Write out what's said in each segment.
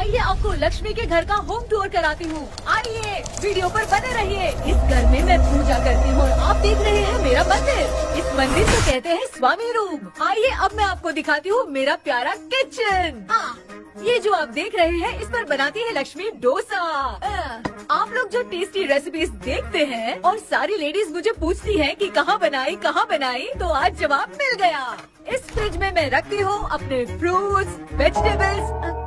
आइए आपको लक्ष्मी के घर का होम टूर कराती हूँ। आइए वीडियो पर बने रहिए। इस घर में मैं पूजा करती हूँ और आप देख रहे हैं मेरा मंदिर। इस मंदिर को कहते हैं स्वामी रूम। आइए अब मैं आपको दिखाती हूँ मेरा प्यारा किचन। ये जो आप देख रहे हैं इस पर बनाती है लक्ष्मी डोसा। आप लोग जो टेस्टी रेसिपीज देखते हैं और सारी लेडीज मुझे पूछती हैं कि कहाँ बनाई, तो आज जवाब मिल गया। इस फ्रिज में मैं रखती हूँ अपने फ्रूट्स, वेजिटेबल्स।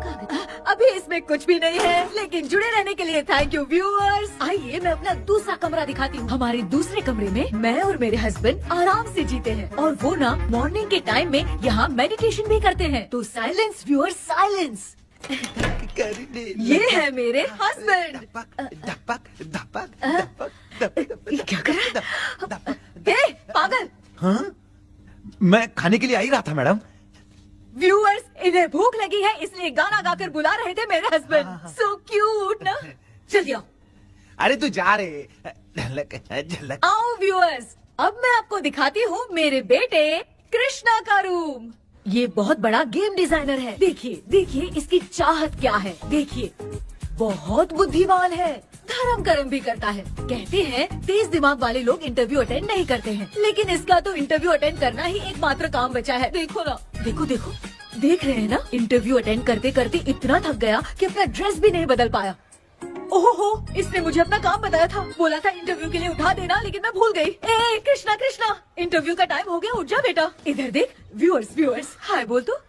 अभी इसमें कुछ भी नहीं है, लेकिन जुड़े रहने के लिए थैंक यू व्यूअर्स। आइए मैं अपना दूसरा कमरा दिखाती हूँ। हमारे दूसरे कमरे में मैं और मेरे हस्बैंड आराम से जीते हैं और वो ना मॉर्निंग के टाइम में यहाँ मेडिटेशन भी करते हैं। तो साइलेंस व्यूअर्स, साइलेंस। ये है मेरे हस्बैंड। क्या कर रहा है? पागल। हाँ? मैं खाने के लिए आ ही रहा था मैडम। व्यूअर्स, इन्हें भूख लगी है इसलिए गाना गाकर बुला रहे थे मेरे हस्बैंड। सो क्यूट ना। चलिए आओ। अरे तू जा रे। झलक। आओ व्यूअर्स, अब मैं आपको दिखाती हूँ मेरे बेटे कृष्णा का रूम। ये बहुत बड़ा गेम डिजाइनर है। देखिए देखिए इसकी चाहत क्या है। देखिए बहुत बुद्धिमान है, धर्म कर्म भी करता है। कहते हैं तेज दिमाग वाले लोग इंटरव्यू अटेंड नहीं करते हैं, लेकिन इसका तो इंटरव्यू अटेंड करना ही एकमात्र काम बचा है। देखो ना, देखो देखो, देख रहे हैं ना। इंटरव्यू अटेंड करते करते इतना थक गया कि अपना ड्रेस भी नहीं बदल पाया। ओहो, इसने मुझे अपना काम बताया था। बोला था इंटरव्यू के लिए उठा देना, लेकिन मैं भूल गई। ए कृष्णा कृष्णा, इंटरव्यू का टाइम हो गया, उठ जा बेटा। इधर देख। व्यूअर्स हाय बोल तो।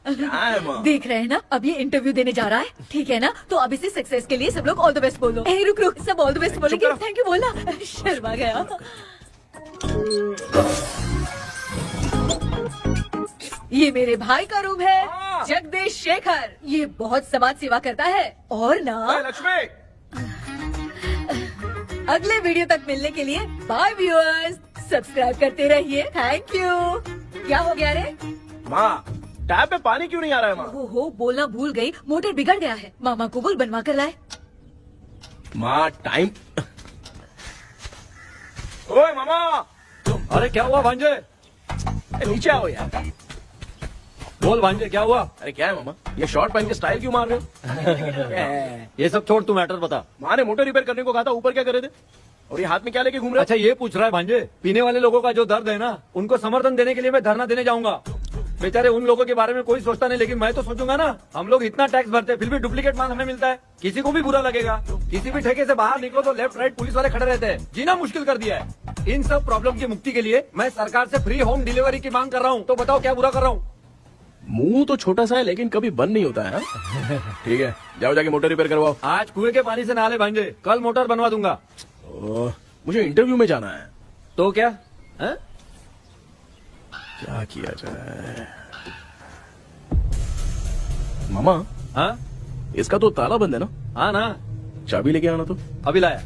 देख रहे हैं ना, अब ये इंटरव्यू देने जा रहा है, ठीक है ना। तो अब इसे सक्सेस के लिए सब लोग ऑल द बेस्ट बोलो। ए रुक रुक, सब ऑल द बेस्ट बोलेंगे। थैंक यू बोलना। शर्मा गया। ये मेरे भाई का रूम है, जगदीश शेखर। ये बहुत समाज सेवा करता है और ना लक्ष्मी। अगले वीडियो तक मिलने के लिए बाय व्यूअर्स। सब्सक्राइब करते रहिए। Thank you. क्या हो गया रे? माँ, टैप पे पानी क्यों नहीं आ रहा है माँ? हो बोलना भूल गई, मोटर बिगड़ गया है। मामा को बोल बनवा कर लाए। माँ टाइम। ओए मामा। अरे क्या हुआ भांजे? नीचे आओ यार। बोल भांजे क्या हुआ? अरे क्या है मामा, ये शॉर्ट पहन के स्टाइल क्यों मार रहे हो? ये सब छोड़, तू मैटर बता। माँ ने मोटर रिपेयर करने को कहा था, ऊपर क्या करे थे? और ये हाथ में क्या लेके घूम रहे हो? अच्छा ये पूछ रहा है भांजे, पीने वाले लोगों का जो दर्द है ना, उनको समर्थन देने के लिए मैं धरना देने जाऊंगा। बेचारे उन लोगों के बारे में कोई सोचता नहीं, लेकिन मैं तो सोचूंगा ना। हम लोग इतना टैक्स भरते हैं, फिर भी डुप्लीकेट माल हमें मिलता है। किसी को भी बुरा लगेगा। किसी भी ठेके से बाहर निकलो तो लेफ्ट राइट पुलिस वाले खड़े रहते हैं। जीना मुश्किल कर दिया है। इन सब प्रॉब्लम की मुक्ति के लिए मैं सरकार से फ्री होम डिलीवरी की मांग कर रहा हूँ। तो बताओ क्या बुरा कर रहा हूँ? मुंह तो छोटा सा है लेकिन कभी बंद नहीं होता है। ठीक है, जाओ जाके मोटर रिपेयर करवाओ। आज कुएं के पानी से नहा ले भांजे, कल मोटर बनवा दूंगा। मुझे इंटरव्यू में जाना है। तो क्या है? क्या किया जाए? मामा, हाँ इसका तो ताला बंद है ना? हाँ ना। चाबी लेके आना तो। अभी लाया।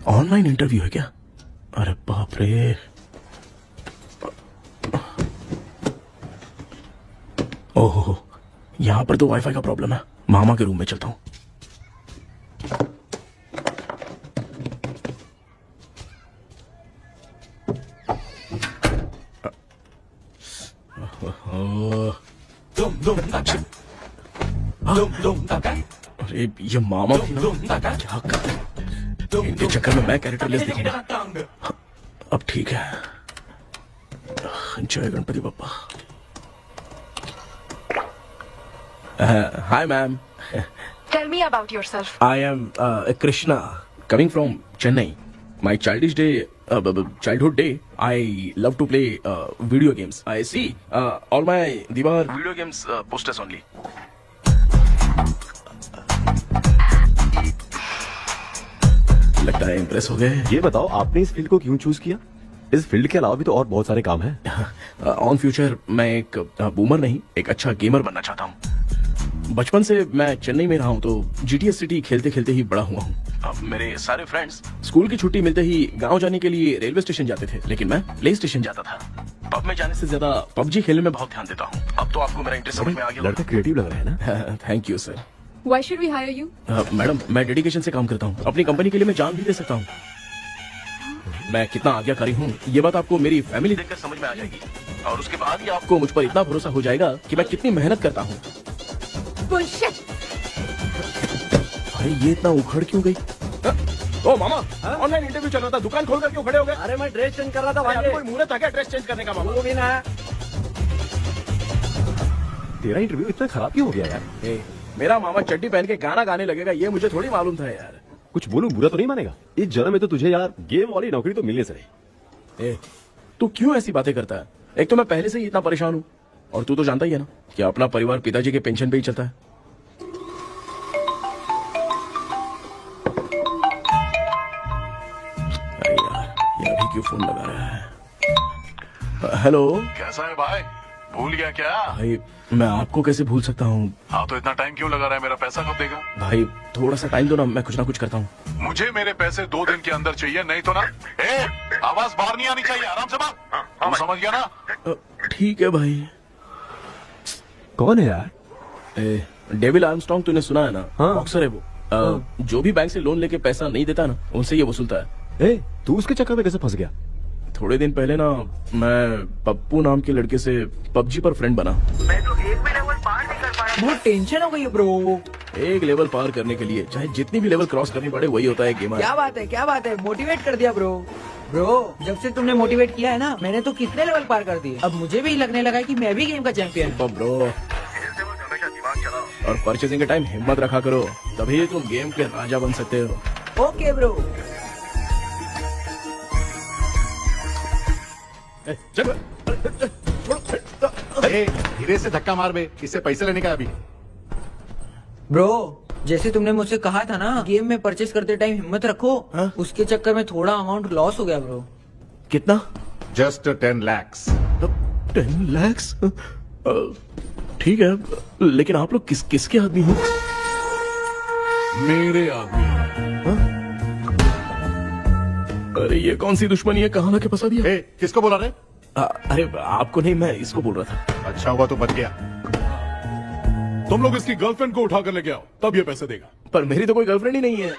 ऑनलाइन इंटरव्यू है क्या? अरे बाप रे। ओहो, यहाँ पर तो वाईफाई का प्रॉब्लम है। मामा के रूम में चलता हूँ। अरे ये मामा थी ना, क्या कर इनके चक्कर में मैं कैरेक्टरलेस दिखूंगा। अब ठीक है। जय Ganpati Bappa. Hi ma'am. Tell me about yourself. I am Krishna, coming from Chennai. My childhood day, I love to play video games. I see all my Diwar video games posters only. लगता है impress हो गए। ये बताओ आपने इस field को क्यों चूज किया? इस फील्ड के अलावा भी तो और बहुत सारे काम हैं। ऑन फ्यूचर मैं एक बूमर नहीं, एक अच्छा गेमर बनना चाहता हूँ। बचपन से मैं चेन्नई में रहा हूँ, तो जीटीएस सिटी खेलते खेलते ही बड़ा हुआ हूँ। अब मेरे सारे फ्रेंड्स स्कूल की छुट्टी मिलते ही गांव जाने के लिए रेलवे स्टेशन जाते थे, लेकिन मैं प्ले स्टेशन जाता था। पब में जाने से ज्यादा पबजी खेलने में बहुत ध्यान देता हूँ। अब तो आपको मेरा इंटरेस्ट समझ में आ गया। लड़का क्रिएटिव लग रहा है ना। Thank you sir. Why should we hire you? Madam मैं डेडिकेशन से काम करता हूँ, अपनी कंपनी के लिए मैं जान भी दे सकता हूँ। मैं कितना आज्ञाकारी हूँ ये बात आपको मेरी फैमिली देखकर समझ में आ जाएगी, और उसके बाद ही आपको मुझ पर इतना भरोसा हो जाएगा कि मैं कितनी मेहनत करता हूँ। Bullshit! भाई ये इतना उखड़ क्यों गई? ओ मामा, ऑनलाइन इंटरव्यू चल रहा था, दुकान खोल कर क्यों खड़े हो गए? अरे मैं ड्रेस चेंज कर रहा था भाई भाई। कोई मुहूर्त था क्या ड्रेस चेंज करने का मामा? वो भी ना। तेरा इंटरव्यू इतना खराब क्यों हो गया यार? ए, मेरा मामा चड्डी पहन के गाना गाने लगेगा ये मुझे थोड़ी मालूम था यार। कुछ बोलूं बुरा तो नहीं मानेगा? इस जन्म में तो तुझे यार गेम वाली नौकरी तो मिलने से रही। ए, तू क्यों ऐसी बातें करता है? एक तो मैं पहले से ही इतना परेशान हूँ, और तू तो जानता ही है ना कि अपना परिवार पिताजी के पेंशन पे ही चलता है। अरे यार ये अभी क्यों फोन लगा रहा है? हेलो कैसा है भाई? भूल गया क्या? भाई, मैं आपको कैसे भूल सकता हूँ? हाँ तो इतना टाइम क्यों लगा रहा है? मेरा पैसा कब देगा? भाई थोड़ा सा टाइम दो ना कुछ करता हूँ। मुझे मेरे पैसे 2 दिन के अंदर चाहिए, नहीं तो ना आवाज बाहर नहीं आनी चाहिए। आराम से बात, तू समझ गया ना? ठीक है भाई। कौन है यार? डेविल आर्मस्ट्रॉन्ग तूने सुना है ना? हाँ। बॉक्सर है वो। जो भी बैंक से लोन लेके पैसा नहीं देता ना, उनसे ये वसूलता है। तू उसके चक्कर में कैसे फंस गया? थोड़े दिन पहले ना मैं पप्पू नाम के लड़के से पबजी पर फ्रेंड बना। बहुत टेंशन हो गई है ब्रो। एक लेवल पार करने के लिए चाहे जितनी भी लेवल क्रॉस करनी पड़े, वही होता है गेमर। क्या बात है, मोटिवेट कर दिया ब्रो। जब से तुमने मोटिवेट किया है ना, मैंने तो कितने लेवल पार कर दिए। अब मुझे भी लगने लगा कि मैं भी गेम का चैंपियन हूँ। ब्रो, और परचेजिंग के टाइम हिम्मत रखा करो, तभी तुम गेम के राजा बन सकते हो। Okay bro. धीरे से धक्का मार बे, इससे पैसे लेने का अभी। ब्रो जैसे तुमने मुझसे कहा था ना, गेम में परचेस करते टाइम हिम्मत रखो। हाँ? उसके चक्कर में थोड़ा अमाउंट लॉस हो गया ब्रो। कितना? Just 10 lakhs। 10 lakhs? ठीक है, लेकिन आप लोग किसके आदमी हो? मेरे आदमी। अरे ये कौन सी दुश्मनी है, कहाँ लाके फंसा दिया? किसको बोला रे? अरे आपको नहीं, मैं इसको बोल रहा था। अच्छा हुआ तो बच गया। तुम लोग इसकी गर्लफ्रेंड को उठा कर लेके आओ, तब ये पैसे देगा। पर मेरी तो कोई गर्लफ्रेंड ही नहीं है।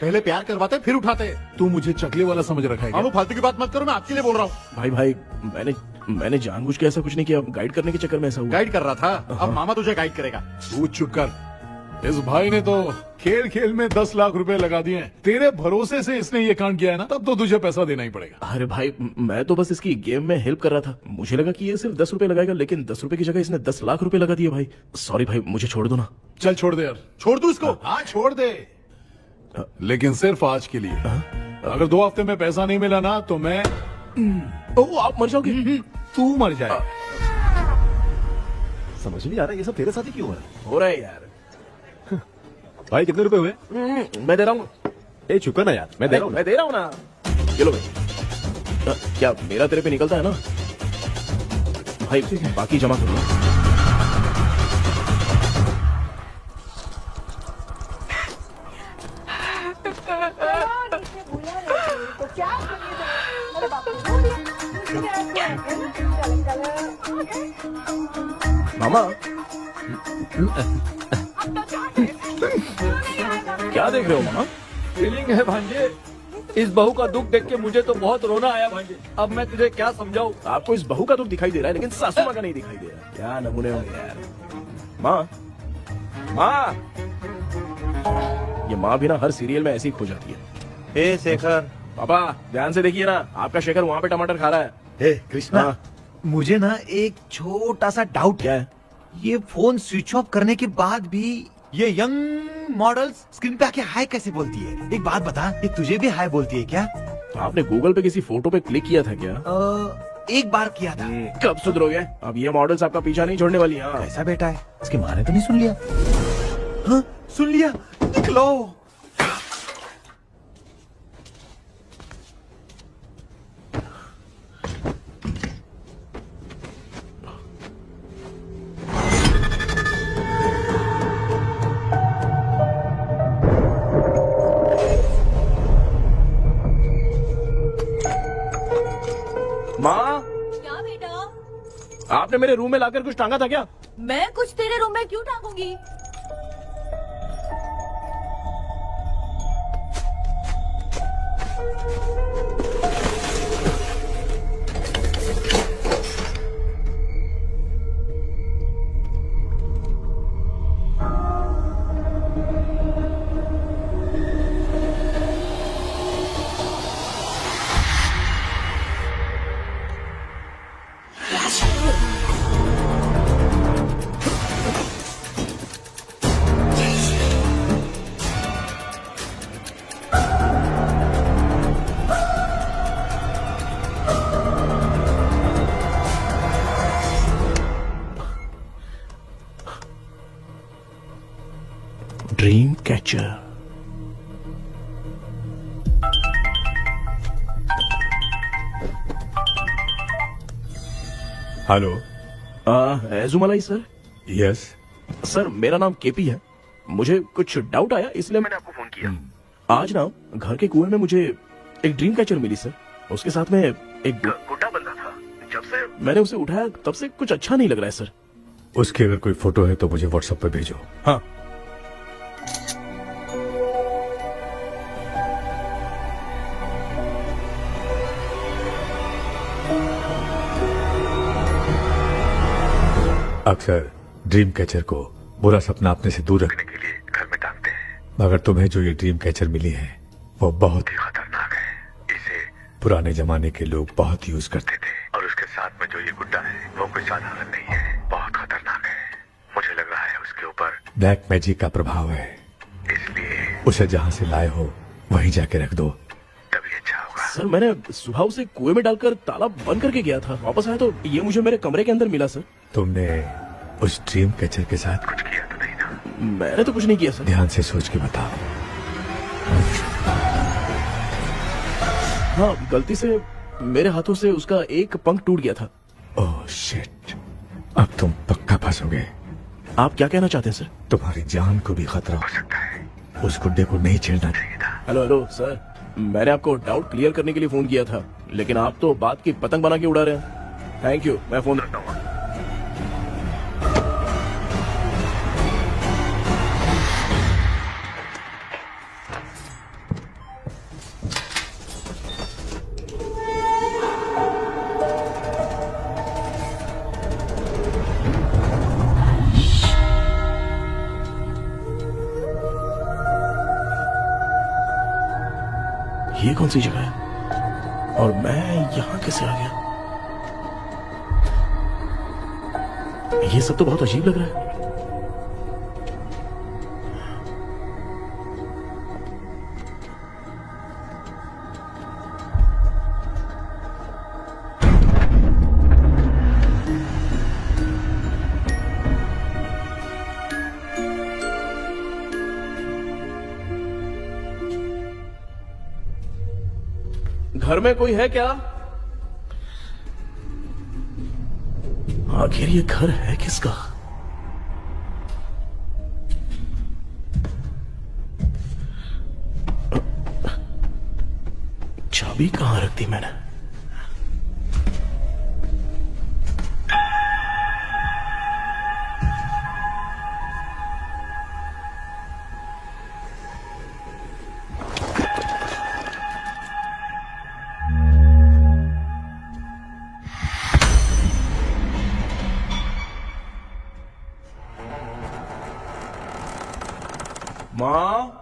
पहले प्यार करवाते फिर उठाते। तू मुझे चकले वाला समझ रखा है क्या? वो फालतू की बात मत करो, मैं आपके लिए बोल रहा हूँ। भाई मैंने जानबूझ के ऐसा कुछ नहीं किया, गाइड करने के चक्कर में ऐसा हुआ। गाइड कर रहा था, अब मामा तुझे गाइड करेगा। तू चुप कर। इस भाई ने तो खेल खेल में 10 लाख रुपए लगा दिए हैं। तेरे भरोसे से इसने ये कांड किया है ना, तब तो तुझे पैसा देना ही पड़ेगा। अरे भाई, मैं तो बस इसकी गेम में हेल्प कर रहा था। मुझे लगा कि ये सिर्फ 10 रुपए लगाएगा, लेकिन 10 रुपए की जगह इसने 10 लाख रुपए लगा दिए। भाई सॉरी भाई, मुझे छोड़ दो ना। चल छोड़ दे यार। छोड़ दू इसको। हाँ छोड़ दे, लेकिन सिर्फ आज के लिए। अगर 2 हफ्ते में पैसा नहीं मिला ना, तो मैं आप मर जाओगे। तू मर जाए। समझ नहीं आ रहा ये सब तेरे साथ ही क्यों हो हो रहा है यार। भाई कितने रुपए हुए? मैं दे रहा हूँ। चुप कर ना यार, मैं दे रहा हूँ। मैं दे रहा हूँ ना। ये लो भाई। क्या मेरा तेरे पे निकलता है ना भाई? बाकी जमा कर लो। मामा क्या देख रहे हो मामा? फीलिंग है भांजे। इस बहू का दुख देख के मुझे तो बहुत रोना आया भाई। अब मैं तुझे क्या समझाऊं। आपको इस बहू का दुख दिखाई दे रहा है लेकिन सासू माँ का नहीं दिखाई दे रहा। क्या नमूने होंगे यार। माँ, माँ, ये माँ भी ना हर सीरियल में ऐसी ही खो जाती है। हे शेखर। पापा ध्यान से देखिए ना, आपका शेखर वहाँ पे टमाटर खा रहा है। हे कृष्णा, हाँ। मुझे ना एक छोटा सा डाउट क्या है। है? ये फोन स्विच ऑफ करने के बाद भी ये यंग मॉडल्स स्क्रीन पे आके हाय कैसे बोलती है? एक बात बता, ये तुझे भी हाय बोलती है क्या? आपने गूगल पे किसी फोटो पे क्लिक किया था क्या? एक बार किया था। कब सुधरोगे? अब ये मॉडल्स आपका पीछा नहीं छोड़ने वाली। हाँ। कैसा बेटा है? इसकी माँ ने तो नहीं सुन लिया? हाँ, सुन लिया। निकलो। माँ, क्या बेटा? आपने मेरे रूम में लाकर कुछ टांगा था क्या? मैं कुछ तेरे रूम में क्यों टांगूंगी? Dream catcher. Hello. Ezhumalai sir. Yes. Sir मेरा नाम केपी है। मुझे कुछ डाउट आया इसलिए मैंने आपको फोन किया। आज ना घर के कुएं में मुझे एक ड्रीम कैचर मिली सर। उसके साथ में एक गुड्डा बंधा था। जब से मैंने उसे उठाया तब से कुछ अच्छा नहीं लग रहा है सर। उसकी अगर कोई फोटो है तो मुझे व्हाट्सएप पे भेजो। हाँ। अक्सर ड्रीम कैचर को बुरा सपना अपने से दूर रखने के लिए घर में टांगते हैं, मगर तुम्हें जो ये ड्रीम कैचर मिली है वो बहुत ही खतरनाक है। इसे पुराने जमाने के लोग बहुत यूज करते थे और उसके साथ में जो ये गुड्डा है वो कोई साधारण नहीं है, बहुत खतरनाक है। मुझे लग रहा है उसके ऊपर ब्लैक मैजिक का प्रभाव है, इसलिए उसे जहाँ से लाए हो वहीं जाके रख दो, तभी अच्छा होगा। सर मैंने सुबह उसे कुएं में डालकर ताला बंद करके गया था। वापस आया तो ये मुझे मेरे कमरे के अंदर मिला सर। तुमने उस ड्रीम कैचर के साथ कुछ किया तो नहीं ना? मैंने तो कुछ नहीं किया सर। ध्यान से सोच के बताओ। हाँ, गलती से मेरे हाथों से उसका एक पंख टूट गया था। ओह शिट, अब तुम पक्का फंसोगे। आप क्या कहना चाहते हैं सर? तुम्हारी जान को भी खतरा हो सकता है। उस गुड्डे को नहीं छेड़ना चाहिए था। हेलो हेलो सर, मैंने आपको डाउट क्लियर करने के लिए फोन किया था, लेकिन आप तो बात की पतंग बना के उड़ा रहे हैं। थैंक यू, मैं फोन रखता हूँ। ये कौन सी जगह है और मैं यहाँ कैसे आ गया? ये सब तो बहुत अजीब लग रहा है। घर में कोई है क्या? आखिर ये घर है किसका? चाबी कहां रख दी मैंने? माँ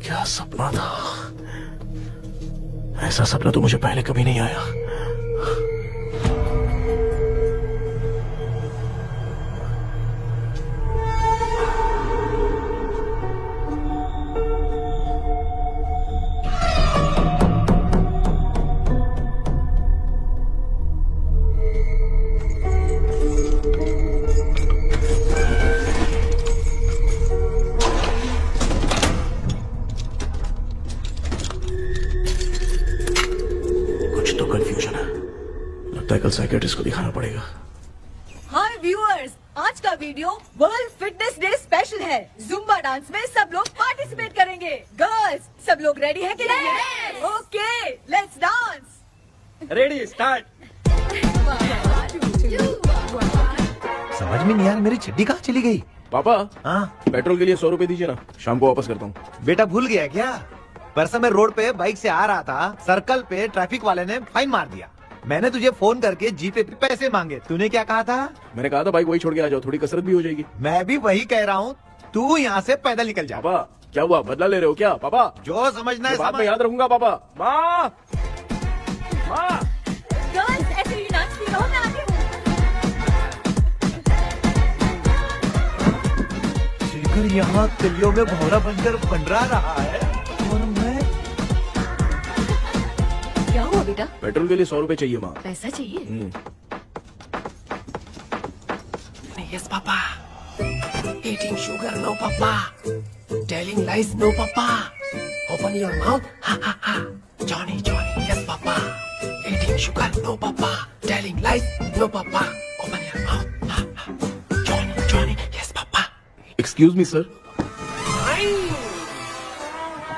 क्या सपना था। ऐसा सपना तो मुझे पहले कभी नहीं आया। कंफ्यूजन है, लगता है कल साइकियाट्रिस्ट को दिखाना पड़ेगा। हाय व्यूअर्स, आज का video world fitness day special है। जुम्बा डांस में सब लोग पार्टिसिपेट करेंगे। गर्ल्स, सब लोग रेडी हैं कि नहीं? Okay, let's dance. Ready, start. समझ में नहीं यार, मेरी चड्डी कहाँ चली गई? पापा, हाँ पेट्रोल के लिए 100 रुपए दीजिए ना, शाम को वापस करता हूँ। बेटा भूल गया क्या? परसों मैं रोड पे बाइक से आ रहा था, सर्कल पे ट्रैफिक वाले ने फाइन मार दिया। मैंने तुझे फोन करके जीपे पे पैसे मांगे, तूने क्या कहा था? मैंने कहा था बाइक वही छोड़ के आ जाओ, थोड़ी कसरत भी हो जाएगी। मैं भी वही कह रहा हूँ, तू यहाँ से पैदल निकल जा। पापा क्या हुआ, बदला ले रहे हो क्या? पापा जो समझना है बात में समझ। याद रखूंगा। पापा, माँ माँ, गर्ल्स ऐसे ही नाचती रहो, मैं आती हूँ। शेखर यहाँ कलियों में भौरा बनकर पंडरा रहा है और मैं। क्या हुआ बेटा? पेट्रोल के लिए 100 रुपए चाहिए माँ। पैसा चाहिए? Yes, Papa. Eating sugar, no, Papa. Telling lies, no, Papa. Open your mouth, ha ha ha. Johnny, Johnny, yes, Papa. Eating sugar, no, Papa. Telling lies, no, Papa. Open your mouth, ha ha. Johnny, Johnny, yes, Papa. Excuse me sir.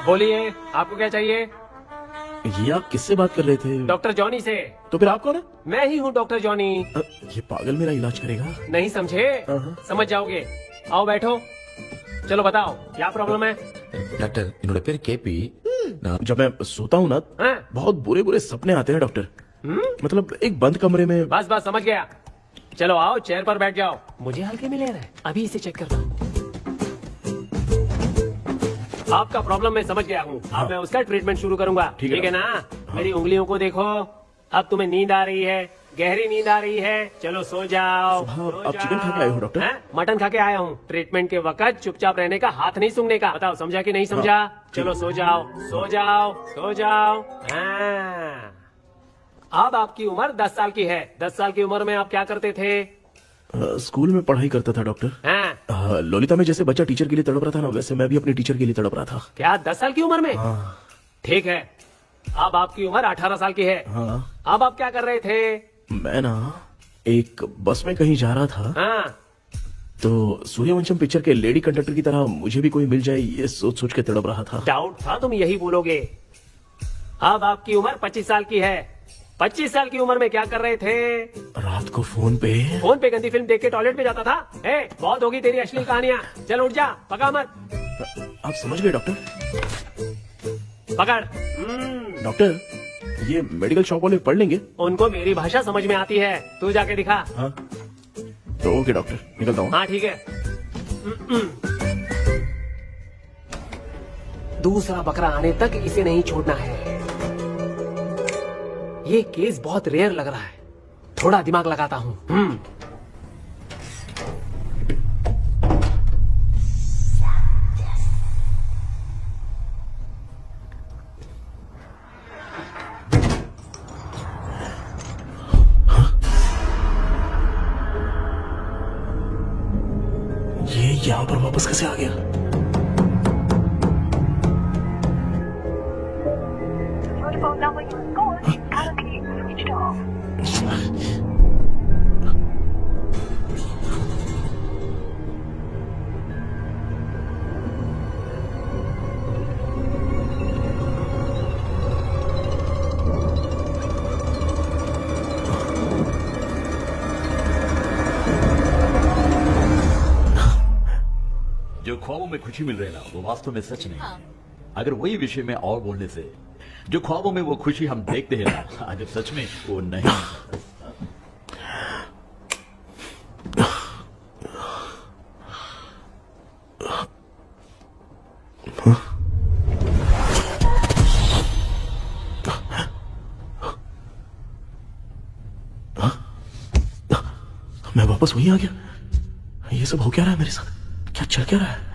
बोलिए, आपको क्या चाहिए? ये आप किससे बात कर रहे थे? डॉक्टर जॉनी से। तो फिर आप कौन है? मैं ही हूँ डॉक्टर जॉनी। ये पागल मेरा इलाज करेगा? नहीं समझे? समझ जाओगे। आओ बैठो। चलो बताओ क्या प्रॉब्लम है? डॉक्टर इन्होंने पेर केपी जब मैं सोता हूँ ना, हाँ? बहुत बुरे बुरे सपने आते हैं डॉक्टर। मतलब एक बंद कमरे में। बस बस समझ गया। चलो आओ, चेयर पर बैठ जाओ। मुझे हल्के में ले रहा है, अभी इसे चेक करता हूँ। आपका प्रॉब्लम मैं समझ गया हूँ। अब मैं उसका ट्रीटमेंट शुरू करूंगा, ठीक है ना? मेरी उंगलियों को देखो, अब तुम्हें नींद आ रही है, गहरी नींद आ रही है। चलो सो जाओ। आप चिकन खा के आए हो डॉक्टर? मटन खा के आया हूँ। ट्रीटमेंट के वक्त चुपचाप रहने का, हाथ नहीं सूंघने का। बताओ समझा कि नहीं समझा? चलो सो जाओ, सो जाओ, सो जाओ। हाँ। अब आपकी उम्र 10 साल की है। 10 साल की उम्र में आप क्या करते थे? स्कूल में पढ़ाई करता था डॉक्टर। ललिता में जैसे बच्चा टीचर के लिए तड़प रहा था ना, वैसे मैं भी अपने टीचर के लिए तड़प रहा था। क्या 10 साल की उम्र में? ठीक है, अब आपकी उम्र 18 साल की है। अब आप क्या कर रहे थे? मैं ना एक बस में कहीं जा रहा था, तो सूर्यवंशम पिक्चर के लेडी कंडक्टर की तरह मुझे भी कोई मिल जाए, ये सोच सोच के तड़प रहा था। डाउट था तुम यही बोलोगे। अब आपकी उम्र 25 साल की है। 25 साल की उम्र में क्या कर रहे थे? रात को फोन पे गंदी फिल्म देख के टॉयलेट में जाता था। बहुत होगी तेरी अश्लील कहानियां। चल उठ जा, पका मत। आप समझ गए डॉक्टर? पकड़। डॉक्टर, ये मेडिकल शॉप वाले पढ़ लेंगे? उनको मेरी भाषा समझ में आती है, तू जाके दिखा। तो ओके डॉक्टर, निकलता हूँ। हाँ ठीक है। दूसरा बकरा आने तक इसे नहीं छोड़ना है। ये केस बहुत रेयर लग रहा है, थोड़ा दिमाग लगाता हूँ। ये यहाँ पर वापस कैसे आ गया? जो ख्वाबों में खुशी मिल रही है ना, वो वास्तव में सच नहीं है। अगर वही विषय में और बोलने से, जो ख्वाबों में वो खुशी हम देखते हैं ना, अगर सच में वो नहीं। मैं वापस वहीं आ गया। ये सब हो क्या रहा है मेरे साथ? क्या चल क्या रहा है?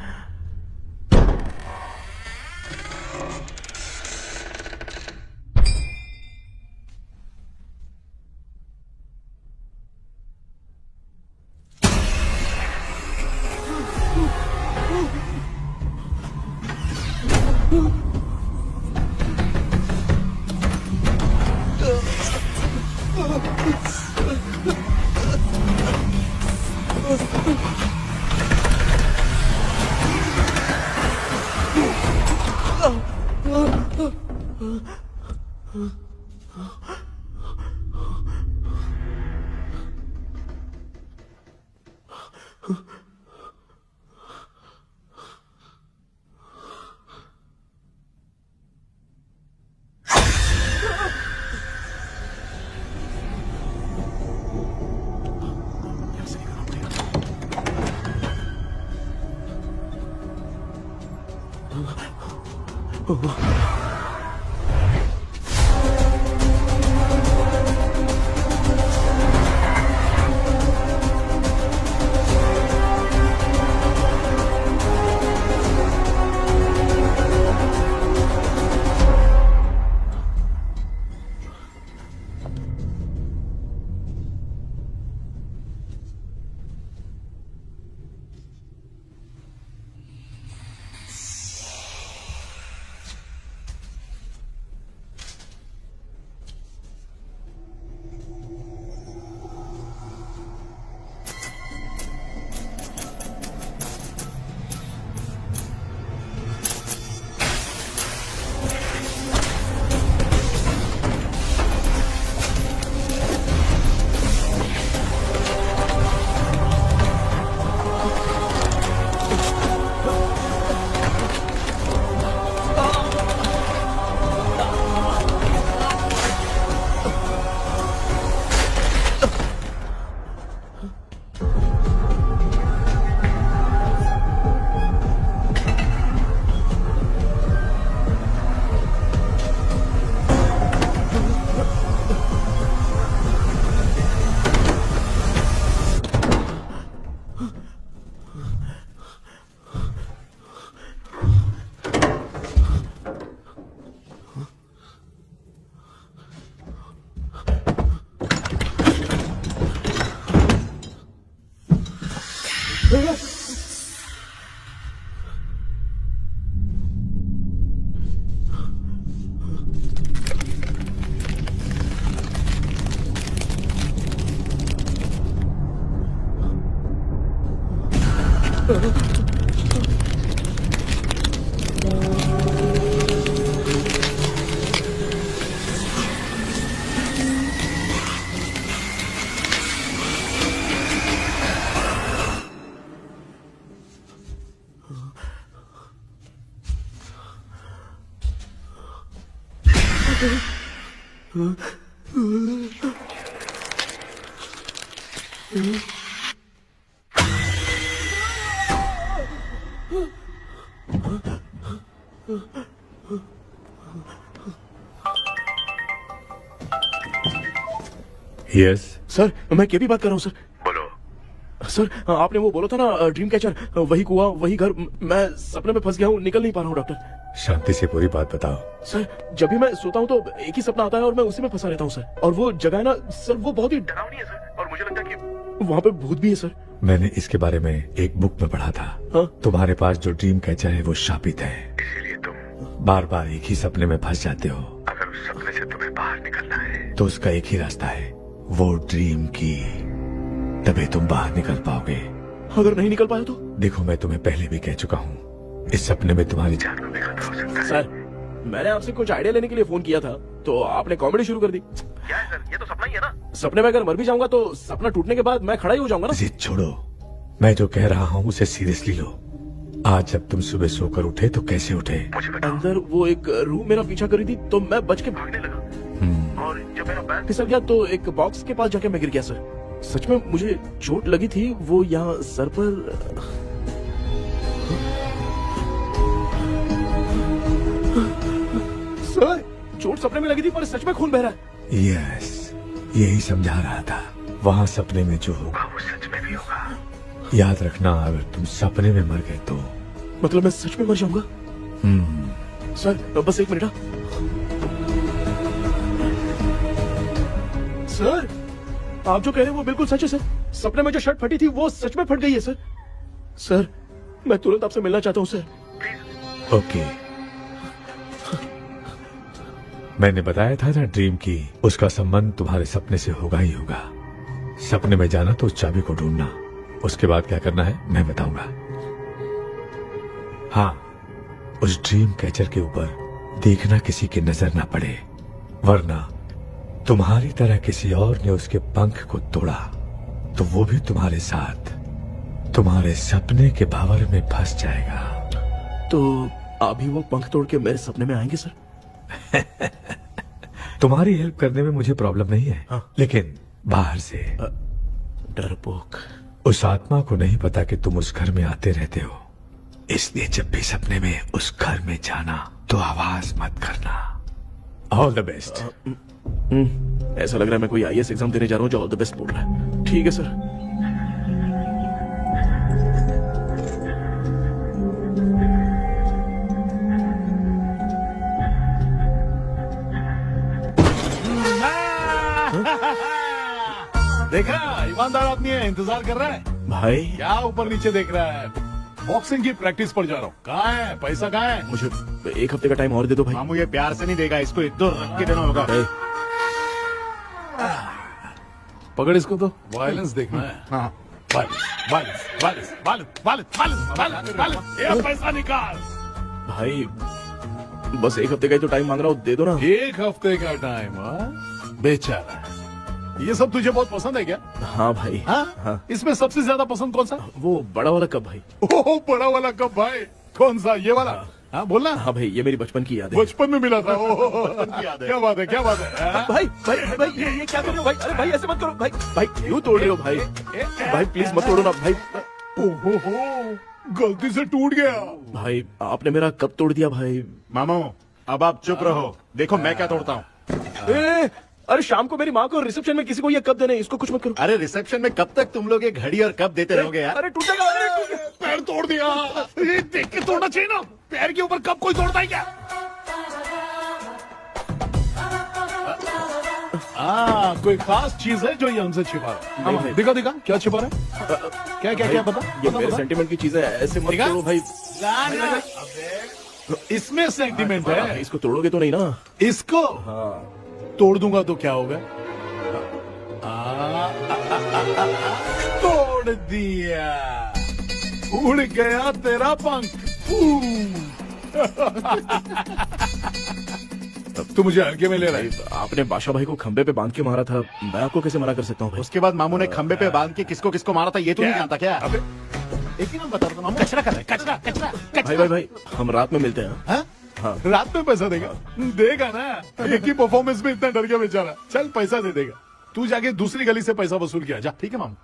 यस सर मैं केपी बात कर रहा हूँ सर। बोलो सर, आपने वो बोला था ना ड्रीम कैचर, वही कुआं वही घर, मैं सपने में फंस गया हूँ, निकल नहीं पा रहा हूँ डॉक्टर। शांति से पूरी बात बताओ। सर जब भी मैं सोता हूँ तो एक ही सपना आता है और मैं उसी में फंसा रहता हूँ सर। और वो जगह है ना सर, वो बहुत ही डरावनी है सर, और मुझे लगता है कि वहाँ पे भूत भी है सर। मैंने इसके बारे में एक बुक में पढ़ा था। हाँ? तुम्हारे पास जो ड्रीम कैचर है वो शापित है, इसीलिए तुम बार बार एक ही सपने में फंस जाते हो। अगर उस सपने से तुम्हें बाहर निकलना है तो उसका एक ही रास्ता है, वो ड्रीम की, तभी तुम बाहर निकल पाओगे। अगर नहीं निकल पाया तो? देखो मैं तुम्हें पहले भी कह चुका हूँ, इस सपने में तुम्हारी जान को भी खतरा हो सकता है। सर मैंने आपसे कुछ आइडिया लेने के लिए फोन किया था तो आपने कॉमेडी शुरू कर दी। क्या है सर, ये तो सपना ही है ना। सपने में अगर मर भी जाऊंगा तो सपना टूटने के बाद मैं खड़ा ही हो जाऊंगा ना। जिद छोड़ो, मैं जो कह रहा हूँ उसे सीरियसली लो। आज जब तुम सुबह सोकर उठे तो कैसे उठे? अंदर वो एक रूह मेरा पीछा करी थी तो मैं बच के भागने लगा, और जब मेरा पैर फिसल गया तो एक बॉक्स के पास जाके मैं गिर गया सर। सच में मुझे चोट लगी थी, वो यहाँ सर पर। सर चोट सपने में लगी थी पर सच में खून बह रहा है। यस, यही समझा रहा था, वहाँ सपने में जो होगा वो सच में भी होगा। याद रखना, अगर तुम सपने में मर गए तो मतलब मैं सच में मर जाऊंगा। सर बस एक मिनट। सर आप जो कह रहे हैं वो बिल्कुल सच है सर। सपने में जो शर्ट फटी थी वो सच में फट गई है सर। सर मैं तुरंत आपसे मिलना चाहता हूँ सर। ओके, मैंने बताया था ना ड्रीम की, उसका संबंध तुम्हारे सपने से होगा ही होगा। सपने में जाना तो उस चाबी को ढूंढना, उसके बाद क्या करना है मैं बताऊंगा। हाँ, उस ड्रीम कैचर के ऊपर देखना किसी की नजर ना पड़े, वरना तुम्हारी तरह किसी और ने उसके पंख को तोड़ा तो वो भी तुम्हारे साथ तुम्हारे सपने के भंवर में फंस जाएगा। तो अभी वो पंख तोड़ के मेरे सपने में आएंगे सर? तुम्हारी हेल्प करने में मुझे प्रॉब्लम नहीं है। हाँ। लेकिन बाहर से डरपोक, उस आत्मा को नहीं पता कि तुम उस घर में आते रहते हो, इसलिए जब भी सपने में उस घर में जाना तो आवाज मत करना। All the best. ऐसा लग रहा है मैं कोई आईएएस एग्जाम देने जा रहा हूँ जो ऑल द बेस्ट बोल रहा है। ठीक है सर। देखा, ईमानदार आदमी है, इंतजार कर रहा है। भाई क्या ऊपर नीचे देख रहा है? बॉक्सिंग की प्रैक्टिस पर जा रहा हूँ। कहाँ है पैसा, कहाँ है? मुझे एक हफ्ते का टाइम और दे दो भाई। मामू ये प्यार से नहीं देगा, इसको इधर रख के देना होगा। पकड़ इसको, तो वायलेंस देखना है। हाँ, ये पैसा निकाल। भाई बस एक हफ्ते का ही तो टाइम मांग रहा हूँ, दे दो ना। एक हफ्ते का टाइम? बेचारा, ये सब तुझे बहुत पसंद है क्या? हाँ भाई। हाँ? इसमें सबसे ज्यादा पसंद कौन सा? वो बड़ा वाला कप भाई। ओह, बड़ा वाला कप भाई। कौन सा, ये वाला? हाँ बोलना। हाँ भाई, ये मेरी बचपन की याद है। बचपन में मिला था। क्या बात है, क्या बात है। भाई भाई भाई ये क्या कर रहे हो भाई? अरे भाई ऐसे मत करो भाई। भाई क्यों तोड़ रहे हो भाई? भाई प्लीज मत तोड़ो ना भाई। ओहो, गलती से टूट गया। भाई आपने मेरा कप तोड़ दिया भाई। मामू अब आप चुप रहो, देखो मैं क्या तोड़ता हूँ। अरे शाम को मेरी माँ को रिसेप्शन में किसी को ये कप देने, इसको कुछ मत करो। अरे रिसेप्शन में कब तक तुम लोग ये घड़ी और कप देते रहोगे यार? अरे टूटेगा। पैर तोड़ दिया। ये देख के तोड़ना चाहिए ना, पैर के ऊपर कप कोई तोड़ता है क्या? कोई खास चीज है जो ये हमसे छिपा रहा है? दिखा दिखा, क्या छिपा रहा है? क्या क्या क्या बता? ये मेरे सेंटिमेंट की चीज है, ऐसे मत करो भाई। इसमें सेंटिमेंट है। इसको तोड़ोगे तो नहीं ना? इसको तोड़ दूंगा तो क्या होगा? तोड़ दिया। उड़ गया तेरा पंख। तू मुझे हल्के में ले रहा है। आपने बादशाह भाई को खंबे पे बांध के मारा था, मैं आपको कैसे मना कर सकता हूँ भाई? उसके बाद मामू ने खंबे पे बांध के किसको किसको मारा था ये तो नहीं जानता क्या? अबे एक ही नाम बता रहा हूँ, कचरा कर रहा है, कचरा कचरा भाई भाई भाई हम रात में मिलते हैं। हाँ? रात में पैसा देगा? देगा ना, एक ही परफॉर्मेंस में इतना डर गया बेचारा। चल पैसा दे देगा, तू जाके दूसरी गली से पैसा वसूल किया जा। ठीक है मामू।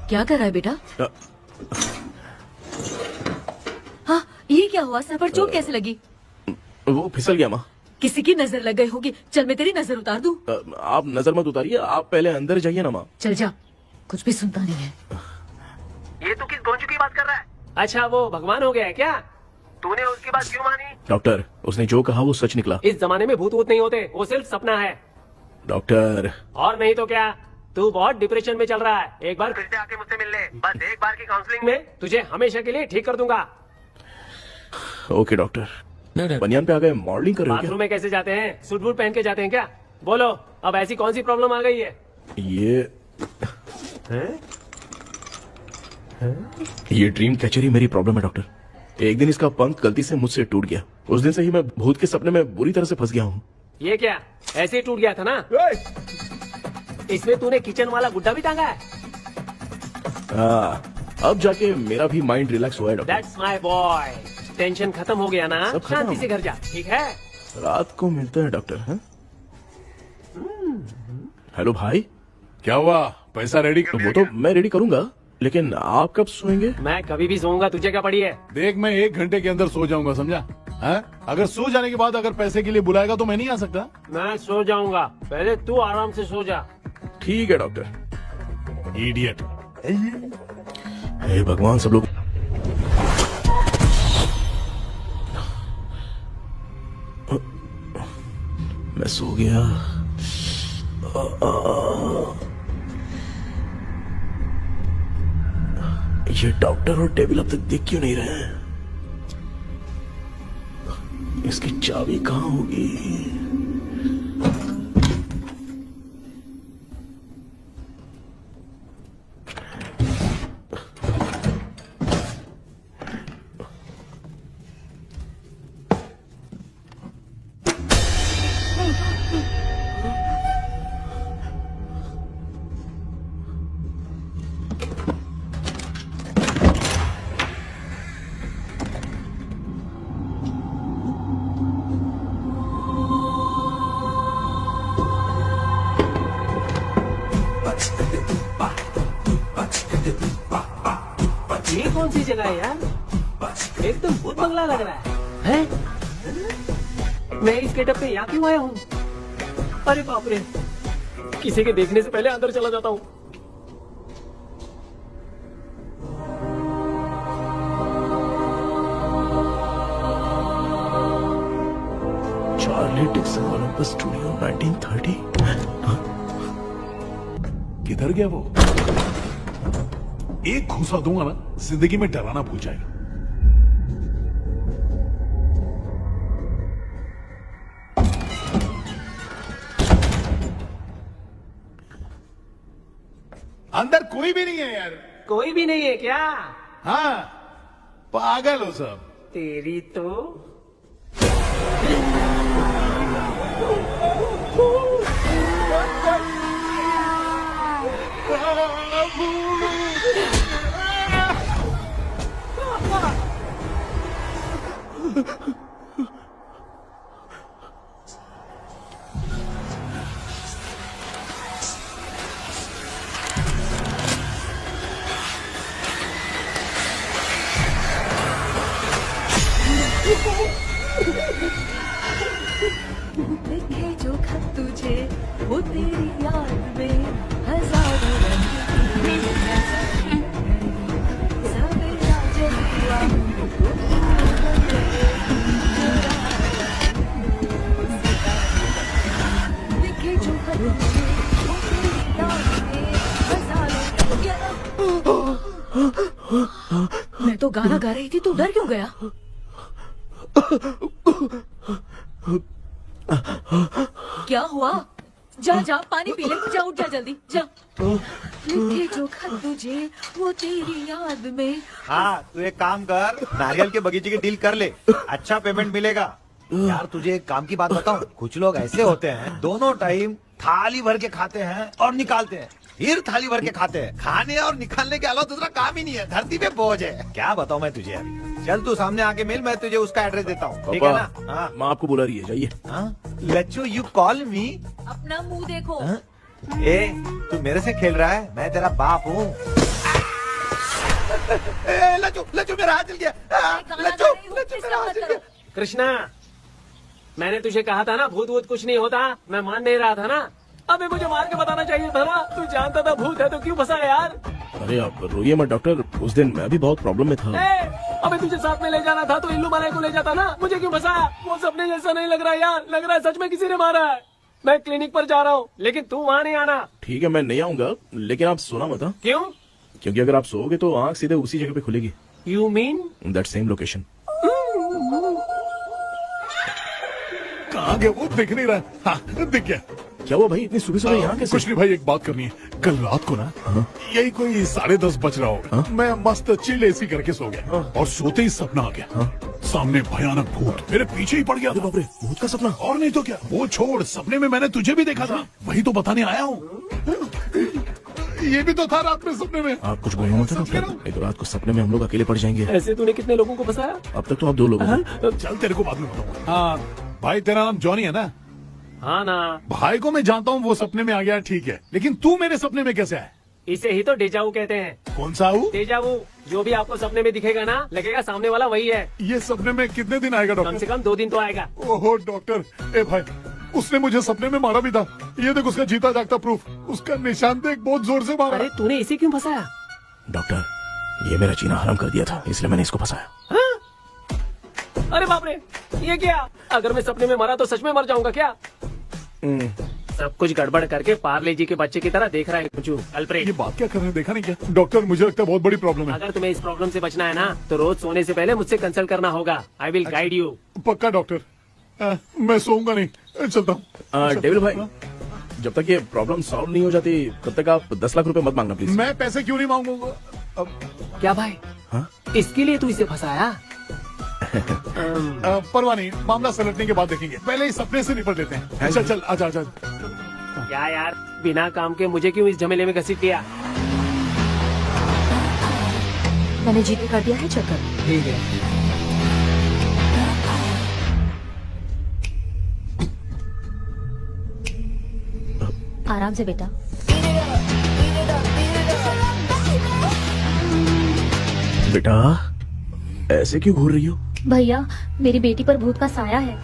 क्या कर रहा है बेटा? हाँ, ये क्या हुआ? सर पर चोट कैसे लगी? वो फिसल गया माँ। किसी की नजर लग गई होगी। चल मैं तेरी नजर उतार दूं। आप नजर मत उतारिए, आप पहले अंदर जाइए ना माँ। चल जा, कुछ भी सुनता नहीं है। ये तू किस गोंचू की बात कर रहा है? अच्छा वो भगवान हो गया है क्या? तूने उसकी बात क्यों मानी? डॉक्टर, उसने जो कहा वो सच निकला। इस जमाने में भूत वूत नहीं होते, वो सिर्फ सपना है। डॉक्टर, और नहीं तो क्या, तू बहुत डिप्रेशन में चल रहा है। एक बार फिर से आके मुझसे मिल ले, बस एक बार की काउंसलिंग में तुझे हमेशा के लिए ठीक कर दूंगा। Okay doctor. बनियान पे आ गए, मॉडलिंग कर रहे हो बाथरूम में कैसे जाते हैं? सूट बूट पहन के जाते हैं क्या? बोलो, अब ऐसी कौन सी प्रॉब्लम आ गई है? ये ड्रीम कैचर ही मेरी प्रॉब्लम है डॉक्टर। एक दिन इसका पंख गलती से मुझसे टूट गया। उस दिन से ही मैं भूत के सपने में बुरी तरह से फंस गया हूँ। ये क्या ऐसे ही टूट गया था ना? इसमें तूने किचन वाला गुड्डा भी टांगा है? अब जाके मेरा भी माइंड रिलैक्स हुआ है doctor. That's my boy. Tension खत्म हो गया ना? सब खत्म। शांति से घर जा, ठीक है? रात को मिलते हैं डॉक्टर। हैं? हेलो भाई, क्या हुआ? पैसा रेडी कर वो तो मैं रेडी करूंगा, लेकिन आप कब सोएंगे? मैं कभी भी सोऊंगा, तुझे क्या पड़ी है? देख, मैं 1 घंटे के अंदर सो जाऊंगा, समझा? अगर सो जाने के बाद अगर पैसे के लिए बुलाएगा तो मैं नहीं आ सकता। मैं सो जाऊंगा, पहले तू आराम से सो जा। ठीक है डॉक्टर। इडियट। हे भगवान, सब लोग मैं सो गया। ये डॉक्टर और टेबल अब तक देख क्यों नहीं रहे हैं? इसकी चाबी कहाँ होगी? ये कौन सी जगह है यार? एकदम भूत बंगला लग रहा है। मैं इस गेटअप पे यहाँ क्यों आया हूँ? अरे बाप रे, किसी के देखने से पहले अंदर चला जाता हूँ। Charlie Dixon Olympus studio 1930। किधर गया वो? एक घूसा दूंगा ना, जिंदगी में डराना भूल जाएगा। अंदर कोई भी नहीं है यार। कोई भी नहीं है क्या? हाँ, पागल हो सब। तेरी तो लिखे जो खत तुझे वो तेरी याद में हजारों रंग की सवेरा जब हुआ लिखे जो खत तुझे वो तेरी याद में हजारों मैं तो गाना गा रही थी, तू डर क्यों गया? क्या हुआ? जा जा पानी पी ले, जा उठ जा जल्दी जा। लिखे जो खत तुझे वो तेरी याद में। हाँ तू एक काम कर, नारियल के बगीचे की डील कर ले, अच्छा पेमेंट मिलेगा। यार तुझे एक काम की बात बताऊं, कुछ लोग ऐसे होते हैं दोनों टाइम थाली भर के खाते हैं और निकालते हैं, फिर थाली भर के खाते हैं। खाने और निकालने के अलावा दूसरा काम ही नहीं है, धरती पे बोझ है। क्या बताऊं मैं तुझे अभी। चल तू सामने आके मिल, मैं तुझे उसका एड्रेस देता हूँ, ठीक है ना? हाँ माँ आपको बुला रही है, जाइए। लच्चू यू कॉल मी। अपना मुंह देखो। ए तू मेरे से खेल रहा है, मैं तेरा बाप हूँ। लच्चू लच्चू मेरा हाथ जल गया। लच्चू लच्चू मेरा हाथ जल गया। कृष्णा, मैंने तुझे कहा था ना भूत वूत कुछ नहीं होता, मैं मान नहीं रहा था ना। अबे मुझे मार के बताना चाहिए था ना, तू जानता था भूत है तो क्यों फंसा यार। अरे आप रोइए मत डॉक्टर, उस दिन मैं भी बहुत प्रॉब्लम में था। अबे तुझे साथ में ले जाना था तो इल्लू मारा को ले जाता ना, मुझे क्यों फंसाया? वो सपने जैसा नहीं लग रहा यार, लग रहा है सच में किसी ने मारा है। मैं क्लिनिक पर जा रहा हूँ, लेकिन तू वहाँ नहीं आना। ठीक है मैं नहीं आऊंगा, लेकिन आप सोना मत। क्यों? क्योंकि अगर आप सोओगे तो आंख सीधे उसी जगह पे खुलेगी। You mean that same location. कहाँ गया वो, दिख नहीं रहा। हाँ दिख गया। क्या हुआ भाई, इतनी सुबह सुबह यहाँ कैसे? कुछ नहीं भाई, एक बात करनी है। कल रात को ना यही कोई 10:30 बज रहा होगा, मैं मस्त चिल एसी करके सो गया और सोते ही सपना आ गया। सामने भयानक भूत मेरे पीछे ही पड़ गया। बाप रे, भूत का सपना? और नहीं तो क्या, वो छोड़, सपने में मैंने तुझे भी देखा था, वही तो बताने आया हूँ। ये भी तो था रात में सपने में। आप कुछ बोलो मत डॉक्टर, नहीं तो रात को सपने में हम लोग अकेले पड़ जाएंगे। ऐसे तूने कितने लोगों को फंसाया? अब तक तो आप 2 लोग हैं। चल तेरे को बाद में बताऊंगा। हाँ भाई, तेरा नाम जॉनी है ना? हाँ ना। भाई को मैं जानता हूँ, वो सपने में आ गया, ठीक है, लेकिन तू मेरे सपने में कैसे आया? इसे ही तो डेजावू कहते हैं। कौन सा हूँ? डेजावू, जो भी आपको सपने में दिखेगा ना, लगेगा सामने वाला वही है। ये सपने में कितने दिन आएगा डॉक्टर? कम से कम 2 दिन तो आएगा। ओहो डॉक्टर, ए भाई उसने मुझे सपने में मारा भी था, ये देख उसका जीता जागता प्रूफ, उसका निशान देख, बहुत जोर से मारा। अरे तूने इसे क्यों फंसाया? डॉक्टर, ये मेरा जीना हराम कर दिया था, इसलिए मैंने इसको फंसाया। अरे बाप रे, ये क्या? अगर मैं सपने में मरा तो सच में मर जाऊंगा क्या? सब कुछ गड़बड़ करके पार्ले जी के बच्चे की तरह देख रहा है कुछ अल्फ्रेड। ये बात क्या कर रहे हैं, देखा नहीं क्या? डॉक्टर मुझे लगता है बहुत बड़ी प्रॉब्लम है। अगर तुम्हें इस प्रॉब्लम से बचना है ना, तो रोज सोने से पहले मुझसे कंसल्ट करना होगा। I will guide you. पक्का डॉक्टर, मैं सोऊंगा नहीं, चलता हूँ। डेविल भाई, जब तक ये प्रॉब्लम सॉल्व नहीं हो जाती तब तक आप 10 लाख रुपए मत मांगना प्लीज। मैं पैसे क्यों नहीं मांगूंगा? क्या भाई? हाँ? इसके लिए तू इसे फंसाया? परवाह नहीं, मामला सलटने के बाद देखेंगे, पहले इस सपने से निपट लेते हैं। चल चल, आजा आजा। क्या यार, बिना काम के मुझे क्यों इस झमेले में घसीट दिया? मैंने जीपे कर दिया है, चेक कर। ठीक है। आराम से बेटा। बेटा ऐसे क्यों घूर रही हो? भैया मेरी बेटी पर भूत का साया है।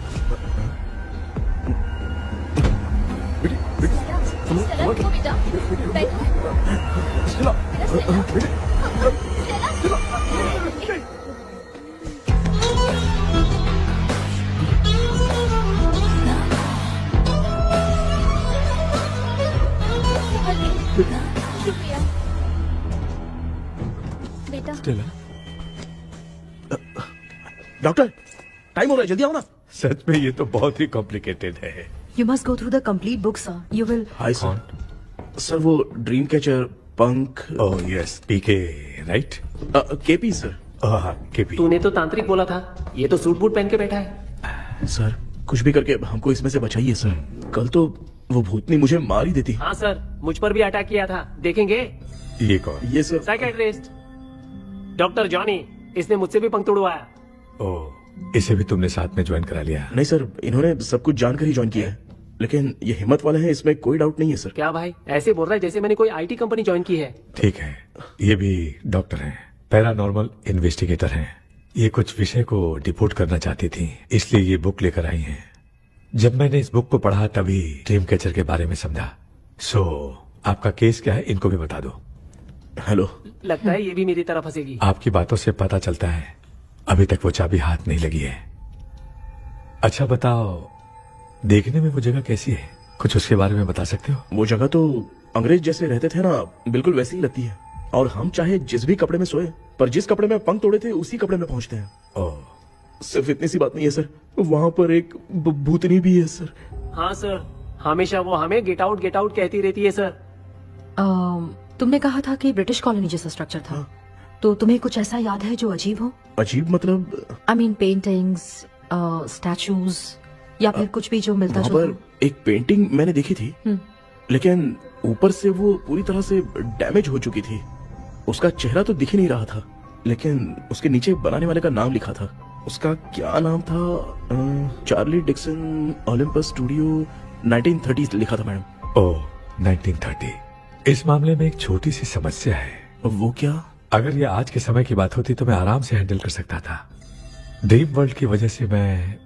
बेटा शुक्रिया बेटा। डॉक्टर टाइम हो रहा है, जल्दी आओ ना। सच में ये तो बहुत ही कॉम्प्लिकेटेड है। You must go through the complete book, sir. You will. Hi sir. Sir वो ड्रीम कैचर, पंख। ओह यस, पीके राइट? KP sir. केपी। तूने तो तांत्रिक बोला था, ये तो सूट बूट पहन के बैठा है। सर कुछ भी करके हमको इसमें से बचाइए सर, कल तो वो भूतनी मुझे मार ही देती। हाँ सर, मुझ पर भी अटैक किया था, देखेंगे? ये कौन? ये सर साइकियाट्रिस्ट डॉक्टर जॉनी, इसने मुझसे भी पंख तोड़वाया। ओह, इसे भी तुमने साथ में ज्वाइन करा लिया? नहीं सर, इन्होंने सब कुछ जानकर ही ज्वाइन किया है, लेकिन ये हिम्मत वाले हैं, इसमें कोई डाउट नहीं है सर। क्या भाई, ऐसे बोल रहा है जैसे मैंने कोई आईटी कंपनी ज्वाइन की है। ठीक है, ये भी डॉक्टर हैं, पैरानॉर्मल इन्वेस्टिगेटर हैं। ये कुछ विषय को डिपोर्ट करना चाहती थी, इसलिए ये बुक लेकर आई हैं। जब मैंने इस बुक को पढ़ा तभी ड्रीम कैचर के बारे में समझा। सो आपका केस क्या है, इनको भी बता दो। हेलो। लगता है ये भी मेरी तरफ फंसेगी। आपकी बातों से पता चलता है अभी तक वो चाबी हाथ नहीं लगी है। अच्छा बताओ, देखने में वो जगह कैसी है, कुछ उसके बारे में बता सकते हो? वो जगह तो अंग्रेज जैसे रहते थे ना, बिल्कुल वैसी ही लगती है। और हम चाहे जिस भी कपड़े में सोए, पर जिस कपड़े में पंख तोड़े थे उसी कपड़े में पहुंचते हैं। ओह, सिर्फ इतनी सी बात नहीं है सर, वहाँ पर एक भूतनी भी है सर। हाँ सर, हमेशा वो हमें गेट आउट कहती रहती है सर। तुमने कहा था कि ब्रिटिश कॉलोनी जैसा स्ट्रक्चर था, तो तुम्हें कुछ ऐसा याद है जो अजीब हो? अजीब मतलब? आई मीन पेंटिंग्स, स्टैचूज या फिर कुछ भी जो मिलता वहाँ जुलता पर एक पेंटिंग मैंने देखी थी, लेकिन ऊपर से वो पूरी तरह से डैमेज हो चुकी थी। उसका चेहरा तो दिख ही नहीं रहा था, लेकिन उसके नीचे बनाने वाले का नाम लिखा था। उसका क्या नाम था? चार्ली डिक्सन ओलंपस स्टूडियो 1930 लिखा था मैडम। ओह 1930। इस मामले में एक छोटी सी समस्या है। वो क्या? अगर ये आज के समय की बात होती तो मैं आराम से हैंडल कर सकता था। ड्रीम वर्ल्ड की वजह से मैं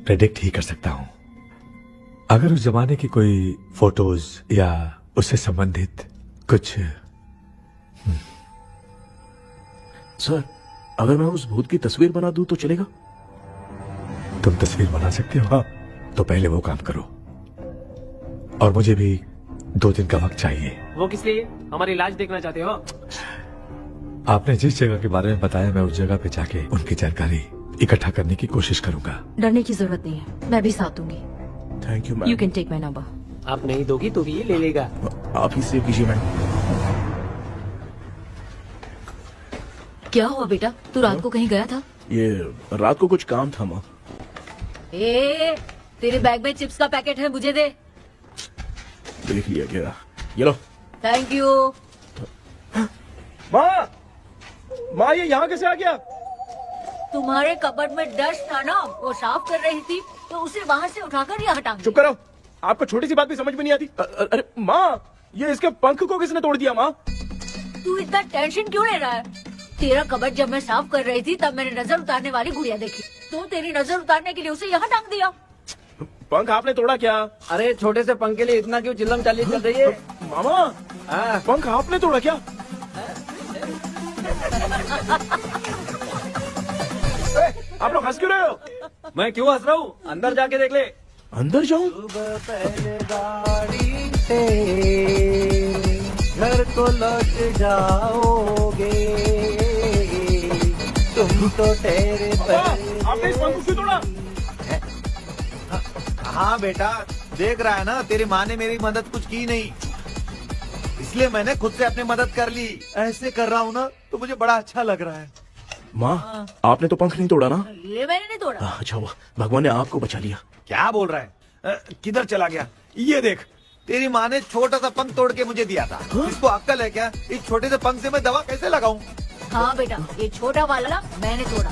प्रेडिक्ट ही कर सकता हूँ। अगर उस जमाने की कोई फोटोज या उससे संबंधित कुछ। सर, अगर मैं उस भूत की तस्वीर बना दूं तो चलेगा? तुम तस्वीर बना सकते हो? हाँ। तो पहले वो काम करो, और मुझे भी 2 दिन का वक्त चाहिए। वो किस लिए? हमारी इलाज देखना चाहते हो? आपने जिस जगह के बारे में बताया, मैं उस जगह पे जाके उनकी जानकारी इकट्ठा करने की कोशिश करूंगा। डरने की जरूरत नहीं है, मैं भी साथ दूंगी। Thank you ma'am. You can take my number. आप नहीं दोगी तो भी ये ले लेगा। आप ही सेव कीजिए मैडम। क्या हुआ बेटा, तू रात को कहीं गया था? ये रात को कुछ काम था माँ। ए, तेरे बैग में चिप्स का पैकेट है, मुझे दे। देख लिया क्या? ये लो। Thank you. माँ ये यहाँ कैसे आ गया? तुम्हारे कबर्ड में डस्ट था ना, वो साफ कर रही थी तो उसे वहाँ से उठाकर यहाँ टांग चुप करो, आपको छोटी सी बात भी समझ में नहीं आती। अरे माँ, ये इसके पंख को किसने तोड़ दिया? माँ तू इतना टेंशन क्यों ले रहा है? तेरा कबर्ड जब मैं साफ कर रही थी तब मैंने नजर उतारने वाली गुड़िया देखी, तो तेरी नजर उतारने के लिए उसे यहाँ टांग दिया। पंख आपने तोड़ा क्या? अरे छोटे से पंख के लिए इतना क्यों चिल्लम चाली चल रही है? मामा, पंख आपने तोड़ा क्या? आप लोग हंस क्यों रहे हो? मैं क्यों हंस रहा हूँ? अंदर जाके देख ले। अंदर जाऊं? घर को लौट जाओगे तुम तो तेरे आपने इस पंख को क्यों तोड़ा? हाँ बेटा, देख रहा है ना, तेरी माँ ने मेरी मदद कुछ की नहीं, इसलिए मैंने खुद से अपनी मदद कर ली। ऐसे कर रहा हूँ ना तो मुझे बड़ा अच्छा लग रहा है। माँ, आपने तो पंख नहीं तोड़ा ना? ये मैंने नहीं तोड़ा। अच्छा हुआ, भगवान ने आपको बचा लिया। क्या बोल रहा है? किधर चला गया? ये देख, तेरी माँ ने छोटा सा पंख तोड़ के मुझे दिया था। इसको अक्ल है क्या? इस छोटे से पंख से मैं दवा कैसे लगाऊं? हाँ बेटा, ये छोटा वाला मैंने तोड़ा।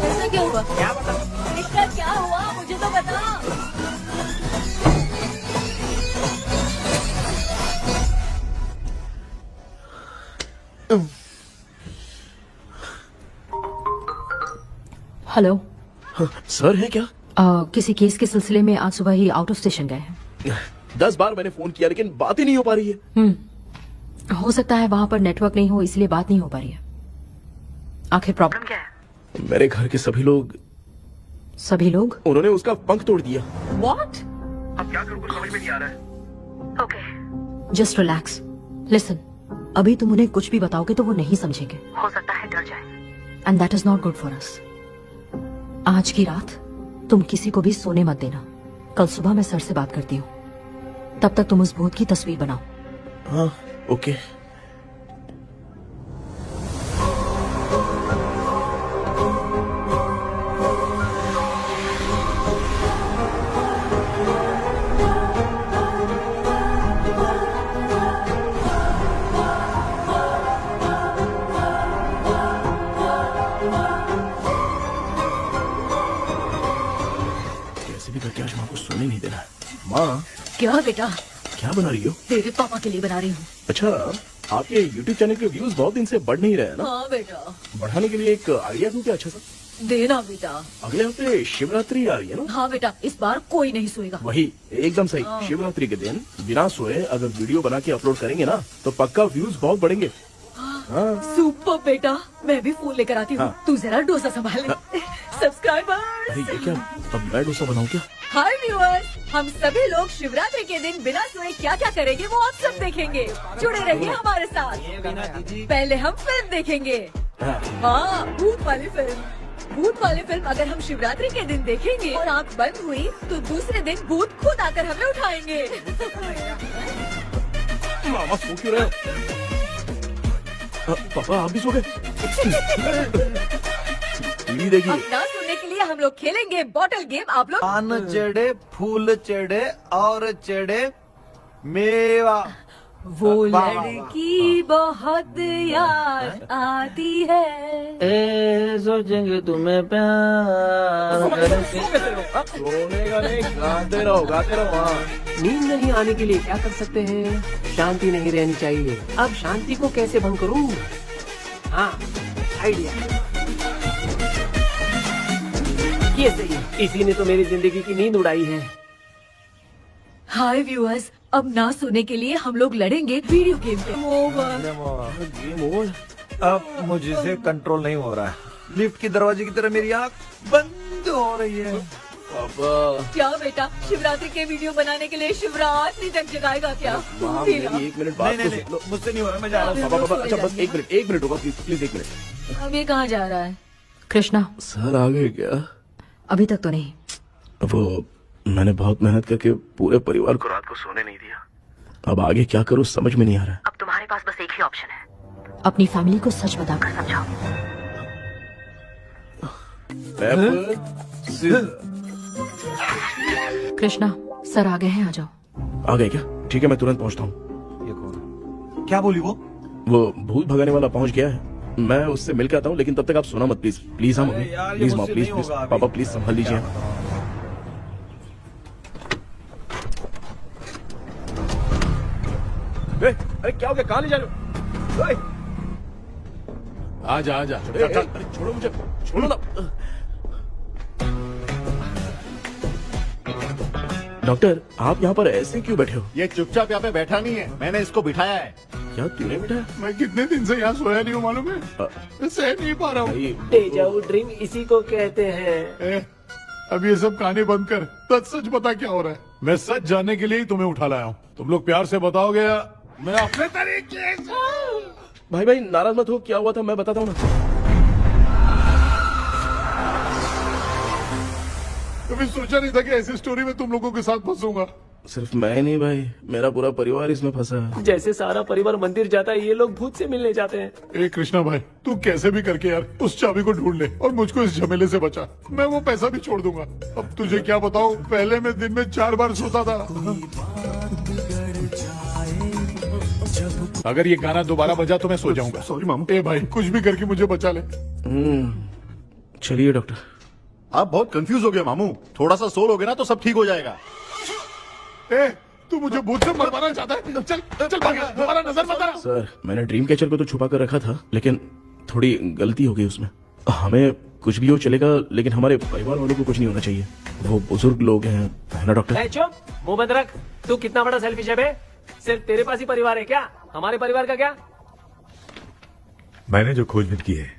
ऐसा क्या हुआ? क्या बता? इसका क्या हुआ, मुझे तो बता। हेलो सर है क्या? किसी केस के सिलसिले में आज सुबह ही आउट ऑफ स्टेशन गए हैं। 10 बार मैंने फोन किया लेकिन बात ही नहीं हो पा रही है। हो सकता है वहाँ पर नेटवर्क नहीं हो, इसलिए बात नहीं हो पा रही है। आखिर प्रॉब्लम क्या है? मेरे घर के सभी लोग उन्होंने उसका पंख तोड़ दिया। What? अब क्या करूं, कुछ समझ में नहीं आ रहा है। Okay. Just relax. Listen. अभी तुम उन्हें कुछ भी बताओगे तो वो नहीं समझेंगे। हो सकता है डर जाए। And that is not good for us. आज की रात तुम किसी को भी सोने मत देना। कल सुबह मैं सर से बात करती हूँ। तब तक तुम उस भूत की तस्वीर बनाओ। हाँ, ओके। आज माँ को सोने नहीं देना। माँ, क्या बेटा? क्या बना रही हो? तेरे पापा के लिए बना रही हूँ। अच्छा, आपके YouTube चैनल के व्यूज बहुत दिन से बढ़ नहीं रहे हैं ना? हाँ बेटा। बढ़ाने के लिए एक आइडिया दूं क्या अच्छा सा? देना बेटा। अगले हफ्ते शिवरात्रि आ रही है ना? हाँ बेटा, इस बार कोई नहीं सोएगा। वही, एकदम सही। शिवरात्रि के दिन बिना सोए अगर वीडियो बना के अपलोड करेंगे ना तो पक्का व्यूज बहुत बढ़ेंगे। हाँ। सुपर बेटा, मैं भी फोन लेकर आती हूँ। हाँ। तू जरा डोसा संभाल ले। सब्सक्राइबर्स। अरे ये क्या, अब मैं डोसा बनाऊं क्या? हाय व्यूअर्स, हम सभी लोग शिवरात्रि के दिन बिना सोए क्या क्या करेंगे वो आप सब देखेंगे। जुड़े रहिए हमारे साथ। पहले हम फिल्म देखेंगे। हाँ, भूत वाली फिल्म। भूत वाली फिल्म अगर हम शिवरात्रि के दिन देखेंगे और आँख बंद हुई तो दूसरे दिन भूत खुद आकर हमें उठाएंगे। मामा सो क्यों रहे? पापा आप भी सो गए? टीवी देखिए। अब ना सुनने के लिए हम लोग खेलेंगे बॉटल गेम। आप लोग पान चढ़े, फूल चढ़े और चढ़े मेवा। वो वाह, वाह, वाह। लड़की बहुत याद आती है। ए सोचेंगे तुम्हें प्यार करके। सोने का नहीं, गाते रहो हाँ। नींद नहीं आने के लिए क्या कर सकते हैं? शांति नहीं रहनी चाहिए। अब शांति को कैसे भंग करूं? हाँ, आइडिया। ये सही है। इसी ने तो मेरी जिंदगी की नींद उड़ाई है। हाय व्यूअर्स, अब ना सोने के लिए हम लोग लड़ेंगे वीडियो गेम पे। अब मुझसे कंट्रोल नहीं हो रहा है। लिफ्ट की दरवाजे की तरह मेरी आँख बंद हो रही है। पापा क्या बेटा, शिवरात्रि के वीडियो बनाने के लिए शिवरात्रि तक जगाएगा क्या? मेरी 1 मिनट बात नहीं, तो नहीं, सुन लो। मुझसे नहीं हो रहा, मैं जा रहा हूँ। पापा अच्छा बस 1 मिनट होगा प्लीज 1 मिनट। अब ये कहाँ जा रहा है? कृष्णा, सर आ गए क्या? अभी तक तो नहीं। वो मैंने बहुत मेहनत करके पूरे परिवार को रात को सोने नहीं दिया। अब आगे क्या करूँ समझ में नहीं आ रहा। अब तुम्हारे पास बस एक ही ऑप्शन है, अपनी फैमिली को सच बताकर समझाओ। कृष्णा, सर आ गए हैं, आ जाओ। आ गए क्या? ठीक है मैं तुरंत पहुंचता हूँ। ये कौन? क्या बोली वो? भूत भगाने वाला पहुंच गया है, मैं उससे मिल के आता हूँ, लेकिन तब तक आप सोना मत प्लीज। प्लीज हाँ मम्मी, यार, ये प्लीज माँ, मुझसे प्लीज नहीं प्लीज होगा अभी। पापा प्लीज संभाल लीजिए। अरे क्या हो गया? कहाँ ले जा रहे हो? आजा आजा। अरे छोड़ो मुझे, छोड़ो ना। डॉक्टर आप यहाँ पर ऐसे क्यों बैठे हो? ये चुपचाप यहाँ पे बैठा नहीं है, मैंने इसको बिठाया है। क्या तूने बिठाया? मैं कितने दिन से यहाँ सोया नहीं हूँ मालूम है, मैं सह नहीं पा रहा हूँ। डेजा वू ड्रीम इसी को कहते हैं। अब ये सब कहानी बंद कर, सच बता क्या हो रहा है। मैं सच जानने के लिए ही तुम्हें उठा लाया हूँ। तुम लोग प्यार से बताओगे या मैं अपने तरीके से। भाई नाराज मत हो, क्या हुआ था मैं बताता हूँ ना। कभी सोचा नहीं था कि ऐसी स्टोरी में तुम लोगों के साथ फंसूंगा। सिर्फ मैं नहीं भाई, मेरा पूरा परिवार इसमें फंसा है। जैसे सारा परिवार मंदिर जाता है, ये लोग भूत से मिलने जाते हैं। ए कृष्णा भाई, तू कैसे भी करके यार उस चाबी को ढूंढ ले और मुझको इस झमेले से बचा। मैं वो पैसा भी छोड़ दूंगा। अब तुझे क्या बताऊं, पहले मैं दिन में 4 बार सोता था। अगर ये गाना दोबारा बजा तो मैं सो जाऊंगा। सॉरी मामू। ए भाई कुछ भी करके मुझे बचा ले। चलिए डॉक्टर। आप बहुत कंफ्यूज हो गए मामू, थोड़ा सा सो लोगे ना तो सब ठीक हो जाएगा। ए तू मुझे भूत से मरवाना चाहता है? चल चल भाग, दोबारा नजर मत आना। सर मैंने ड्रीम कैचर को तो छुपा कर रखा था, लेकिन थोड़ी गलती हो गई उसमें। हमें कुछ भी हो चलेगा, लेकिन हमारे परिवार वालों को कुछ नहीं होना चाहिए। वो बुजुर्ग लोग हैं, है ना डॉक्टर? चुप, मुंह बंद रख। तू कितना बड़ा सेल्फिश है बे? सिर्फ तेरे पास ही परिवार है क्या? हमारे परिवार का क्या? मैंने जो खोजबीन की है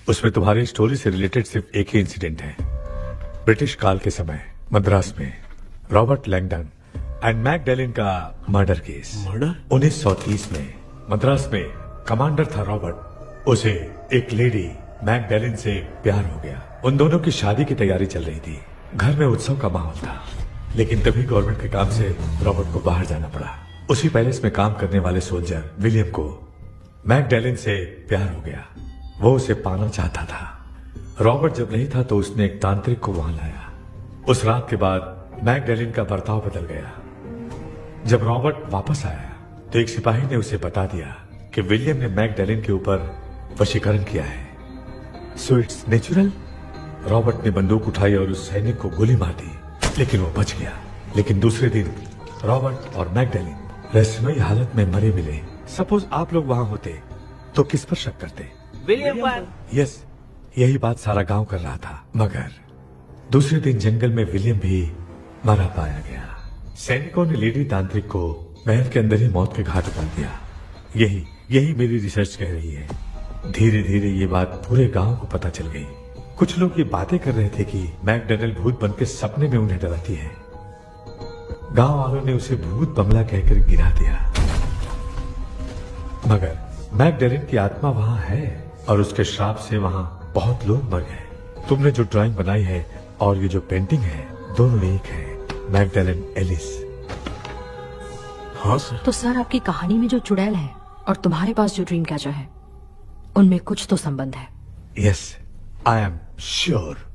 उसमें तुम्हारी स्टोरी से रिलेटेड सिर्फ एक ही इंसिडेंट है। ब्रिटिश काल के समय मद्रास में रॉबर्ट लैंगडन एंड मैकडैलिन का मर्डर केस। मर्डर? 1930 में मद्रास में कमांडर था रॉबर्ट, उसे एक लेडी मैकडैलिन से प्यार हो गया। उन दोनों की शादी की तैयारी चल रही थी, घर में उत्सव का माहौल था, लेकिन तभी गवर्नमेंट के काम से रॉबर्ट को बाहर जाना पड़ा। उसी पैलेस में काम करने वाले सोल्जर विलियम को मैकडैलिन से प्यार हो गया, वो उसे पाना चाहता था। रॉबर्ट जब नहीं था तो उसने एक तांत्रिक को वहां लाया। उस रात के बाद मैकडैलिन का बर्ताव बदल गया। जब रॉबर्ट वापस आया तो एक सिपाही ने उसे बता दिया कि विलियम ने मैकडैलिन के ऊपर वशीकरण किया है। So it's natural. रॉबर्ट ने बंदूक उठाई और उस सैनिक को गोली मार दी, लेकिन वो बच गया। लेकिन दूसरे दिन रॉबर्ट और मैकडैलिन रहस्यमयी हालत में मरे मिले। सपोज आप लोग वहां होते तो किस पर शक करते? विलियम पर। यस, यही बात सारा गांव कर रहा था। मगर दूसरे दिन जंगल में विलियम भी मरा पाया गया। सैनिकों ने लेडी तांत्रिक को महल के अंदर ही मौत के घाट उतार दिया। यही मेरी रिसर्च कह रही है। धीरे धीरे ये बात पूरे गांव को पता चल गई। कुछ लोग ये बातें कर रहे थे कि मैकडैलिन भूत बनकर सपने में उन्हें डराती है। गांव वालों ने उसे भूत बंगला कहकर गिरा दिया। मगर मैकडैलिन की आत्मा वहां है और उसके श्राप से वहां बहुत लोग मर गए। तुमने जो ड्राइंग बनाई है और ये जो पेंटिंग है दोनों एक है, मैगडेलेन एलिस। हाँ सर। तो सर आपकी कहानी में जो चुड़ैल है और तुम्हारे पास जो ड्रीम कैचर है उनमें कुछ तो संबंध है। यस, आई एम श्योर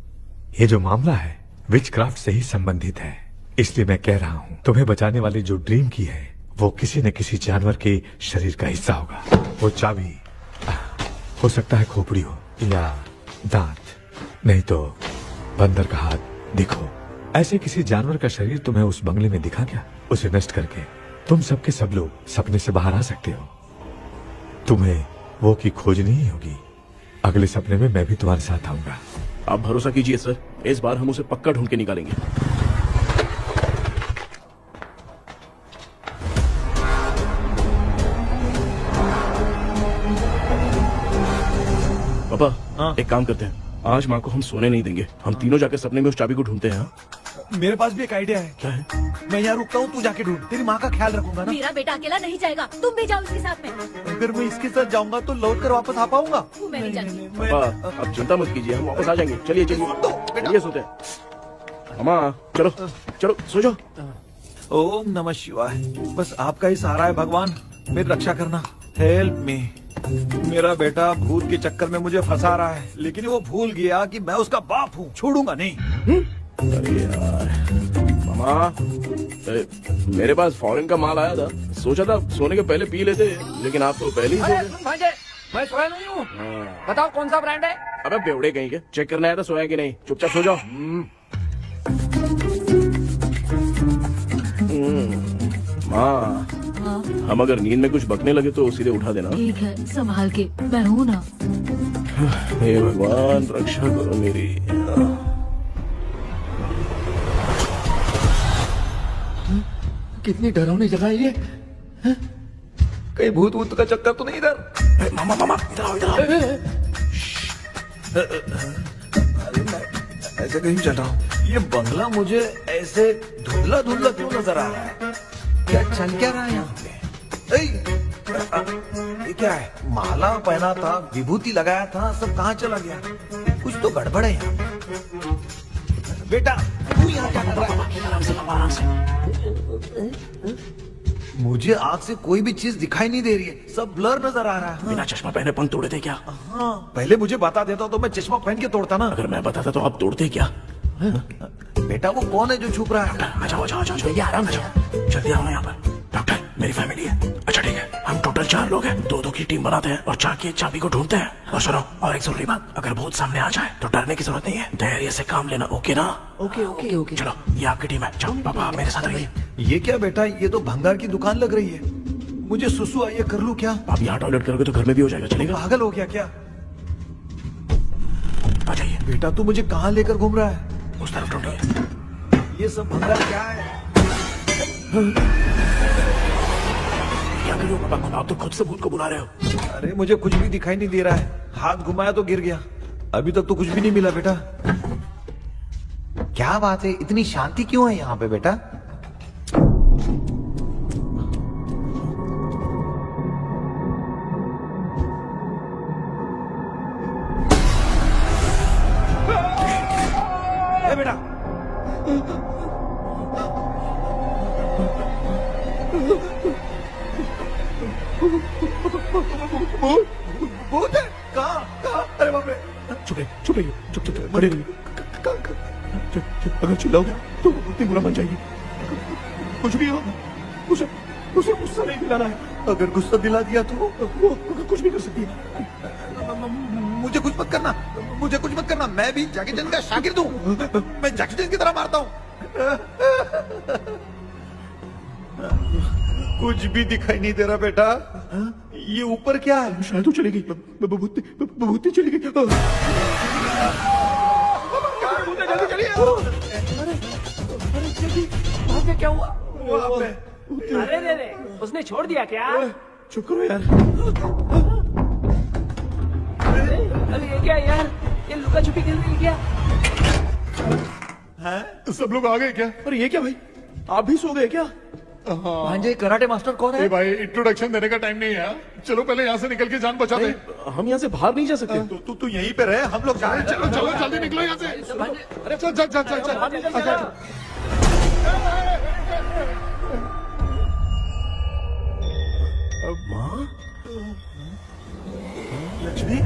ये जो मामला है विचक्राफ्ट से ही संबंधित है। इसलिए मैं कह रहा हूँ तुम्हें बचाने वाली जो ड्रीम की है वो किसी न किसी जानवर के शरीर का हिस्सा होगा। वो चाबी हो सकता है खोपड़ी हो या दांत, नहीं तो बंदर का हाथ। देखो, ऐसे किसी जानवर का शरीर तुम्हें उस बंगले में दिखा क्या? उसे नष्ट करके तुम सबके सब लोग सपने से बाहर आ सकते हो। तुम्हें वो की खोजनी ही होगी। अगले सपने में मैं भी तुम्हारे साथ आऊंगा। आप भरोसा कीजिए सर, इस बार हम उसे पक्का ढूंढ के निकालेंगे। पापा, एक काम करते हैं, आज माँ को हम सोने नहीं देंगे। हम तीनों जाकर सपने में उस चाबी को ढूंढते हैं। मेरे पास भी एक आइडिया है। क्या है? मैं यहाँ रुकता हूँ, तू जाके ढूंढ। तेरी माँ का ख्याल रखूंगा ना। मेरा बेटा अकेला नहीं जाएगा, तुम भी जाओ इसके साथ में। अगर मैं इसके साथ जाऊंगा तो लौट कर वापस आ पाऊंगा? वो मैं नहीं जानती। पापा, आप चिंता मत कीजिए, हम वापस आ जाएंगे। चलिए चलिए चलिए सोते हैं। अम्मा चलो चलो सो जाओ। ओम नमः शिवाय। बस आपका ही सहारा है भगवान, मेरी रक्षा करना। Help me. मेरा बेटा भूत के चक्कर में मुझे फंसा रहा है, लेकिन वो भूल गया कि मैं उसका बाप हूँ। छोड़ूंगा नहीं। अरे यार मामा, मेरे पास फॉरेन का माल आया था, सोचा था सोने के पहले पी लेते, लेकिन आप तो पहले ही सो गए। मैं सोया नहीं हूँ। बताओ कौन सा ब्रांड है? अबे बेवड़े कहीं के, चेक करना है तो सोया कि नहीं। चुपचाप सो जाओ। माँ, हम अगर नींद में कुछ बकने लगे तो सीधे उठा देना। ठीक है, संभाल के, मैं हूँ ना। हे भगवान रक्षा करो मेरी। कितनी डरावनी जगह है ये। कहीं भूत वूत का चक्कर तो नहीं इधर? मामा मामा इधर आओ, इधर आओ। ऐसे कहीं चल रहा हूँ। ये बंगला मुझे ऐसे धुंधला धुंधला क्यों नजर आ रहा है? क्या चल क्या रहा है यहाँ पे? ये क्या है? माला पहना था, विभूति लगाया था, सब कहाँ चला गया? कुछ तो गड़बड़ है यहाँ पे। बेटा तू यहाँ क्या कर रहा है? आराम से। मुझे आँख से कोई भी चीज दिखाई नहीं दे रही है, सब ब्लर नजर आ रहा है। बिना चश्मा पहने पंख तोड़े थे क्या? हाँ, पहले मुझे बता देता तो मैं चश्मा पहन के तोड़ता ना। अगर मैं बताता तो आप तोड़ते क्या? बेटा वो कौन है जो छुप रहा है? आ जाओ जाओ जाओ, ये आराम से जल्दी आओ यहाँ पर। डॉक्टर, मेरी फैमिली है। अच्छा ठीक है, हम टोटल 4 लोग हैं, 2-2 की टीम बनाते हैं और जाके चाबी को ढूंढते हैं। और सुनो, और एक जरूरी बात, अगर भूत सामने आ जाए तो डरने की जरूरत नहीं है, धैर्य से काम लेना। ओके ना? Okay okay okay. चलो, ये आपकी टीम है। जाओ पापा, आप मेरे साथ रहिए। ये क्या बेटा, ये तो भंगार की दुकान लग रही है। मुझे सुसु आई है, कर लूं क्या? आप यहाँ टॉयलेट करोगे तो घर में भी हो जाएगा, चलेगा? पागल हो गया क्या? आ जाइए। बेटा तू मुझे कहाँ लेकर घूम रहा है? उस तरफ ढूंढिए। ये सब भंगार क्या है? क्या करो पापा, आप तो खुद से भूत को बुला रहे हो। अरे मुझे कुछ भी दिखाई नहीं दे रहा है, हाथ घुमाया तो गिर गया। अभी तक तो कुछ भी नहीं मिला बेटा। क्या बात है, इतनी शांति क्यों है यहाँ पे बेटा? बेटा भूत है? कहाँ? अरे बाप रे! चुप रहिए, चुप खड़े रहिए। अगर चिल्लाओगे तो इतनी बुरा बन जाएगी। कुछ भी हो, उसे गुस्सा नहीं दिलाना है। अगर गुस्सा दिला दिया तो वो कुछ भी कर सकती है। मुझे कुछ मत करना, मुझे कुछ मत करना। मैं भी जैकी चैन का शागिर्द हूँ, मैं जैकी चैन की तरह मारता हूँ। कुछ भी दिखाई नहीं दे रहा बेटा। ये ऊपर क्या है? शायद वो चली गई, भूती चली गई। जल्दी चलिए। अरे क्या हुआ? वहाँ पे अरे रे, उसने छोड़ दिया क्या? चुप करो यार। अरे ये क्या यार, ये लुका छुपी खेल रही क्या? हैं? सब लोग आ गए क्या? अरे ये क्या भाई, आप भी सो गए क्या? भांजे कराटे मास्टर कौन ए है? भाई इंट्रोडक्शन देने का टाइम नहीं है यार। चलो पहले यहाँ से निकल के जान बचा दे। हम यहाँ से बाहर नहीं जा सकते। तू यहीं पे रहे, हम लोग जा रहे हैं। चलो चलो जल्दी निकलो यहाँ से। चल चल चल चल चल। माँ, लक्ष्मी,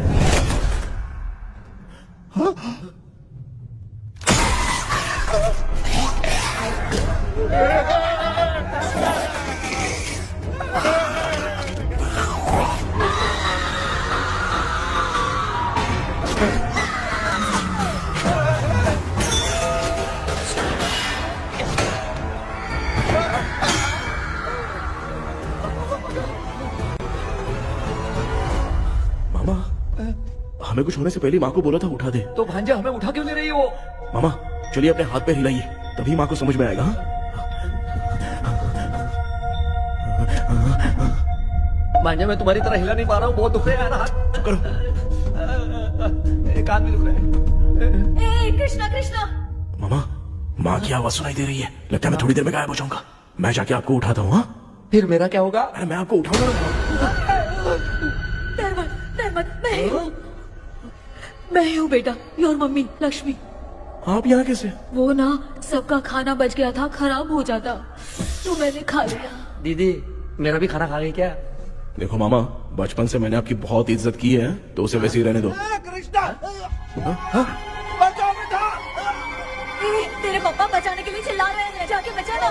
मामा, हमें कुछ होने से पहले माँ को बोला था उठा दे। तो भांजे हमें उठा क्यों ले रही हो? मामा चलिए अपने हाथ पैर हिलाइए, तभी माँ को समझ में आएगा। हाँ? भांजे मैं तुम्हारी तरह हिला नहीं पा रहा हूँ, बहुत दुख रहा है ना हाथ। चुप करो। एक हाथ भी दुख रहा है। ए कृष्णा कृष्णा, मामा, माँ की आवाज सुनाई दे रही है, लगता है मैं थोड़ी देर में गायब हो जाऊंगा। मैं जाके आपको उठाता हूँ। हाँ, फिर मेरा क्या होगा? अरे मैं आपको उठाऊंगा। डर मत, मैं हूँ बेटा, योर मम्मी लक्ष्मी। आप यहाँ कैसे? वो ना सबका खाना बच गया था, खराब हो जाता तो मैंने खा लिया। दीदी मेरा भी खाना खा गई क्या? देखो मामा, बचपन से मैंने आपकी बहुत इज्जत की है, तो उसे वैसे ही रहने दो। तेरे पापा बचाने के लिए चिल्ला रहे हैं, जाके बचा ना।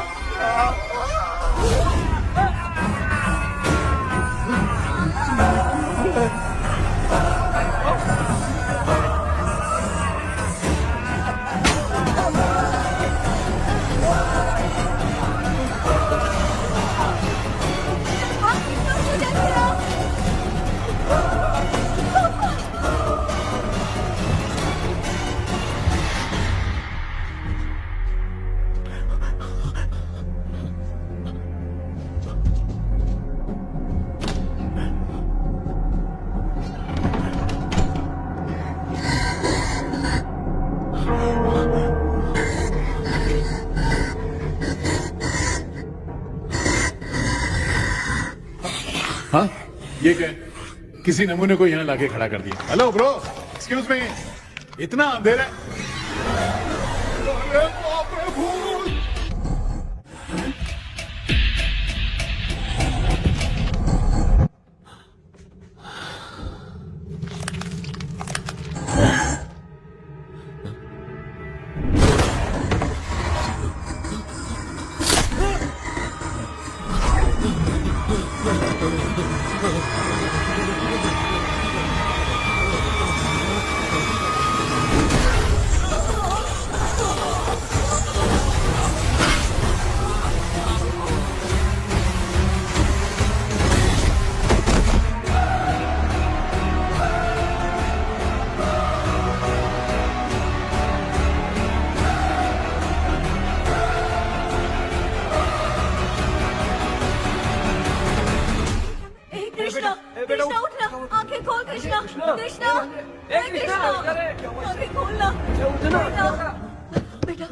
हाँ ये क्या? किसी नमूने को यहाँ लाके खड़ा कर दिया। हेलो ब्रो, एक्सक्यूज मी, इतना अंधेरा है। अरे बाप रे, भूत! कृष्णा उठना, आंखें खोल कृष्णा, कृष्णा, कृष्णा, आंखें खोलना। बेटा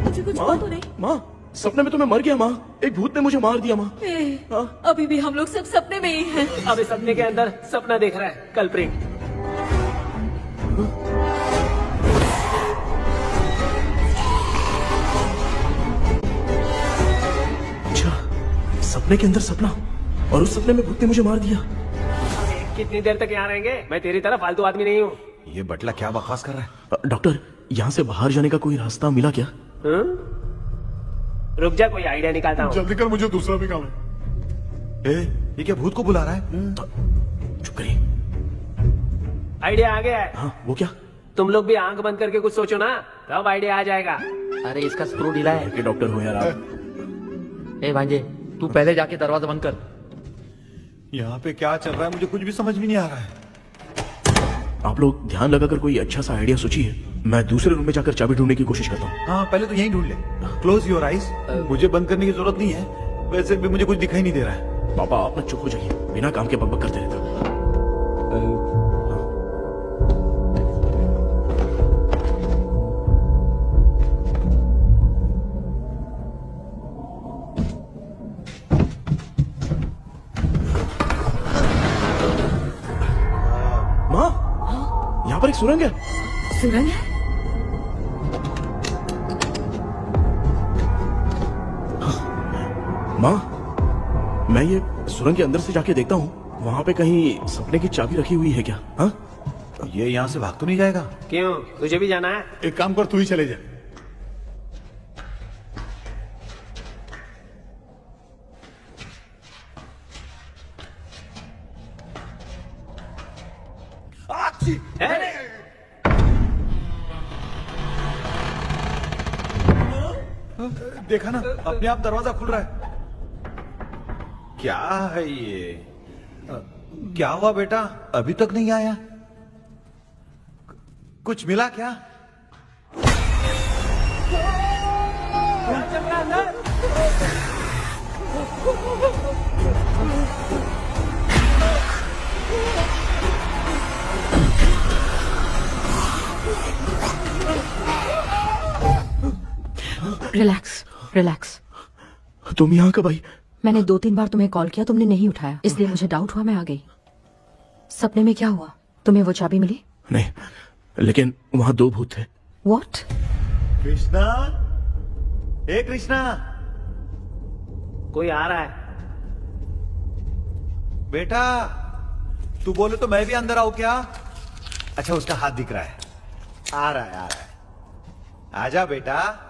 मुझे कुछ हुआ तो नहीं? माँ, सपने में तो मैं मर गया माँ, एक भूत ने मुझे मार दिया माँ। अभी भी हम लोग सब सपने में ही हैं। अबे सपने के अंदर सपना देख रहा है कल्प्रिट। अच्छा, सपने के अंदर सपना, और उस सपने में भूत ने मुझे मार दिया। कितनी देर तक यहाँ रहेंगे? मैं तेरी तरह फालतू आदमी नहीं हूँ। ये बटला क्या बकवास कर रहा है? डॉक्टर, यहाँ से बाहर जाने का कोई रास्ता मिला क्या? रुक जा, कोई आइडिया निकालता हूँ। जल्दी कर, मुझे दूसरा भी काम है। ये क्या भूत को बुला रहा है? चुप करिए। आइडिया आ गया है। हाँ, वो क्या? तुम लोग भी आंख बंद करके कुछ सोचो ना, तब आइडिया आ जाएगा। अरे इसका स्क्रू ढीला है। के डॉक्टर हो यार आप। ए भांजे, तू पहले जाके दरवाजा बंद कर। यहाँ पे क्या चल रहा है मुझे कुछ भी समझ में नहीं आ रहा है। आप लोग ध्यान लगाकर कोई अच्छा सा आइडिया सोचिए, मैं दूसरे रूम में जाकर चाबी ढूंढने की कोशिश करता हूँ। हाँ, पहले तो यहीं ढूंढ ले। Close your eyes. मुझे बंद करने की जरूरत नहीं है, वैसे भी मुझे कुछ दिखाई नहीं दे रहा है। पापा आप ना चुप हो जाइए, बिना काम के बकबक करते रहते हो। माँ, यहाँ पर एक सुरंग है। सुरंग है? माँ, मैं ये सुरंग के अंदर से जाके देखता हूँ, वहाँ पे कहीं सपने की चाबी रखी हुई है क्या? हाँ, ये यहाँ से भाग तो नहीं जाएगा? क्यों, तुझे भी जाना है? एक काम कर, तू ही चले जा। देखा ना, अपने आप दरवाजा खुल रहा है। क्या है ये? क्या हुआ बेटा, अभी तक नहीं आया? कुछ मिला क्या? Relax relax. तुम यहाँ कब आई? मैंने 2-3 बार तुम्हें कॉल किया, तुमने नहीं उठाया, इसलिए मुझे डाउट हुआ, मैं आ गई। सपने में क्या हुआ? तुम्हें वो चाबी मिली? नहीं, लेकिन वहाँ 2 भूत थे। व्हाट? कृष्णा, ए कृष्णा, कोई आ रहा है। बेटा तू बोले तो मैं भी अंदर आऊं क्या? अच्छा, उसका हाथ दिख रहा है, आ रहा है, आ रहा है। आजा बेटा।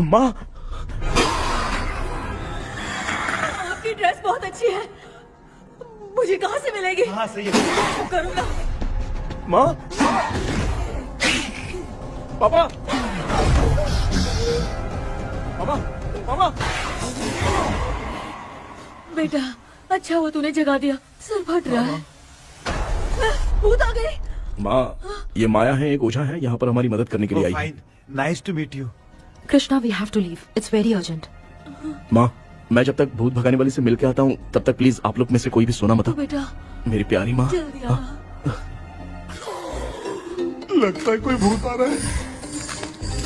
माँ, आपकी ड्रेस बहुत अच्छी है, मुझे कहाँ से मिलेगी? हाँ सही है। करूँगा। माँ, पापा, पापा, पापा। बेटा अच्छा हुआ तूने जगा दिया, सर फट रहा है। भूत आ गई। माँ, ये माया है, एक ओझा है, यहाँ पर हमारी मदद करने के लिए आई है। Nice to meet you. Krishna, we have to leave, it's very urgent. माँ, मैं जब तक भूत भगाने वाली से मिल के आता हूँ, तब तक प्लीज आप लोग में से कोई भी सोना मत। बेटा मेरी प्यारी माँ। जल्दी आना। लगता है कोई भूत आ रहा है।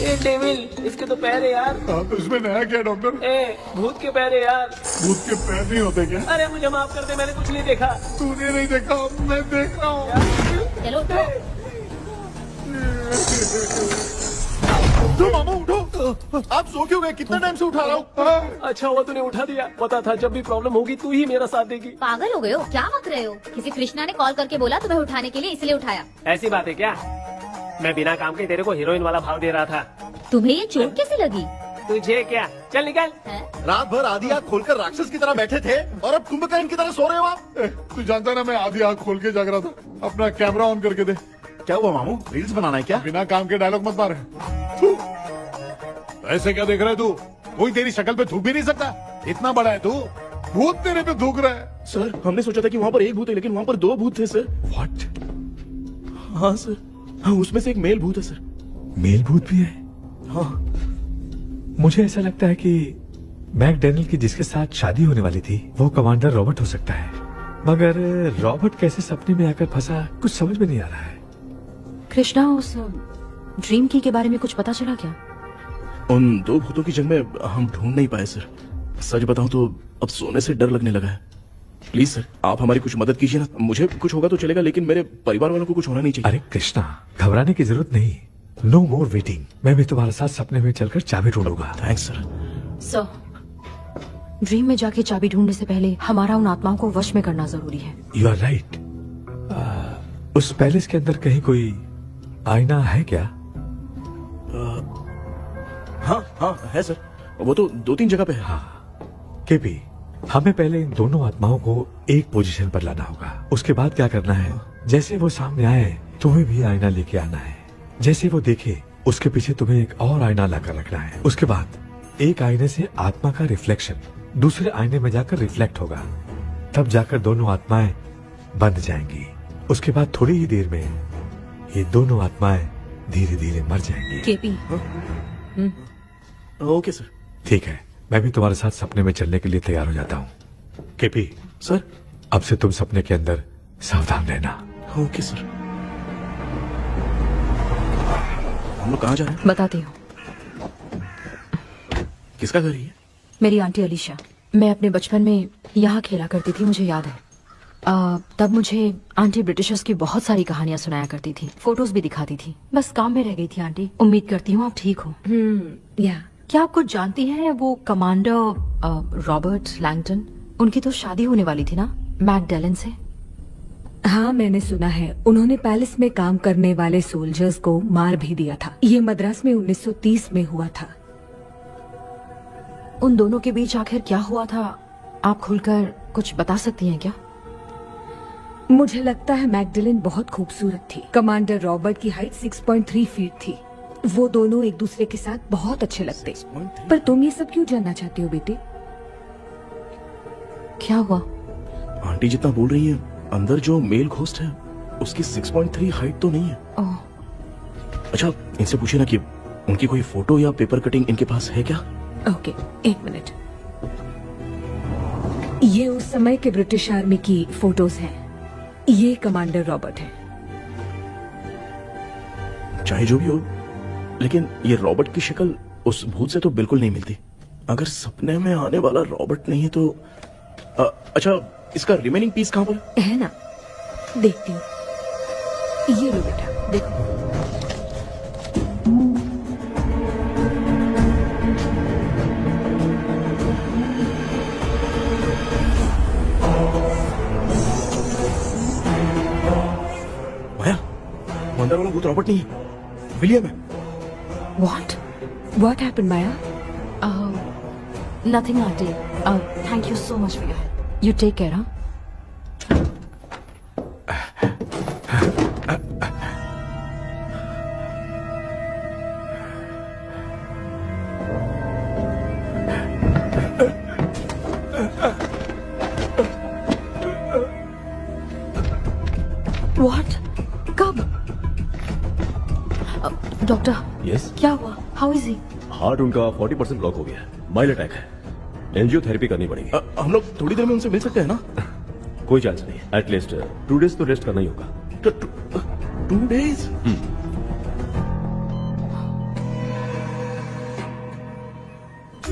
ए डेविल, इसके तो पैर है यार। हाँ, तो इसमें नया क्या डॉक्टर? ए, भूत के पैर है यार। भूत के पैर नहीं होते क्या? अरे मुझे माफ कर दे, मैंने कुछ नहीं देखा। तूने नहीं देखा, मैं देख रहा हूँ। चलो उठो। उठो मामा, उठो। आप सो क्यों गए? कितना टाइम से उठा रहा हूँ। अच्छा हुआ तूने उठा दिया, पता था जब भी प्रॉब्लम होगी तू ही मेरा साथ देगी। पागल हो गए हो क्या? मत रहे हो, किसी कृष्णा ने कॉल करके बोला तुम्हें उठाने के लिए, इसलिए उठाया। ऐसी बात है क्या? मैं बिना काम के तेरे को हीरोइन वाला भाव दे रहा था। तुम्हें ये चोट कैसे लगी? तुझे क्या, चल निकल। रात भर आधी आँख खोलकर राक्षस की तरह बैठे थे और अब कुंभकर्ण की तरह सो रहे हो आप। तू जानता है ना, मैं आधी आँख खोल के जाग रहा था। अपना कैमरा ऑन करके दे। क्या हुआ मामू, रील्स बनाना है क्या? बिना काम के डायलॉग मत मार। ऐसे क्या देख रहा है तू? कोई तेरी शक्ल पे थूक भी नहीं सकता, इतना बड़ा है तू। भूत तेरे पे थूक रहा है। सर, हमने सोचा था कि वहाँ पर एक भूत है, लेकिन वहाँ पर 2 भूत थे सर। व्हाट? हाँ सर, हाँ, उसमें से एक मेल भूत है सर। मेल भूत भी है? हाँ। मुझे ऐसा लगता है कि मैकडैनियल की जिसके साथ शादी होने वाली थी वो कमांडर रॉबर्ट हो सकता है, मगर रॉबर्ट कैसे सपने में आकर फंसा, कुछ समझ में नहीं आ रहा है। कृष्णा, उस ड्रीम की के बारे में कुछ पता चला क्या? उन 2 भूतों की जगह हम ढूंढ नहीं पाए सर। सच बताऊं तो अब सोने से डर लगने लगा है। प्लीज सर, आप हमारी कुछ मदद कीजिए ना। मुझे कुछ होगा तो चलेगा, लेकिन मेरे परिवार वालों को कुछ होना नहीं चाहिए। अरे कृष्णा, घबराने की जरूरत नहीं, नो मोर वेटिंग। मैं भी तुम्हारे साथ सपने में चलकर चाबी ढूंढूंगा। Thanks sir. सर, ड्रीम में जाके चाबी ढूंढने से पहले हमारा उन आत्माओं को वश में करना जरूरी है। You are right. उस पैलेस के अंदर कहीं कोई आईना है क्या? हाँ हाँ है सर, वो तो 2-3 जगह पे है। हाँ केपी, हमें पहले इन दोनों आत्माओं को एक पोजीशन पर लाना होगा। उसके बाद क्या करना है, जैसे वो सामने आए तुम्हें भी आईना लेके आना है। जैसे वो देखे उसके पीछे तुम्हें एक और आईना लाकर रखना है। उसके बाद एक आईने से आत्मा का रिफ्लेक्शन दूसरे आईने में जाकर रिफ्लेक्ट होगा, तब जाकर दोनों आत्माएं बंध जाएंगी। उसके बाद थोड़ी ही देर में ये दोनों आत्माएं धीरे धीरे मर जाएंगी। KP, okay sir. ठीक है, मैं भी तुम्हारे साथ सपने में चलने के लिए तैयार हो जाता हूँ। केपी सर, अब से तुम सपने के अंदर सावधान रहना। Okay sir. हम लोग कहाँ जा रहे हैं? बताती हूँ। किसका घर है? मेरी आंटी अलीशा। मैं अपने बचपन में यहाँ खेला करती थी, मुझे याद है। तब मुझे आंटी ब्रिटिशर्स की बहुत सारी कहानियां सुनाया करती थी, फोटोज भी दिखाती थी। बस काम में रह गई थी आंटी। उम्मीद करती हूँ आप ठीक हो। या क्या आप कुछ जानती हैं वो कमांडर रॉबर्ट लैंगटन? उनकी तो शादी होने वाली थी ना मैकडेलन से। हाँ, मैंने सुना है उन्होंने पैलेस में काम करने वाले सोल्जर्स को मार भी दिया था। ये मद्रास में 1930 में हुआ था। उन दोनों के बीच आखिर क्या हुआ था, आप खुलकर कुछ बता सकती हैं क्या? मुझे लगता है मैकडेलन बहुत खूबसूरत थी। कमांडर रॉबर्ट की हाइट 6.3 फीट थी। वो दोनों एक दूसरे के साथ बहुत अच्छे लगते। पर तुम ये सब क्यों जानना चाहते हो बेटे? क्या हुआ? आंटी जितना बोल रही है, अंदर जो मेल घोस्ट है उसकी 6.3 हाइट तो नहीं है। ओह। अच्छा, इनसे पूछिए ना कि उनकी कोई फोटो या पेपर कटिंग इनके पास है क्या? ओके, एक मिनट। ये उस समय के ब्रिटिश आर्मी की फोटोज हैं। ये कमांडर रॉबर्ट है। चाहे जो भी हो, लेकिन ये रॉबर्ट की शक्ल उस भूत से तो बिल्कुल नहीं मिलती। अगर सपने में आने वाला रॉबर्ट नहीं है तो अच्छा, इसका रिमेनिंग पीस कहाँ पर है? ना, देखती हूँ। ये लो बेटा, देखो। माया, अंदर वाला भूत रॉबर्ट नहीं है, विलियम है। What happened, Maya? Nothing, auntie. Thank you so much for your help. You take care, huh? What? कब? डॉक्टर, यस, क्या हुआ? How is he? हार्ट उनका 40% ब्लॉक हो गया है। माइल्ड अटैक है। एंजियोथेरेपी करनी पड़ेगी। हम लोग थोड़ी देर में उनसे मिल सकते हैं ना? कोई चांस नहीं। एटलीस्ट 2 डेज तो रेस्ट करना ही होगा। 2 days?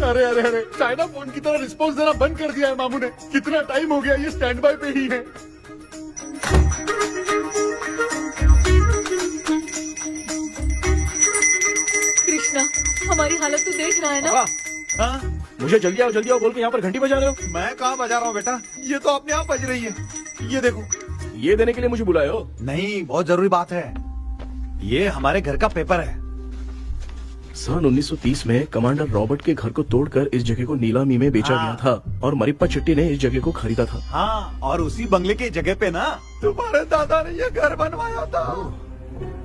अरे अरे अरे, चाइना फोन की तरह रिस्पॉन्स देना बंद कर दिया है मामू ने। कितना टाइम हो गया, ये स्टैंड बाय पे ही है। कृष्णा, हमारी हालत तो देख रहा है ना? हाँ? मुझे जल्दी आओ बोल के यहाँ पर घंटी बजा रहे हो। मैं कहाँ बजा रहा हूँ बेटा, ये तो अपने आप बज रही है। ये देखो। ये देने के लिए मुझे बुलाए हो? नहीं, बहुत जरूरी बात है। ये हमारे घर का पेपर है। सन 1930 में कमांडर रॉबर्ट के घर को तोड़कर इस जगह को नीलामी में बेचा गया था और मरिप्पा चिट्टी ने इस जगह को खरीदा था। हाँ, और उसी बंगले की जगह पे ना तुम्हारे दादा ने ये घर बनवाया था।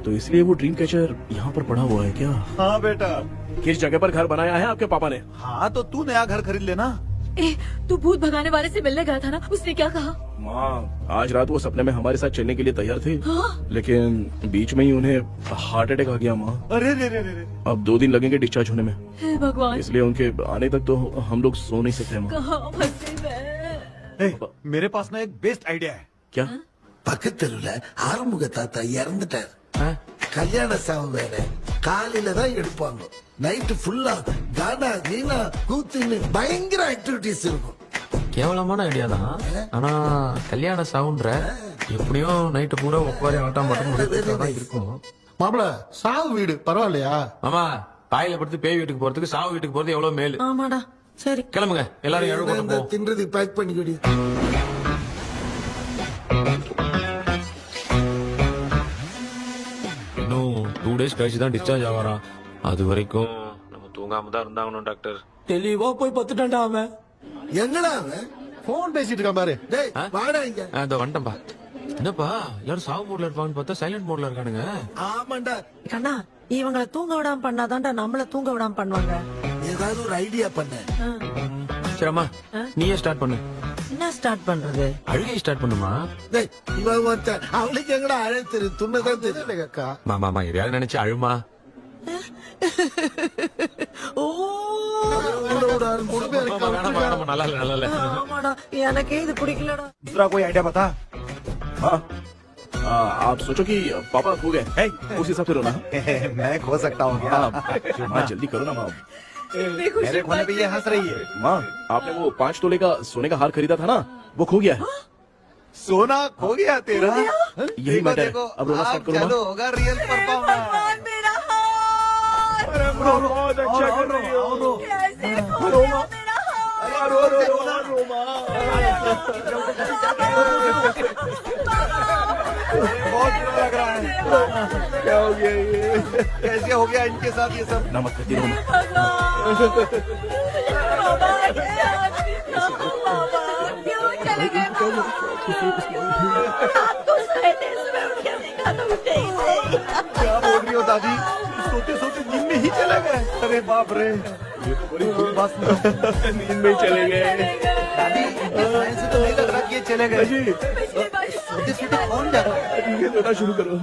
तो इसलिए वो ड्रीम कैचर यहाँ पर पड़ा हुआ है क्या? हाँ बेटा। किस जगह पर घर बनाया है आपके पापा ने? हाँ, तो तू नया घर खरीद लेना। तू भूत भगाने वाले से मिलने गया था ना, उसने क्या कहा? माँ, आज रात वो सपने में हमारे साथ चलने के लिए तैयार थे। हाँ? लेकिन बीच में ही उन्हें हार्ट अटैक आ गया माँ। अरे रे रे रे। अब 2 दिन लगेंगे डिस्चार्ज होने में। हे भगवान, इसलिए उनके आने तक तो हम लोग सो नहीं सकते माँ। कहाँ फंसे मैं? मेरे पास ना एक बेस्ट आइडिया है। क्या? பக்கத்தெருவுல ஆறுமுக தாத்தா இறந்துட்டார். கல்யாண சாவு வேற. காலையில தான் எடுப்பாங்க. நைட்டு ஃபுல்லா கானா நீனா கூத்துன்னு பயங்கர ஆக்டிவிட்டிஸ் இருக்கும். கேவலமான ஐடியா தான். ஆனா கல்யாண சவுண்ட்ற எப்படியும் நைட்டு பூரா உட்காரி ஆட்டம் மட்டும் இருக்கும். மாப்பிள சாவு வீடு பரவாயில்லையா? ஆமா, பாயில படுத்து பேய் வீட்டுக்கு போறதுக்கு சாவு வீட்டுக்கு போறது எவ்வளவு மேலு. ஆமாடா, சரி கிளம்புங்க, எல்லாரும் எழுத போறோம். தின்றது பேக் பண்ணிக்கடி. இன்னும் 2 days கழிச்சு தான் டிஸ்சார்ஜ் ஆவாராம். அது வரைக்கும் நம்ம தூங்காம தான் இருந்தாகணும் டாக்டர். தெளிவா போய் பத்துட்டான்டா அவன். எங்கடா அவன்? போன் பேசிட்டு இருக்கான் பாரு. டேய் வாடா இங்க. இதோ வந்துட்டேன்பா. என்னப்பா எல்லாரும் சாவு மோட்ல இருப்பான்னு பார்த்தா சைலண்ட் மோட்ல இருக்கானுங்க. ஆமாண்டா. கண்ணா, இவங்களை தூங்க விடாம பண்ணாதான்டா நம்மள தூங்க விடாம பண்ணுவாங்க. ஏதாவது ஒரு ஐடியா பண்ணு. சரிம்மா, நீயே ஸ்டார்ட் பண்ணு. என்ன ஸ்டார்ட் பண்றது? அழுகை ஸ்டார்ட் பண்ணுமா? டேய் இவன் ஒருத்தன் அவளுக்கு எங்கடா அழ தெரியும்? துண்ணதான் தெரியல அக்கா. மாமா எதையாவது நினைச்சு அழுமா. நல்லா இல்ல. ஆமாடா, எனக்கே இது பிடிக்கலடா. दूसरा कोई आइडिया बता। हाँ, आप सोचो कि पापा खो गए, उस हिसाब से रोना। मैं खो सकता हूँ क्या? हाँ, जल्दी करो ना माँ। कितनी खुशी मेरे खोने पे ये हंस रही है। माँ, आपने वो 5 तोले का सोने का हार खरीदा था ना, वो खो गया है। सोना खो गया तेरा? यही मैटर है। अब रोना स्टार्ट करो चलो माँ। होगा रियल परफॉर्मेंस। भगवान मेरा हाथ बहुत अच्छा कर रही हो। कैसे खो गया मेरा हाथ? बहुत बुरा लग रहा है। क्या हो गया ये? कैसे हो गया इनके साथ ये सब? ना मत करती रहो माँ। बाबा क्यों चले गए? आपको सोए थे, सुबह उठ के देखा तो उठे ही नहीं। क्या बोल रही हो दादी? सोते सोते नींद में ही चले गए? अरे बाप रे, ये तो बड़ी बुरी बात सुना। नींद में ही चले गए। दादी, इस लाइन से तो नहीं लग रहा कि ये चले गए। सोते सोते कौन जाता है? ठीक है, सोना शुरू करो।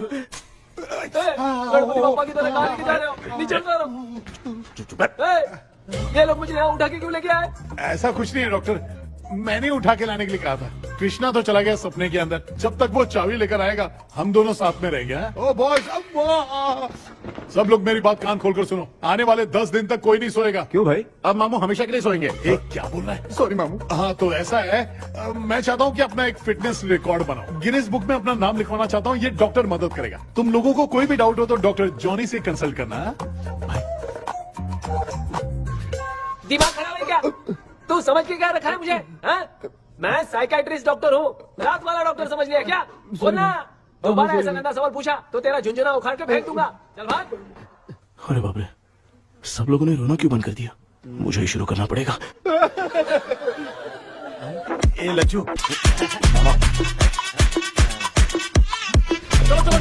गणपति बापा की तरह कहाँ लेके जा रहे हो? नीचे उतारो। ये लोग मुझे यहाँ उठा के क्यों लेके आए? ऐसा कुछ नहीं है डॉक्टर, मैंने उठा के लाने के लिए कहा था। कृष्णा तो चला गया सपने के अंदर, जब तक वो चाबी लेकर आएगा हम दोनों साथ में रहेंगे। ओ बॉयज, सब लोग मेरी बात कान खोलकर सुनो, आने वाले 10 दिन तक कोई नहीं सोएगा। क्यों भाई? अब मामू हमेशा के लिए सोएंगे। क्या बोल रहा है? सॉरी मामू। हाँ तो ऐसा है, मैं चाहता हूँ कि अपना एक फिटनेस रिकॉर्ड बनाओ, गिनीज बुक में अपना नाम लिखवाना चाहता हूँ। ये डॉक्टर मदद करेगा। तुम लोगों को कोई भी डाउट हो तो डॉक्टर जॉनी से कंसल्ट करना। दिमाग खराब है क्या? तू समझ के क्या रखा है मुझे? हाँ? मैं साइकाइट्रिस्ट डॉक्टर हूँ, रात वाला डॉक्टर समझ लिया क्या? बोलना, दोबारा ऐसा गंदा सवाल पूछा तो तेरा झुंझुना उखाड़ के फेंक दूंगा। चल भाग। अरे बाप रे, सब लोगों ने रोना क्यों बंद कर दिया? मुझे ही शुरू करना पड़ेगा। ए लच्चू,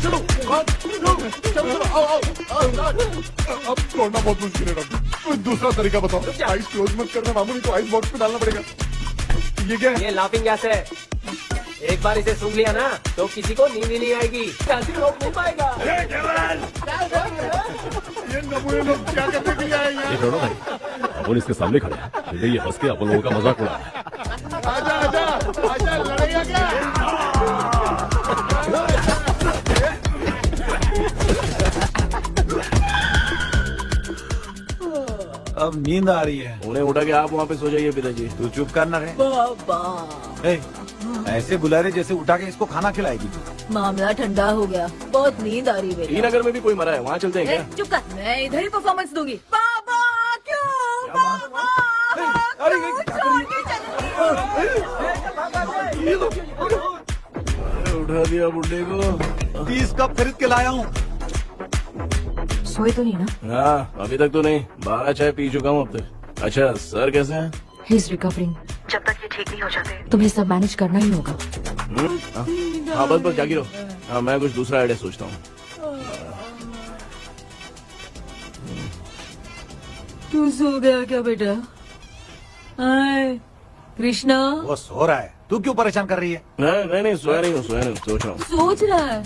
चलो अब छोड़ना बहुत मुश्किल है डॉक्टर, कोई दूसरा तरीका बताओ। आइस क्लोज मत करना मामू, नहीं तो आइस बॉक्स में डालना पड़ेगा। ये क्या है? ये लाफिंग गैस है। एक बार इसे सूंघ लिया ना तो किसी को नींद ही नहीं आएगी, हंसी रोक नहीं पाएगा। ये नमूने लोग क्या करने के लिए आए हैं? ये छोड़ो भाई, अपन इसके सामने खड़े हैं, फिर ये हंस के अपन लोगों का मजाक उड़ा है। आजा आजा आजा, लड़ेगा क्या? अब नींद आ रही है। उन्हें उठा के आप वहाँ पे सो जाइए पिताजी। तू चुप करना रे। बाबा ए, ऐसे बुला रहे जैसे उठा के इसको खाना खिलाएगी। मामला ठंडा हो गया, बहुत नींद आ रही है। श्रीनगर में भी कोई मरा है, वहाँ चलते हैं क्या? चुप कर, मैं इधर ही परफॉर्मेंस दूंगी। बाबा क्यों? बाबा उठा दिया बुड्ढे को। 30 कप खरीद के लाया हूँ। सोए तो नहीं ना? हाँ, अभी तक तो नहीं, 12 चाय पी चुका हूँ अब तक। अच्छा, सर कैसे हैं? He is recovering. जब तक ये ठीक नहीं हो जाते तुम्हें सब मैनेज करना ही होगा। हाँ बस बस जागी रहो। हाँ, मैं कुछ दूसरा आइडिया सोचता हूँ। तू सो गया क्या बेटा? आए, कृष्णा वो सो रहा है, तू क्यों परेशान कर रही है? नहीं सोया नहीं हूँ, सोच रहा हूँ। सोच रहा है।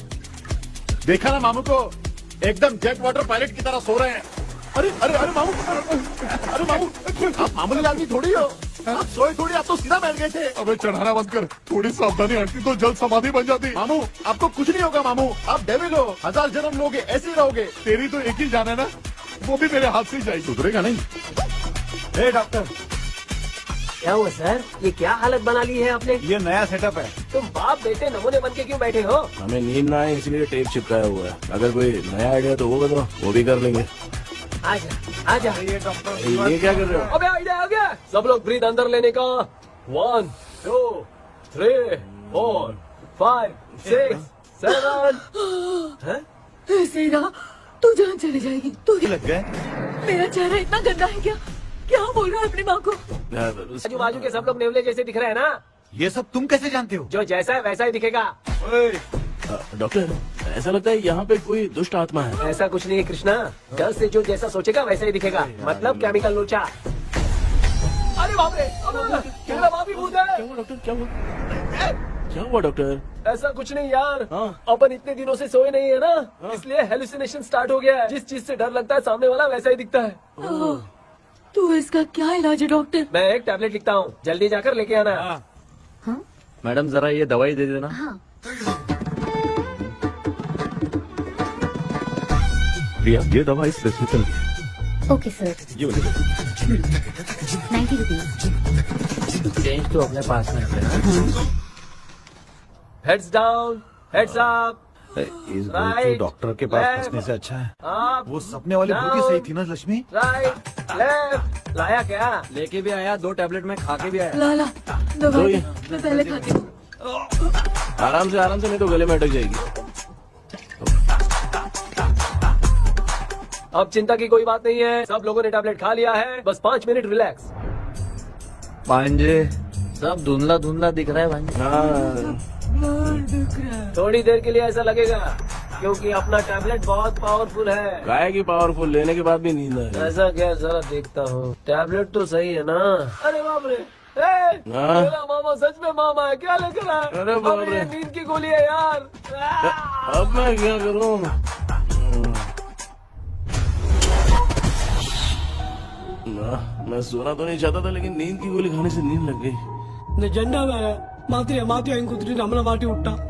देखा ना मामू को, एकदम जेट वाटर पायलट की तरह सो रहे हैं। अरे अरे अरे मामू, अरे मामू, आप मामूली आदमी थोड़ी हो, आप सोए थोड़ी, आप तो सीधा बैठ गए थे। अबे चढ़ाना बंद कर, थोड़ी सावधानी हटती तो जल्द समाधि बन जाती। मामू आपको कुछ नहीं होगा मामू, आप डेविल हो, 1000 जन्म लोगे ऐसे ही रहोगे। तेरी तो एक ही जान है ना, वो भी मेरे हाथ से ही जाएगी। सुधरेगा नहीं। ए डॉक्टर, क्या हुआ सर? ये क्या हालत बना ली है आपने? ये नया सेटअप है। तुम बाप बेटे नमूने बन के क्यों बैठे हो? हमें नींद ना आए इसलिए टेप चिपकाया हुआ है। अगर कोई नया आइडिया तो वो बताओ, वो भी कर लेंगे। आजा आजा। ये डॉक्टर ये क्या कर रहे हो? अबे आइडिया आ गया। सब लोग ब्रीथ अंदर लेने का। 1 2 3 4 5 6 7। ऐसे ना तू जान चली जाएगी। तू लग गए। मेरा चेहरा इतना गंदा है क्या? क्या बोल रहा है अपनी माँ को? आजू बाजू के सब लोग नेवले जैसे दिख रहे हैं ना? ये सब तुम कैसे जानते हो? जो जैसा है वैसा ही दिखेगा। डॉक्टर, ऐसा लगता है यहाँ पे कोई दुष्ट आत्मा है। ऐसा कुछ नहीं है कृष्णा, डर से जो जैसा सोचेगा वैसा ही दिखेगा, मतलब केमिकल लोचा। अरे बाप रे, मेरा बाप ही भूत है। क्या हुआ डॉक्टर? क्या हुआ डॉक्टर? ऐसा कुछ नहीं यार, हाँ। अपन इतने दिनों से सोए नहीं है ना, इसलिए हेलुसिनेशन स्टार्ट हो गया है। जिस चीज से डर लगता है सामने वाला वैसा ही दिखता है। तो इसका क्या इलाज है डॉक्टर? मैं एक टैबलेट लिखता हूँ, जल्दी जाकर लेके आना। मैडम जरा ये दवाई दे देना। प्रिया, ये दवा इस प्रिस्क्रिप्शन की है। ओके सर, ये वाली 90 रुपीज। चेंज तो अपने पास में रखना। Heads down, heads up. इस Right, डॉक्टर के पास left, फंसने से अच्छा है अप, वो सपने वाली बूटी सही थी ना लक्ष्मी। Right, left. लाया क्या? लेके भी आया, 2 टैबलेट में खा के भी आया। लाला दवाई मैं पहले खाती हूँ। आराम से नहीं तो गले में अटक जाएगी। अब चिंता की कोई बात नहीं है, सब लोगों ने टैबलेट खा लिया है, बस 5 मिनट रिलैक्स। भांजे सब धुंधला धुंधला दिख रहा है भांजे। थोड़ी देर के लिए ऐसा लगेगा क्योंकि अपना टैबलेट बहुत पावरफुल है। गाय की पावरफुल, लेने के बाद भी नींद आ रही। ऐसा क्या, जरा देखता हूँ। टैबलेट तो सही है ना? अरे बाप रे, हाँ। मेरा मामा सच में मामा है, क्या लेकर आया? अरे बाप रे। ये नींद की गोली है यार। अब मैं क्या करूँ? मैं सोना तो नहीं चाहता था, लेकिन नींद की गोली खाने से नींद लग गई। நிஜண்டா வேற மாத்திரை வாங்கி கொடுத்துட்டு நம்மள மாட்டி விட்டான்.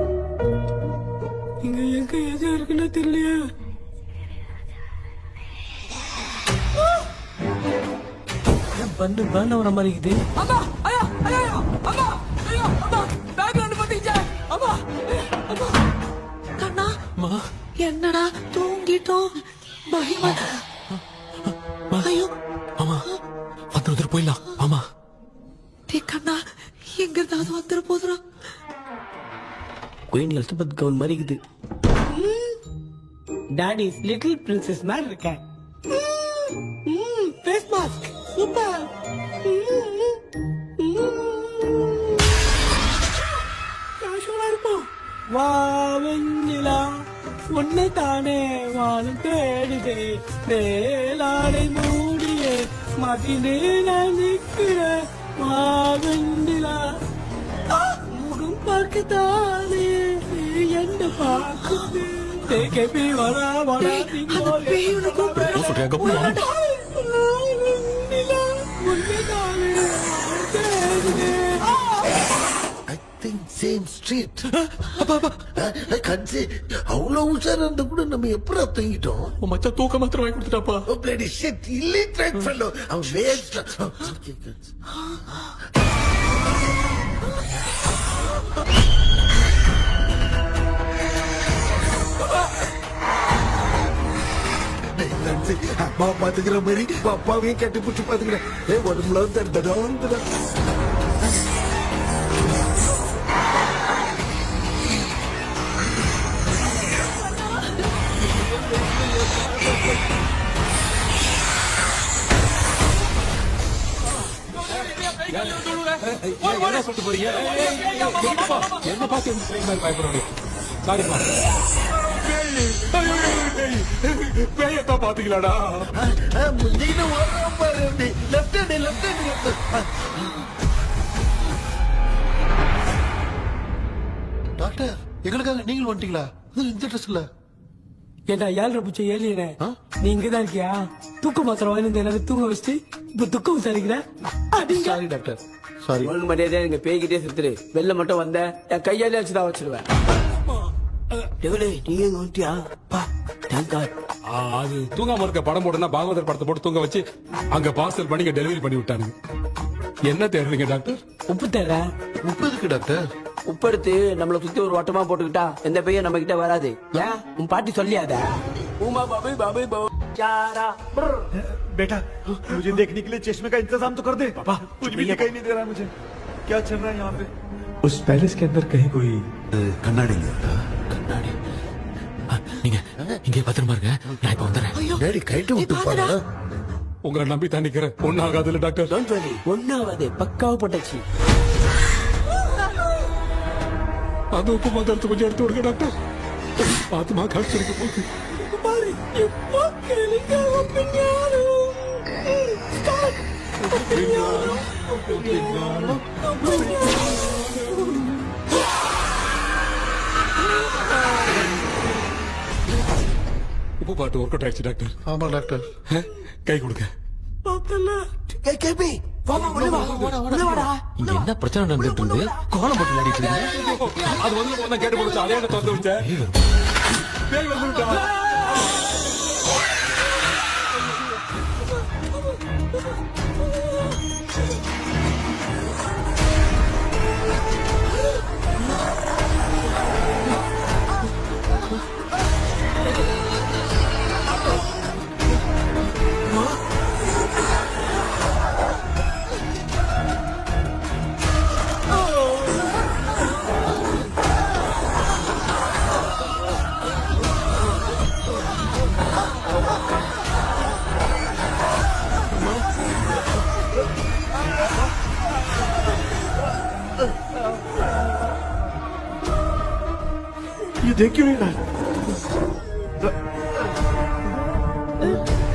இங்க எங்க எது இருக்குன்னு தெரியலையே. பண்ண வர மாதிரி இருக்குது. அம்மா ஐயா ஐயா அம்மா ஐயா அம்மா பேக்ரவுண்ட் பத்திச்சே அம்மா அம்மா கண்ணா அம்மா என்னடா தூங்கிட்டோம் பயமா ஐயோ அம்மா வந்துரு போயிடலாம் அம்மா கண்ணா எங்க இருந்தாவது வந்துரு போதுரா குயின் எலிசபெத் கவுன் மாதிரி இருக்குது டாடி லிட்டில் பிரின்சஸ் மாதிரி இருக்கேன் ஃபேஸ் மாஸ்க் சூப்பர் காஷுவலா இருப்போம் வா வெண்ணிலா உன்னை தானே வானம் தேடுதே மேலாடை மூடியே மாட்டினே நான் நிற்கிறேன் வா வெண்ணிலா முகம் பார்க்கத்தானே என்ன பார்க்குது தேக்கே வரா வரா சேம் ஸ்ட்ரீட் கன்சி அவ்வளவு உஷாரா இருந்தா கூட நம்ம எப்படா தூங்கிட்டோம் மச்சா தூக்க மாத்திரம் வாங்கி கொடுத்துட்டாப்பா பிளடி ஷிட் இல்லிட்ரேட் ஃபெல்லோ அவன் வேஸ்ட் அம்மா பாத்துக்கிற மாதிரி அப்பாவையும் கட்டி பிடிச்சி பாத்துக்கிறேன் உடம்புல தடா என்ன சொல்லிட்டு போறீங்க என்ன பார்த்து பயப்படுறீங்க சாரிப்பா பேயத்தான் பாத்தீங்களாடா டாக்டர் எங்களுக்காக நீங்கள் வந்துட்டீங்களா இந்த ட்ரெஸ் இல்ல ஏண்டா 7 பூச்சி ஏலியனே நீ இங்கதான் இருக்கியா தூக்க மாத்திரம் வாங்கி எல்லாரும் தூங்க வச்சுட்டு இப்ப துக்கம் விசாரிக்கிற சாரி டாக்டர் சாரி ஒழுங்கு மரியாதையா நீங்க பேய்கிட்டே செத்துரு வெளில மட்டும் வந்த என் கையாலே வச்சுதான் வச்சிருவேன் நீ எங்க வந்துட்டியா அது தூங்காம இருக்க படம் போட்டுனா பாகவதர் படத்தை போட்டு தூங்க வச்சு அங்க பார்சல் பண்ணி டெலிவரி பண்ணி விட்டானுங்க என்ன தேடுறீங்க டாக்டர் உப்பு தேட உப்பு இருக்கு டாக்டர் உப்பு எடுத்து நம்மள சுத்தி ஒரு வட்டமா போட்டுக்கிட்டா எந்த பையன் நம்ம கிட்ட வராது ஏன் உன் பாட்டி சொல்லியாத உமா பாபு பாபு चारा बेटा मुझे देखने के लिए चश्मे का इंतजाम तो कर दे पापा कुछ भी दिखाई नहीं दे रहा है मुझे क्या चल रहा है यहाँ पे उस पैलेस के अंदर कहीं कोई கண்ணாடி கண்ணாடி நீங்க இங்கே பத்திரமா இருங்க நான் இப்ப வந்துடுறேன் டேடி கைட்டு விட்டு பாரு உங்களை நம்பி தான் நிக்கிறேன் ஒன்னாகாதுல டாக்டர் டோன்ட் வரி ஒன்னாவது பக்காவா போட்டாச்சு அது உப்பு மாத்திரத்தை கொஞ்சம் எடுத்து விடுங்க டாக்டர் ஆத்மா கழிச்சிருக்க போகுது பாரு இப்போ கேளுங்க உப்பு பாட்டு ஒர்க் அவுட் ஆயிடுச்சு டாக்டர் ஆமா டாக்டர் கை கொடுங்க இங்க என்ன பிரச்சனை நடந்துட்டு இருந்து கோலம் போட்டு விளையாடிட்டு இருக்கீங்க அது வந்து கேட்டு போச்சு அதே திறந்து விட்டேன் பேய் வந்துட்டா देख क्यों नहीं रहा है?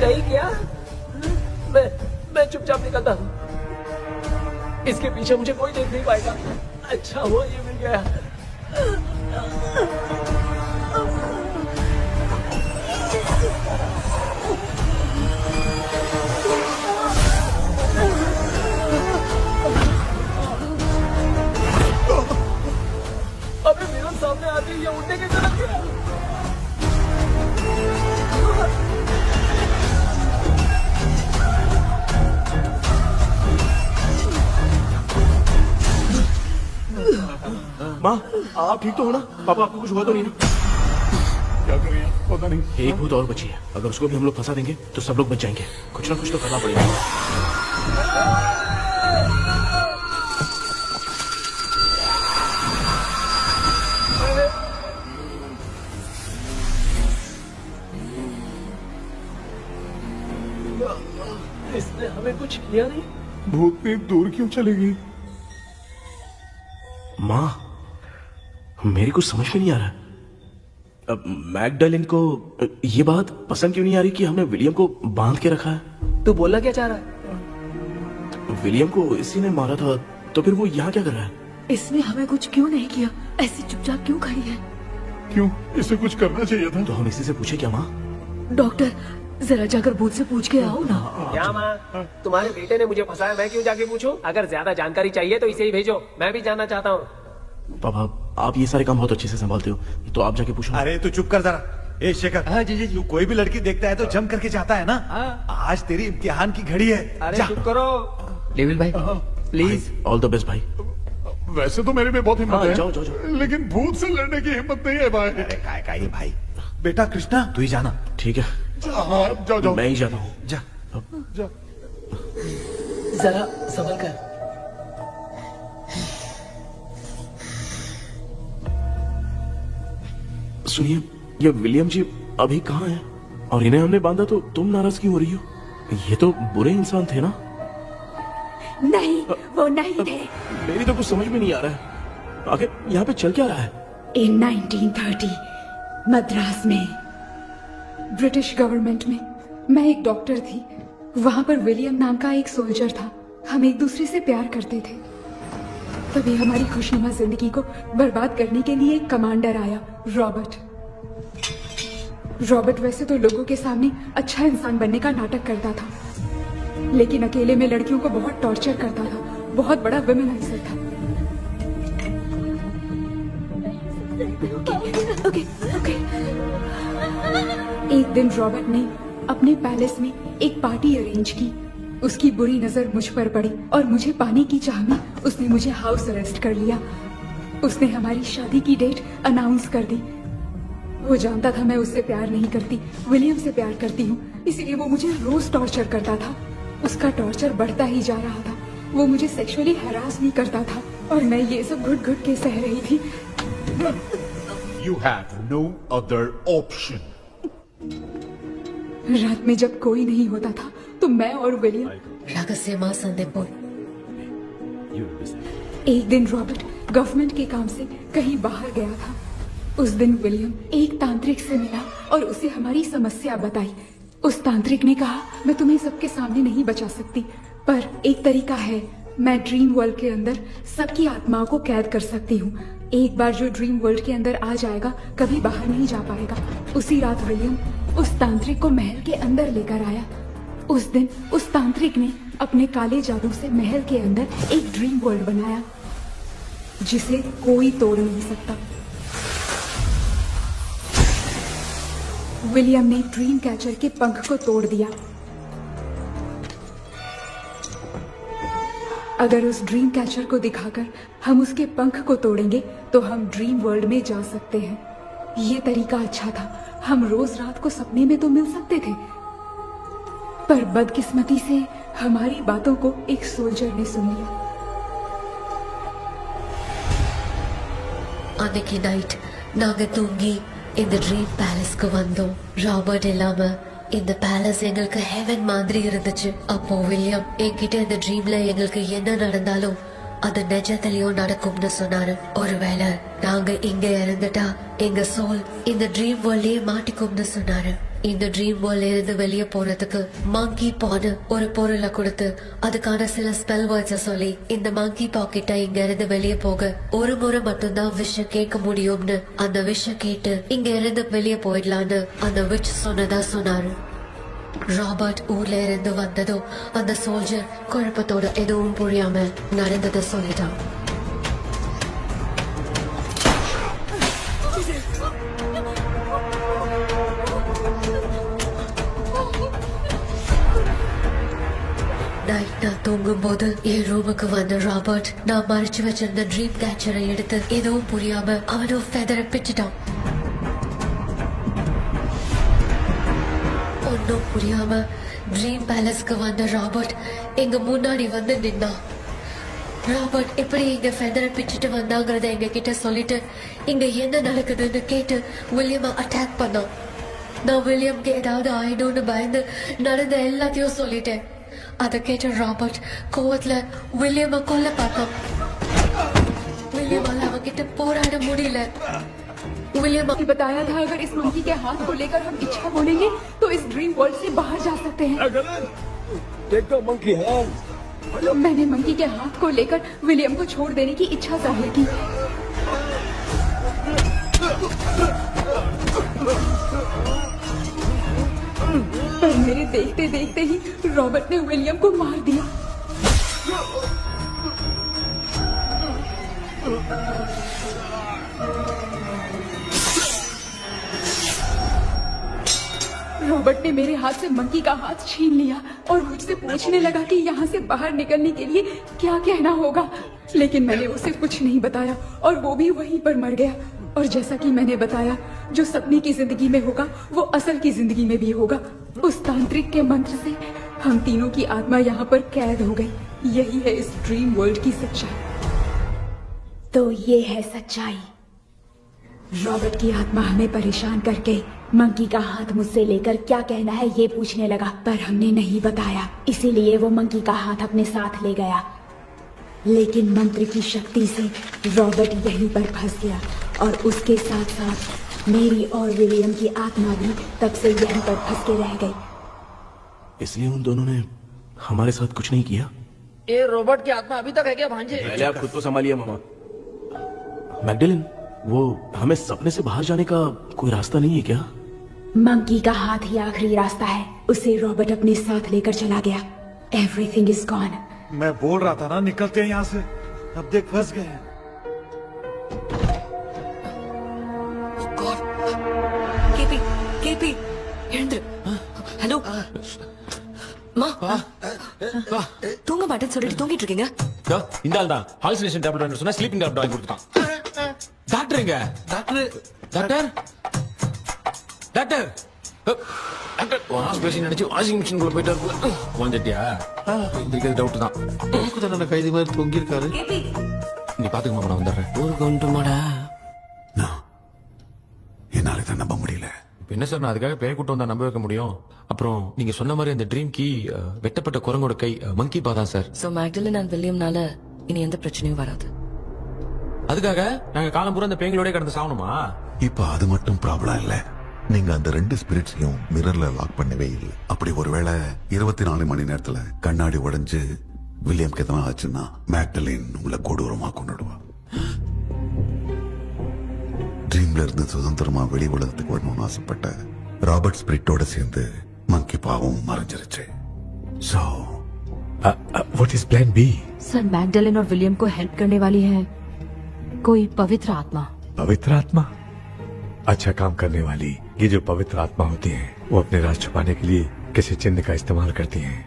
कहीं क्या? मैं चुपचाप निकलता हूँ। इसके पीछे मुझे कोई देख नहीं पाएगा। अच्छा हुआ ये मिल गया। अबे विलन सामने आते ही ये उड़ने की तरफ गया। माँ, आप ठीक तो हो ना? पापा आपको कुछ हुआ तो नहीं ना? क्या करें? पता नहीं। एक भूत और बची है, अगर उसको भी हम लोग फंसा देंगे तो सब लोग बच जाएंगे। कुछ ना कुछ तो करना पड़ेगा। इसने हमें कुछ किया नहीं। भूतनी दूर क्यों चली गई? माँ, मेरी कुछ समझ में नहीं आ रहा। अब मैगडालिन को ये बात पसंद क्यों नहीं आ रही कि हमने विलियम को बांध के रखा है? तू बोलना क्या चाह रहा है? विलियम को इसी ने मारा था, तो फिर वो यहाँ क्या कर रहा है? इसने हमें कुछ क्यों नहीं किया? ऐसी चुपचाप क्यों खड़ी है? क्यों? इसे कुछ करना चाहिए था। तो हम इसी से पूछे क्या माँ? डॉक्टर, जरा जाकर भूत से पूछ के आओ ना। क्या माँ? तुम्हारे बेटे ने मुझे फंसाया, मैं क्यों जाके पूछूं? अगर ज्यादा जानकारी चाहिए तो इसे ही भेजो, मैं भी जानना चाहता हूँ। पापा, आप ये सारे काम बहुत अच्छे से संभालते हो, तो आप जाके पूछो। अरे तू चुप कर जरा। ए शेखर, हाँ जी जी जी। तू कोई भी लड़की देखता है तो जम करके जाता है ना? आज तेरी इम्तिहान की घड़ी है। अरे चुप करो। लेविल भाई प्लीज। ऑल द बेस्ट भाई। वैसे तो मेरे में बहुत हिम्मत है, जाओ जाओ जाओ। लेकिन भूत से लड़ने की हिम्मत नहीं है भाई। अरे काय का ये भाई। बेटा कृष्णा, तू ही जाना। ठीक है, हाँ, जाओ जाओ। मैं ही जाता हूँ। जा। जा। जरा संभल कर। सुनिए, ये विलियम जी अभी कहाँ हैं? और इन्हें हमने बांधा तो तुम नाराज क्यों हो रही हो? ये तो बुरे इंसान थे ना? नहीं, वो नहीं थे। मेरी तो कुछ समझ में नहीं आ रहा है। आखिर यहाँ पे चल क्या रहा है? इन 1930 मद्रास में ब्रिटिश गवर्नमेंट में मैं एक डॉक्टर थी। वहां पर विलियम नाम का एक सोल्जर था। हम एक दूसरे से प्यार करते थे। तभी हमारी खुशनुमा जिंदगी को बर्बाद करने के लिए एक कमांडर आया, रॉबर्ट। रॉबर्ट वैसे तो लोगों के सामने अच्छा इंसान बनने का नाटक करता था, लेकिन अकेले में लड़कियों को बहुत टॉर्चर करता था। बहुत बड़ा वुमेनाइजर था। ओके। एक दिन रॉबर्ट ने अपने पैलेस में एक पार्टी अरेंज की। उसकी बुरी नजर मुझ पर पड़ी और मुझे पाने की चाह में उसने मुझे हाउस अरेस्ट कर लिया। उसने हमारी शादी की डेट अनाउंस कर दी। वो जानता था मैं उससे प्यार नहीं करती, विलियम से प्यार करती हूँ, इसीलिए वो मुझे रोज टॉर्चर करता था। उसका टॉर्चर बढ़ता ही जा रहा था। वो मुझे सेक्सुअली हैरास भी करता था और मैं ये सब घुट घुट के सह रही थी। You have no other option. रात में जब कोई नहीं होता था तो मैं और विलियम रहस्यमा संदेपुर। एक दिन रॉबर्ट गवर्नमेंट के काम से कहीं बाहर गया था। उस दिन विलियम एक तांत्रिक से मिला और उसे हमारी समस्या बताई। उस तांत्रिक ने कहा, मैं तुम्हें सबके सामने नहीं बचा सकती, पर एक तरीका है। मैं ड्रीम वर्ल्ड के अंदर सबकी आत्माओं को कैद कर सकती हूँ। एक बार जो ड्रीम वर्ल्ड के अंदर आ जाएगा कभी बाहर नहीं जा पाएगा। उसी रात विलियम उस तांत्रिक को महल के अंदर लेकर आया। उस दिन उस तांत्रिक ने अपने काले जादू से महल के अंदर एक ड्रीम वर्ल्ड बनाया जिसे कोई तोड़ नहीं सकता। विलियम ने ड्रीम कैचर के पंख को तोड़ दिया। अगर उस ड्रीम कैचर को दिखाकर हम उसके पंख को तोड़ेंगे तो हम ड्रीम वर्ल्ड में जा सकते हैं। ये तरीका अच्छा था। हम रोज रात को सपने में तो मिल सकते थे, पर बदकिस्मती से हमारी बातों को एक सोल्जर ने सुन लिया। அன்னைக்கு நைட் நாங்க தூங்கி இந்த ட்ரீம் பேலஸ்க்கு வந்தோம். ராபர்ட் இல்லாம இந்த பேலஸ் எங்களுக்கு ஹெவன் மாதிரி இருந்துச்சு. அப்போ வில்லியம் என்கிட்ட இந்த ட்ரீம்ல எங்களுக்கு என்ன நடந்தாலும் அது நிஜத்திலயோ நடக்கும்னு சொன்னாரு. ஒருவேளை நாங்க இங்க இறந்துட்டா எங்க சோல் இந்த ட்ரீம் வேர்ல்ட்லயே மாட்டிக்கும்னு சொன்னாரு. இந்த ட்ரீம் வேர்ல்ட்ல இருந்து வெளியே போறதுக்கு மங்கி பான்னு ஒரு பொருளை கொடுத்து அதுக்கான சில ஸ்பெல் வேர்ட்ஸ் சொல்லி இந்த மங்கி பாக்கெட்டை இங்க இருந்து வெளியே போக ஒரு முறை மட்டும்தான் விஷயம் கேட்க முடியும்னு அந்த விஷயம் கேட்டு இங்க இருந்து வெளியே போயிடலான்னு அந்த விச் சொன்னதா சொன்னாரு. ராபர்ட் ஊர்ல இருந்து வந்ததும் அந்த சோல்ஜர் குழப்பத்தோட எதுவும் புரியாம நடந்ததை சொல்லிட்டான். நைட் நான் தூங்கும் போது என் ரூமுக்கு வந்த ராபர்ட் நான் மறைச்சு வச்சிருந்த ட்ரீம் கேச்சரை எடுத்து எதுவும் புரியாம அவனும் ஃபெதரை பிச்சுட்டான். ஒன்னும் புரியாம ட்ரீம் பேலஸ்க்கு வந்த ராபர்ட் எங்க முன்னாடி வந்து நின்னான். ராபர்ட் எப்படி எங்க ஃபெதரை பிச்சுட்டு வந்தாங்கிறத எங்க கிட்ட சொல்லிட்டு இங்க என்ன நடக்குதுன்னு கேட்டு வில்லியமை அட்டாக் பண்ணான். நான் வில்லியம்க்கு ஏதாவது ஆயிடும்னு பயந்து நடந்த எல்லாத்தையும் சொல்லிட்டேன். அதை கேட்ட ராபர்ட் கோவத்துல வில்லியமை கொல்ல பார்த்தான். विलियम किटे पोराड़ मुड़ीले विलियम ने बताया था अगर इस मंकी के हाथ को लेकर हम इच्छा बोलेंगे तो इस ड्रीम वर्ल्ड से बाहर जा सकते हैं। मैंने मंकी के हाथ को लेकर विलियम को छोड़ देने की इच्छा जाहिर की। पर मेरे देखते देखते ही रॉबर्ट ने विलियम को मार दिया। रॉबर्ट ने मेरे हाथ से मंकी का हाथ छीन लिया और मुझसे पूछने लगा कि यहाँ से बाहर निकलने के लिए क्या कहना होगा, लेकिन मैंने उसे कुछ नहीं बताया और वो भी वहीं पर मर गया। और जैसा कि मैंने बताया, जो सपने की जिंदगी में होगा वो असल की जिंदगी में भी होगा। उस तांत्रिक के मंत्र से हम तीनों की आत्मा यहाँ पर कैद हो गई। यही है इस ड्रीम वर्ल्ड की सच्चाई। तो ये है सच्चाई। रॉबर्ट की आत्मा हमें परेशान करके मंकी का हाथ मुझसे लेकर क्या कहना है ये पूछने लगा, पर हमने नहीं बताया, इसीलिए वो मंकी का हाथ अपने साथ ले गया। लेकिन मंत्र की शक्ति से रॉबर्ट यहीं पर फंस गया और उसके साथ साथ मेरी और विलियम की आत्मा भी तब से यहीं पर फंस के रह गई। इसलिए उन दोनों ने हमारे साथ कुछ नहीं किया। ये रॉबर्ट की आत्मा अभी तक है क्या भांजे? पहले आप खुद को संभालिए मामा। मैगडेलिन, वो हमें सपने से बाहर जाने का कोई रास्ता नहीं है क्या? मंकी का हाथ ही आखिरी रास्ता है। उसे रॉबर्ट अपने साथ लेकर चला गया। Everything is gone. मैं बोल रहा था ना निकलते हैं यहाँ से, अब देख फंस गए हैं। केपी हेलो மா தூங்க மாட்டேன்னு சொல்லிட்டு தூங்கிட்டு இருக்கீங்க? இந்த ஆள் தான் ஹாலுசினேஷன் டேப்லெட் வேணும் சொன்னா ஸ்லீப்பிங் டேப்லெட் வாங்கி கொடுத்தான். டாக்டர் எங்க? Doctor doctor doctor doctor wash basin நினைச்சு வாஷிங் மிஷின் குள்ள போயிட்டாரு. வந்துட்டியா? இதுக்கு டவுட் தான். தான கைதி மாதிரி தொங்கி இருக்காரு. நீ பாத்துக்க மாமா, நான் வந்துடுறேன். ஊருக்கு வந்துட்டுமாடா? என்னால இதை நம்ப முடியல. என்ன சார், நான் அதுக்காக பேய் கூட்டம் வந்தா நம்ப வைக்க முடியும்? அப்புறம் நீங்க சொன்ன மாதிரி அந்த ட்ரீம் கீ வெட்டப்பட்ட குரங்கோட கை மங்கி பாதான் சார். சோ மேக்டலின் அண்ட் வில்லியம்னால இனி எந்த பிரச்சனையும் வராது. அதுக்காக நாங்க காலம் பூரா அந்த பேய்களோட கடந்து சாவணுமா? இப்ப அது மட்டும் ப்ராப்ளம் இல்ல, நீங்க அந்த ரெண்டு ஸ்பிரிட்ஸையும் மிரர்ல லாக் பண்ணவே இல்லை. அப்படி ஒருவேளை 24 மணி நேரத்துல கண்ணாடி உடைஞ்சு வில்லியம்க்கு எதனா ஆச்சுன்னா மேக்டலின் உங்களை கொடூரமா கொண்டுடுவா. ட்ரீம்ல இருந்து சுதந்திரமா வெளி உலகத்துக்கு வரணும்னு ஆசைப்பட்ட ராபர்ட் ஸ்பிரிட்டோட சேர்ந்து மங்கி பாவம் மறைஞ்சிருச்சு. So what is plan B? Sir Magdalene और विलियम को हेल्प करने वाली है कोई पवित्र आत्मा। पवित्र आत्मा? अच्छा काम करने वाली ये जो पवित्र आत्मा होती हैं, वो अपने राज छुपाने के लिए किसी चिन्ह का इस्तेमाल करती हैं।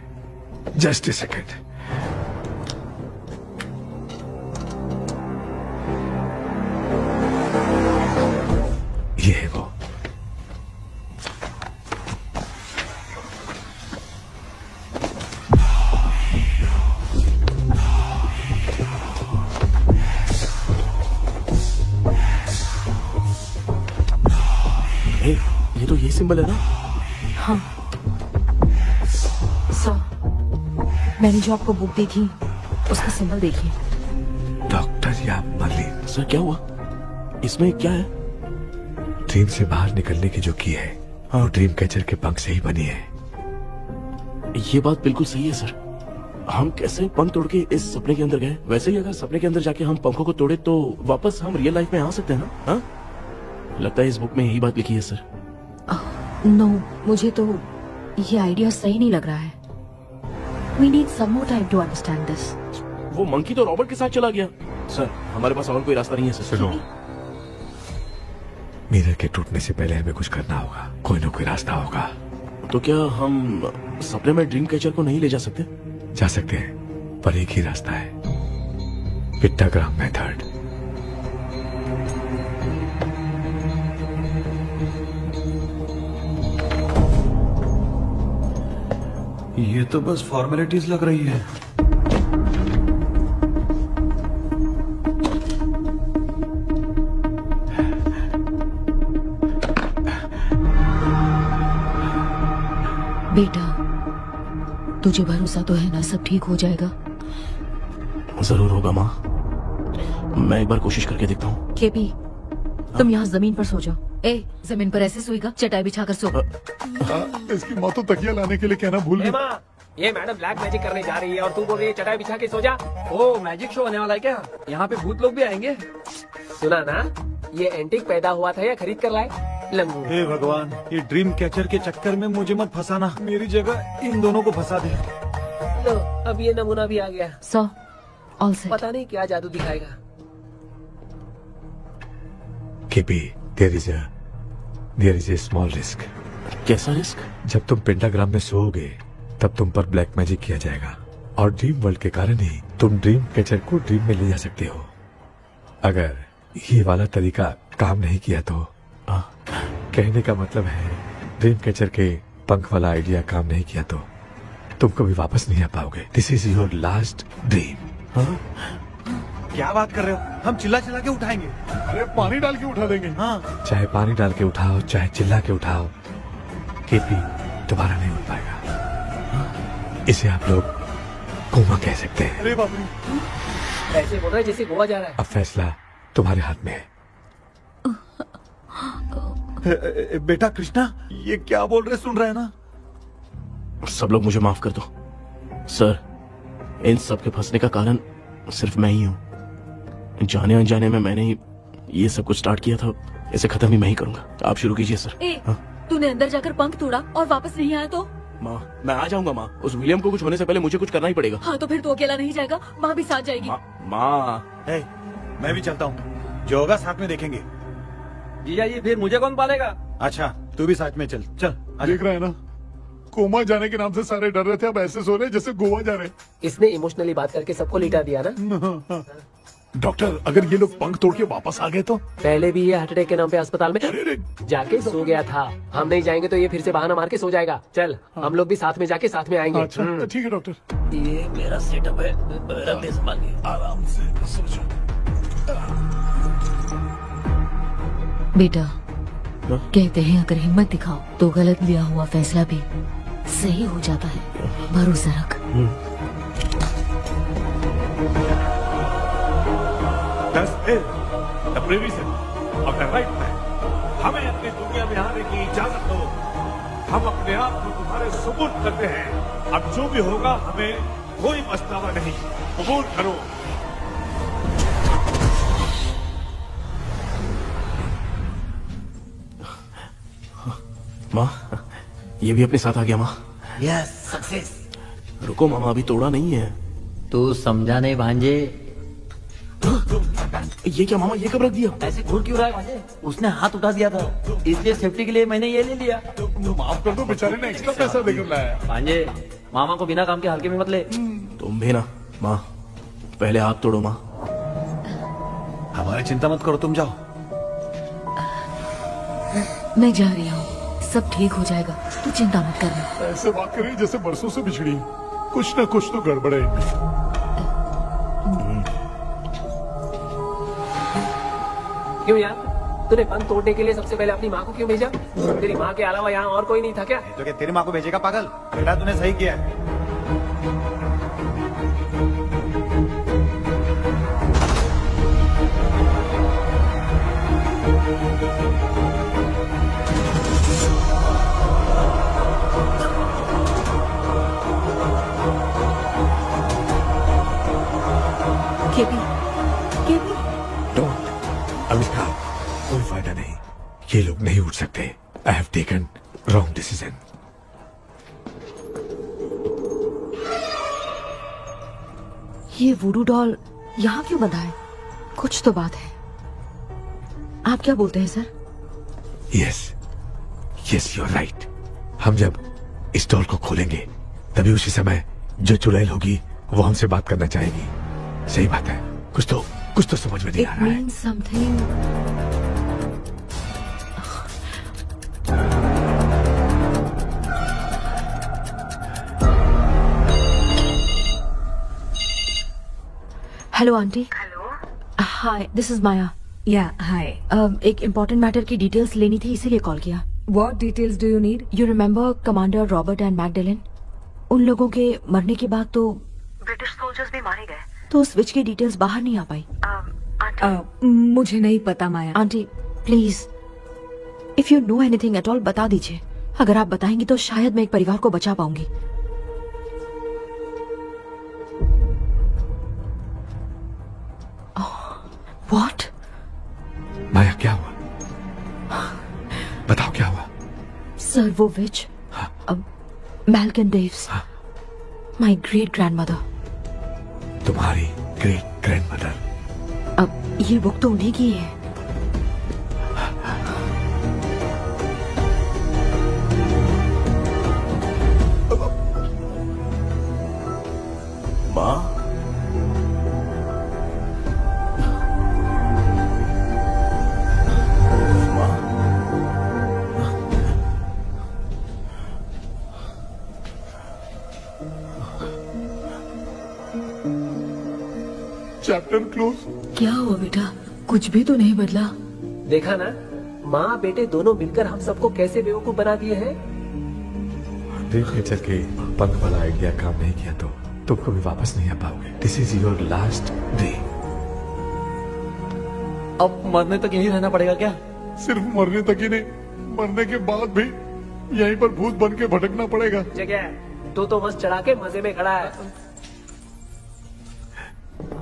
Just a second. ये है वो। ये तो ये सिंबल है ना? हाँ सर, मैंने जो आपको बुक दी थी उसका सिंबल देखिए। डॉक्टर यामली। सर क्या हुआ? इसमें क्या है? ड्रीम से बाहर निकलने की जो की है वो ड्रीम कैचर के पंख से ही बनी है। ये बात बिल्कुल सही है सर। हम कैसे पंख तोड़ के इस सपने के अंदर गए, वैसे ही अगर सपने के अंदर जाके हम पंखों को तोड़े तो वापस हम रियल लाइफ में आ सकते हैं ना? हाँ? लगता है इस बुक में यही बात लिखी है सर। नो, मुझे तो ये आइडिया सही नहीं लग रहा है। We need some more time to understand this. वो मंकी तो रॉबर्ट के साथ चला गया। सर हमारे पास और कोई रास्ता नहीं है सर। सुनो, मिरर के टूटने से पहले हमें कुछ करना होगा। कोई ना कोई रास्ता होगा। तो क्या हम सपने में ड्रीम कैचर को नहीं ले जा सकते? जा सकते हैं, पर एक ही रास्ता है, पिट्टाग्राम मेथड। ये तो बस फॉर्मेलिटीज लग रही है। बेटा, तुझे भरोसा तो है ना सब ठीक हो जाएगा? जरूर होगा माँ, मैं एक बार कोशिश करके देखता हूँ। केपी, तुम यहाँ जमीन पर सो जाओ। ए, जमीन पर ऐसे सोएगा? चटाई बिछाकर सो। इसकी माँ तो तकिया लाने के लिए कहना भूल गई। माँ, ये मैडम ब्लैक मैजिक करने जा रही है और तू बोल रही है चटाई बिछा के सो जा। ओ, मैजिक शो होने वाला है क्या? यहाँ पे भूत लोग भी आएंगे। सुना ना, ये एंटीक पैदा हुआ था या खरीद कर लाए? लंगू। हे भगवान, ये ड्रीम कैचर के चक्कर में मुझे मत फंसाना। मेरी जगह इन दोनों को फंसा दे। लो, अब ये नमूना भी आ गया। So, all set. पता नहीं क्या जादू दिखाएगा। KP, there is a small risk. कैसा रिस्क? जब तुम पेंटाग्राम में सोओगे तब तुम पर ब्लैक मैजिक किया जाएगा और ड्रीम वर्ल्ड के कारण ही तुम ड्रीम कैचर को ड्रीम में ले जा सकते हो। अगर ये वाला तरीका काम नहीं किया तो कहने का मतलब है ड्रीम कैचर के पंख वाला आइडिया काम नहीं किया तो तुम कभी वापस नहीं आ पाओगे। This is your last dream. क्या बात कर रहे हो? हम चिल्ला चिल्ला के उठाएंगे। अरे पानी डाल के उठा देंगे। हाँ, चाहे पानी डाल के उठाओ, चाहे चिल्ला के उठाओ, केपी दोबारा नहीं उठ पाएगा। इसे आप लोग कोमा कह सकते हैं। अरे बाप रे, ऐसे बोल रहा है जैसे गोवा जा रहा है। अब फैसला तुम्हारे हाथ में है। बेटा कृष्णा, ये क्या बोल रहे सुन रहे हैं ना? सब लोग मुझे माफ कर दो सर। इन सब के फंसने का कारण सिर्फ मैं ही हूँ। जाने अनजाने में मैंने ही ये सब कुछ स्टार्ट किया था। इसे खत्म भी मैं ही करूंगा। आप शुरू कीजिए सर। तूने अंदर जाकर पंख तोड़ा और वापस नहीं आया तो? माँ, मैं आ जाऊंगा माँ। उस विलियम को कुछ होने से पहले मुझे कुछ करना ही पड़ेगा। हाँ, तो फिर तू अकेला नहीं जाएगा, माँ भी साथ जाएगी। माँ, मैं भी चलता हूँ, जो होगा साथ में देखेंगे। जीजा जी, फिर मुझे कौन पालेगा? अच्छा, तू भी साथ में चल। देख रहा है ना, कोमा जाने के नाम से सारे डर रहे थे, अब ऐसे सो रहे जैसे गोवा जा रहे। इसने इमोशनली बात करके सबको लिटा दिया ना। डॉक्टर, अगर ये लोग पंख तोड़ के वापस आ गए तो? पहले भी ये हार्ट अटैक के नाम पे अस्पताल में जाके सो गया था। हम नहीं जाएंगे तो ये फिर से बहाना मार के सो जाएगा। चल, हम लोग भी साथ में जाके साथ में आएंगे। अच्छा, ठीक है डॉक्टर। ये मेरा सेटअप है, रख दे संभाल के। आराम से सो जाओ। बेटा, कहते हैं अगर हिम्मत दिखाओ तो गलत लिया हुआ फैसला भी सही हो जाता है। भरोसा रख। हमें अपनी दुनिया में आने की इजाजत दो। हम अपने आप को तुम्हारे सुपुर्द करते हैं। अब जो भी होगा हमें कोई पछतावा नहीं। कबूल करो। माँ, ये भी अपने साथ आ गया। माँ, यस, सक्सेस। रुको मामा, अभी तोड़ा नहीं है। तू समझा नहीं भांजे। ये क्या मामा, ये कब रख दिया? ऐसे घूर क्यों रहा है भांजे? उसने हाथ उठा दिया था, इसलिए सेफ्टी के लिए मैंने ये ले लिया। माफ कर दो, बेचारे ने एक्स्ट्रा पैसा देकर लाया। भांजे, मामा को बिना काम के हल्के में मत ले। तुम भी ना। माँ, पहले हाथ तोड़ो। माँ, हमारी चिंता मत करो, तुम जाओ। मैं जा रही हूँ, सब ठीक हो जाएगा, तू चिंता मत करना। ऐसे बात कर रही जैसे बरसों से बिछड़ी। कुछ न कुछ तो गड़बड़ है इनमें। क्यों यार, तूने पंख तोड़ने के लिए सबसे पहले अपनी माँ को क्यों भेजा? तेरी माँ के अलावा यहाँ और कोई नहीं था क्या? तो क्या तेरी माँ को भेजेगा पागल? बेटा तूने सही किया है। KP, KP. डोंट अविका, कोई फायदा नहीं, ये लोग नहीं उठ सकते। I have taken wrong decision. ये वुडू डॉल यहाँ क्यों बंधा है? कुछ तो बात है। आप क्या बोलते हैं sir? Yes yes, you are right. हम जब इस डॉल को खोलेंगे तभी उसी समय जो चुड़ैल होगी वो हमसे बात करना चाहेगी। सही बात है। कुछ तो समझ में नहीं आ रहा है। It means something. Hello aunty. Hello, hi, this is Maya. Yeah hi. एक इम्पोर्टेंट मैटर की डिटेल्स लेनी थी, इसीलिए कॉल किया। What details do you need? You remember commander Robert and Magdalene? उन लोगों के मरने के बाद तो ब्रिटिश सोल्जर्स भी मारे गए, तो स्विच की डिटेल्स बाहर नहीं आ पाई। मुझे नहीं पता Maya. Aunty please, if you know anything at all बता दीजिए। अगर आप बताएंगी तो शायद मैं एक परिवार को बचा पाऊंगी। व्हाट? माया क्या हुआ? बताओ क्या हुआ? सर वो विच, मैल्कन डेव्स, माय ग्रेट ग्रैंडमदर। तुम्हारी ग्रेट ग्रैंडमदर? अब ये बुक तो उन्हीं की है। माँ, चैप्टर क्लोज। क्या हुआ बेटा? कुछ भी तो नहीं बदला। देखा ना, माँ बेटे दोनों मिलकर हम सबको कैसे बेवकूफ बना दिए हैं। ड्रीम कैचर के पंख वाला आइडिया काम नहीं किया तो तुम कभी वापस नहीं आ पाओगे। This is your last dream. अब मरने तक यहीं रहना पड़ेगा क्या? सिर्फ मरने तक ही नहीं, मरने के बाद भी यहीं पर भूत बन के भटकना पड़ेगा। जगह तो बस चढ़ा के मजे में खड़ा है।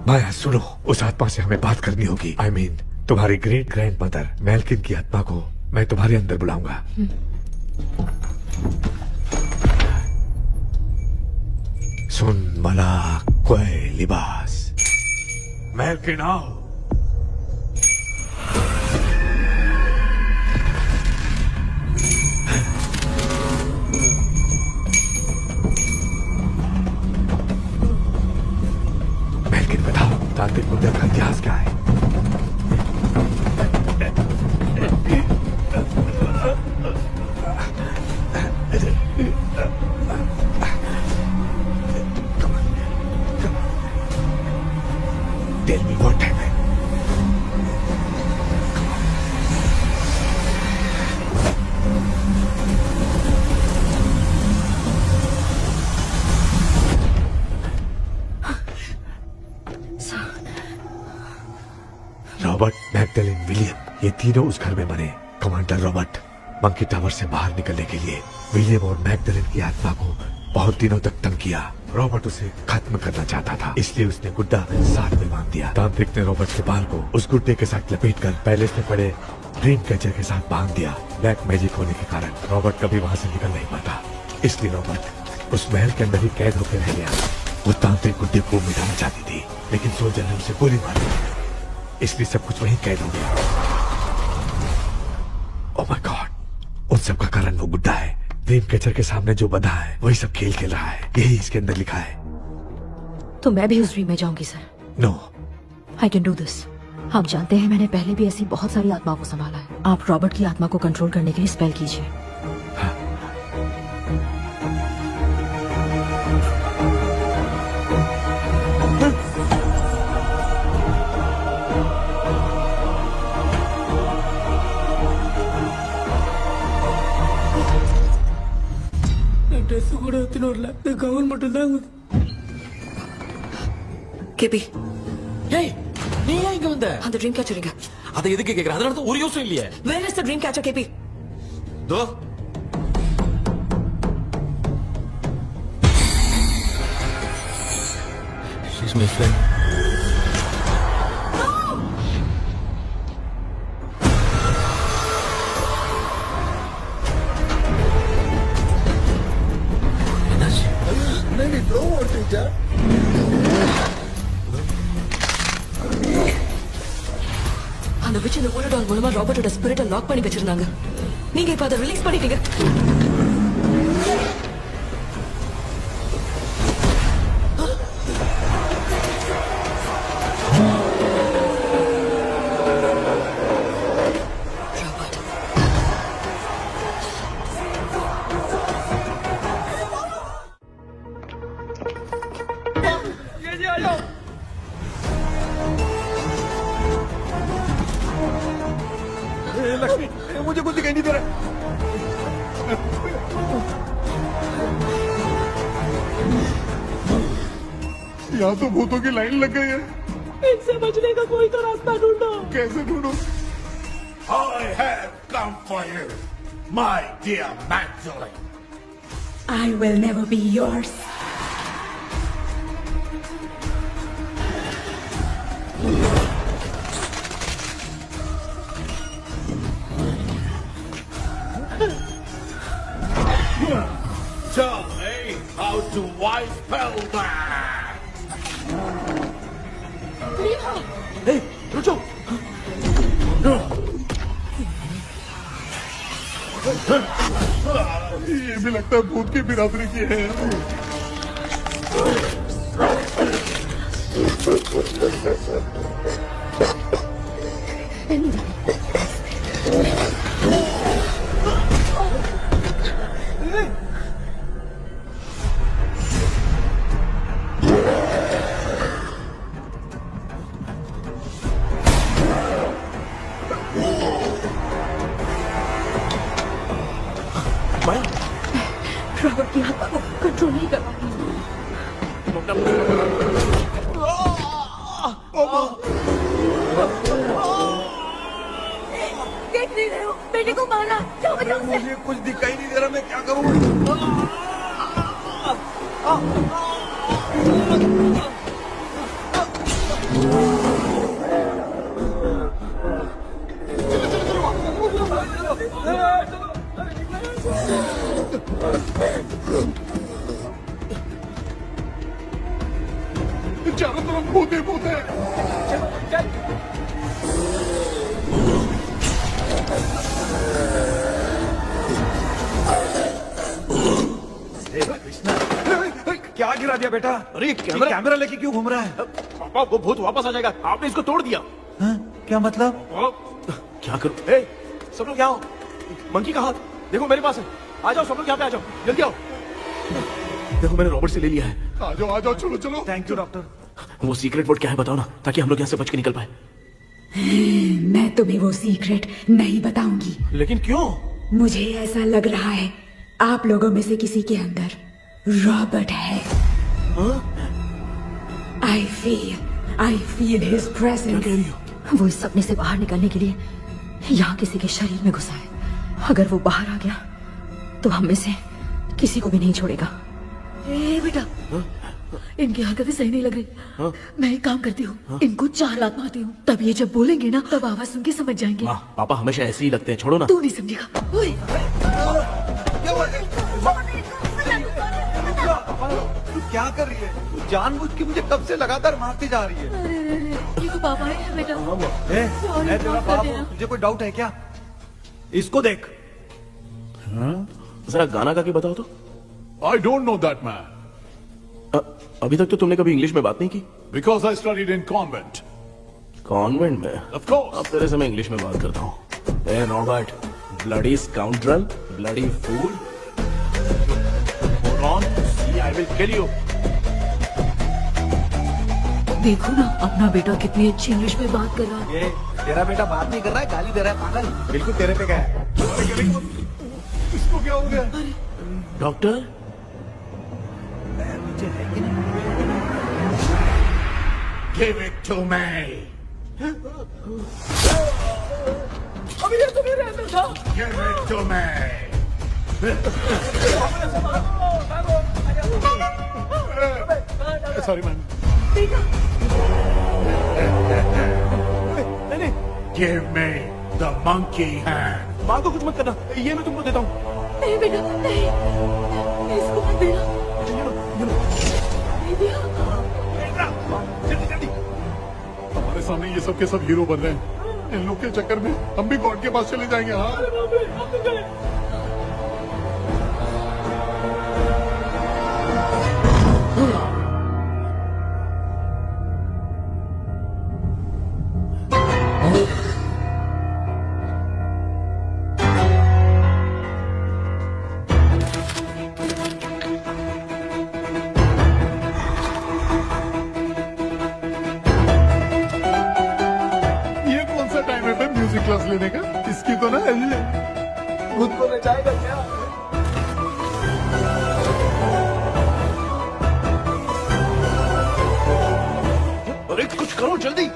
माया सुनो, उस आत्मा से हमें बात करनी होगी। आई मीन तुम्हारी ग्रेट ग्रैंड मदर मैल्किन की आत्मा को मैं तुम्हारे अंदर बुलाऊंगा। सुन मला कोई लिबास, मैल्किन आओ। तांत्रिक मुद्रा का इतिहास क्या है? Tell me what happened. Robert, Magdalene, William, ये तीनों उस घर में मरे। कमांडर रॉबर्ट मंकी टावर से बाहर निकलने के लिए विलियम और मैगडेलिन की आत्मा को बहुत दिनों तक तंग किया। रॉबर्ट उसे खत्म करना चाहता था, इसलिए उसने गुड्डा साथ में बांध दिया। तांत्रिक ने रॉबर्ट के बाल को उस गुड्डे के साथ लपेटकर पैलेस में पड़े ड्रीम कैचर के साथ बांध दिया। ब्लैक मैजिक होने के कारण रॉबर्ट कभी वहाँ से निकल नहीं पाता, इसलिए रॉबर्ट उस महल के अंदर ही कैद होकर रह गया। वो तांत्रिक गुड्डे को मिटाना चाहती थी, लेकिन सोल्जर ने उसे गोली मार दी, इसलिए सब कुछ वहीं कैद हो गया। ओह माय गॉड, उन सब का कारण वो गुड्डा है। ड्रीम कैचर के सामने जो बंधा है वही सब खेल खेल रहा है, यही इसके अंदर लिखा है। तो मैं भी उस ड्रीम में जाऊंगी sir? No, I can do this. आप जानते हैं मैंने पहले भी ऐसी बहुत सारी आत्माओं को संभाला है। आप रॉबर्ट की आत्मा को कंट्रोल करने के लिए स्पेल कीजिए। கேபி ஏய் நீ ஏன் இங்க வந்த? அந்த ட்ரீம் கேச்சர் எங்க? அதை எதுக்கு கேக்குற? அதனால தான் ஒரு யூஸும் இல்லையே. Where is the dream catcher, KP? தோ she's my friend. விச் இந்த போலடால் மூலமா ராபர்ட்டோட ஸ்பிரிட்டை லாக் பண்ணி வச்சிருந்தாங்க. நீங்க இப்ப அதை ரிலீஸ் பண்ணிட்டீங்க. लक्ष्मी मुझे कुछ दिखाई नहीं दे रहा। यहाँ तो भूतों की लाइन लग गई है। इनसे बचने का कोई तो रास्ता ढूंढो। कैसे ढूंढो? I have come for you, my dear Magdalene. I will never be yours. Tell me how to wipe spell that. Hey, रुको। ये भी लगता है भूत की बिरादरी की है। रॉबर्ट की आत्मा को कंट्रोल नहीं कर पाती। देख नहीं रहे हो बेटे को मारना। जाओ बचाओ उसे। मुझे कुछ दिखाई नहीं दे रहा, मैं क्या करूँ? चारों तरफ भूत ही भूत है। क्या गिरा दिया बेटा? अरे कैमरा लेके क्यों घूम रहा है? पापा वो भूत वापस आ जाएगा, आपने इसको तोड़ दिया। क्या मतलब? क्या करूं? सब लोग यहाँ आओ। मंकी का हाथ देखो मेरे पास है। आ जाओ सब लोग यहाँ पे, आ जाओ जल्दी आओ। देखो मैंने रॉबर्ट से ले लिया है। आ जाओ चलो चलो। Thank you doctor. वो सीक्रेट वर्ड क्या है बताओ ना, ताकि हम लोग यहाँ से बच के निकल पाए। मैं तुम्हें वो सीक्रेट नहीं बताऊंगी। लेकिन क्यों? मुझे ऐसा लग रहा है आप लोगों में से किसी के अंदर रॉबर्ट है। I feel his presence. वो इस सपने से बाहर निकलने के लिए यहाँ किसी के शरीर में घुसा है। अगर वो बाहर आ गया तो हम में से किसी को भी नहीं छोड़ेगा। ए बेटा, इनकी हरकतें सही नहीं लग रही। मैं एक काम करती हूँ, इनको 4 लात मारती हूँ, तब ये जब बोलेंगे ना तब आवाज सुन के समझ जाएंगे। पापा हमेशा ऐसे ही लगते हैं, छोड़ो ना। तू नहीं समझेगा। ओए, तू क्या कर रही है? जानबूझ के मुझे कब से लगातार मारती जा रही है। अरे ये तो पापा है बेटा। मैं तेरा बाप हूँ, तुझे कोई डाउट है क्या? इसको देख। जरा गाना गा के बताओ तो। I don't know that man. अभी तक तो तुमने कभी इंग्लिश में बात नहीं की। Because I studied in convent. Convent में? Of course. अब तेरे से मैं इंग्लिश में बात करता हूँ। ए Robert, bloody scoundrel, bloody fool. Hold on, see I will kill you. देखो ना अपना बेटा कितनी अच्छी इंग्लिश में बात कर रहा है। ये तेरा बेटा बात नहीं कर रहा है, गाली दे रहा है पागल। बिल्कुल तेरे पे क्या है? इसको क्या हो गया? Doctor Give it to me. अभी ये तो मेरे अंदर था। Give it to me. Sorry man. Give me the monkey hand. माँ को कुछ मत करना, ये मैं तुमको देता हूँ। नहीं बेटा नहीं, इसको मत देना। हमारे सामने ये सब के सब हीरो बन रहे हैं। इन लोग के चक्कर में हम भी गॉड के पास चले जाएंगे। हाँ क्लास लेने का, इसकी तो ना खुद को नचाएगा क्या? अरे कुछ करो जल्दी।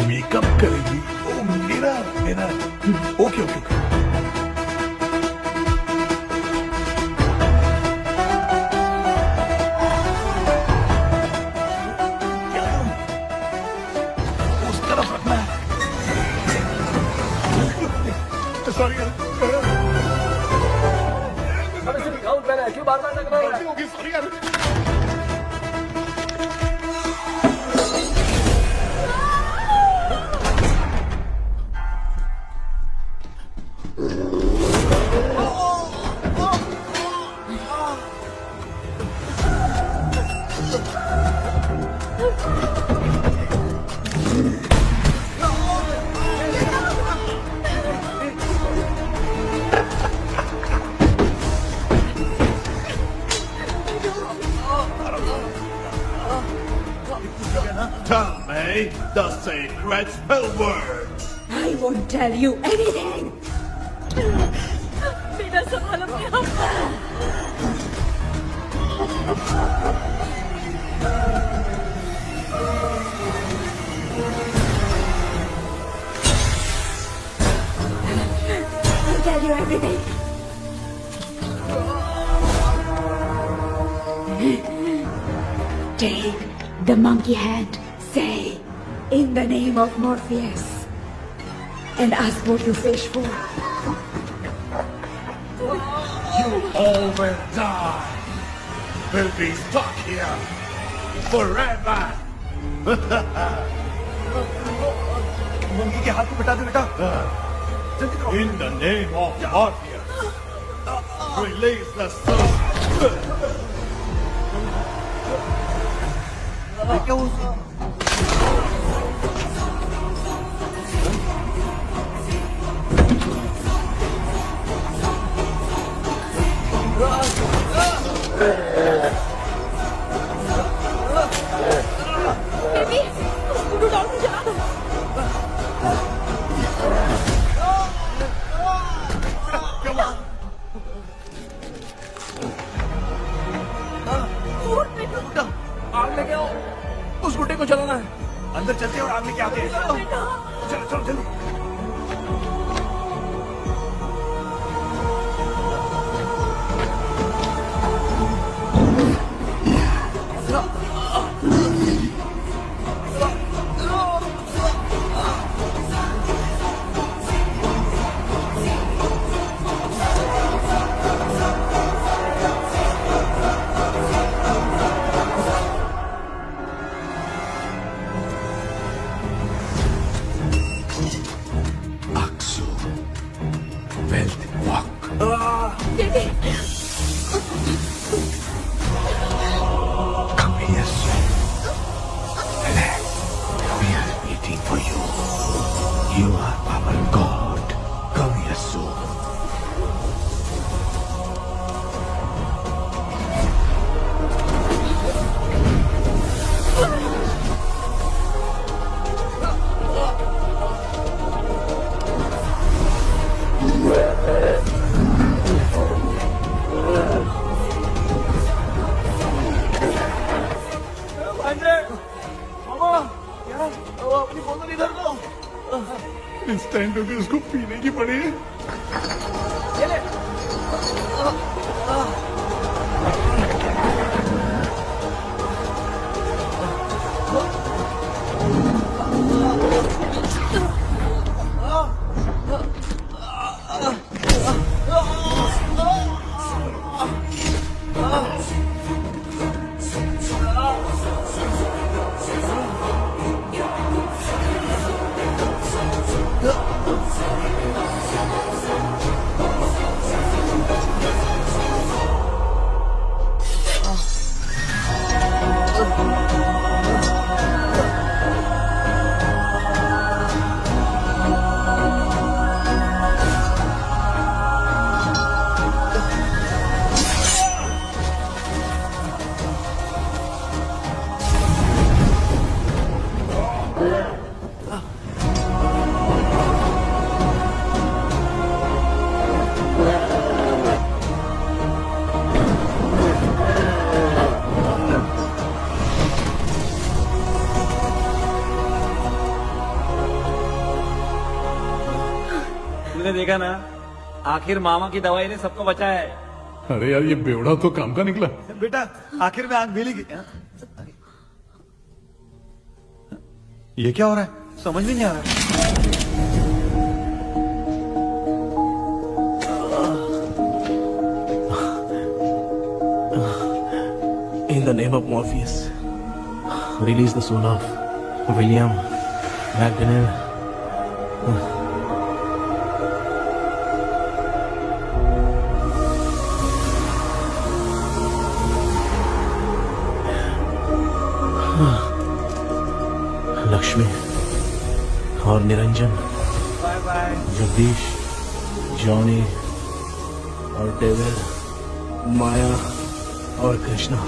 मेकअप करेगी? ओ मेरा ओके ओके। सॉरी क्यों बार-बार लग रहा है? सॉरी यार। Tell me the secret spell word. I won't tell you anything. मेरा सवाल अपने आप। I'll tell you everything. Take the monkey hand. Say, in the name of Morpheus, and ask what you fish for. You all will die. Will be stuck here forever. Monkey के हाथ को बता दे बेटा। In the name of Morpheus, release the soul. क्या वो baby, गुरु doll को जला दो। आग लेके आओ, उस गुड्डे को जलाना है। अंदर चलते और आग लेके आते हैं। चलो चलो जल्दी। Come here, son. Relax. We are waiting for you. You are our God. Come here, soon. अपनी बोतल इधर लो। इस टाइम पे भी उसको पीने की पड़ी है। ये ले। तुमने देखा ना, आखिर मामा की दवाई ने सबको बचाया है। अरे यार ये बेवड़ा तो काम का निकला। बेटा आखिर में आंख मिली गई। ये क्या हो रहा है, समझ में नहीं आ रहा है। In the name of Morpheus, release the soul of William McDonnell. Lakshmi और Niranjan, bye bye. Jagdish, Johnny और डेविड, माया और कृष्णा।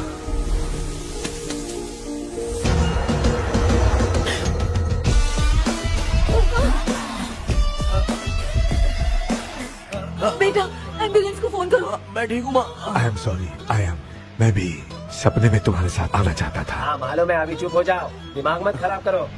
बेटा एम्बुलेंस को फोन करो। मैं ठीक हूँ माँ। आई एम सॉरी, मैं भी सपने में तुम्हारे साथ आना चाहता था। हाँ मालूम है, अभी चुप हो जाओ, दिमाग मत खराब करो।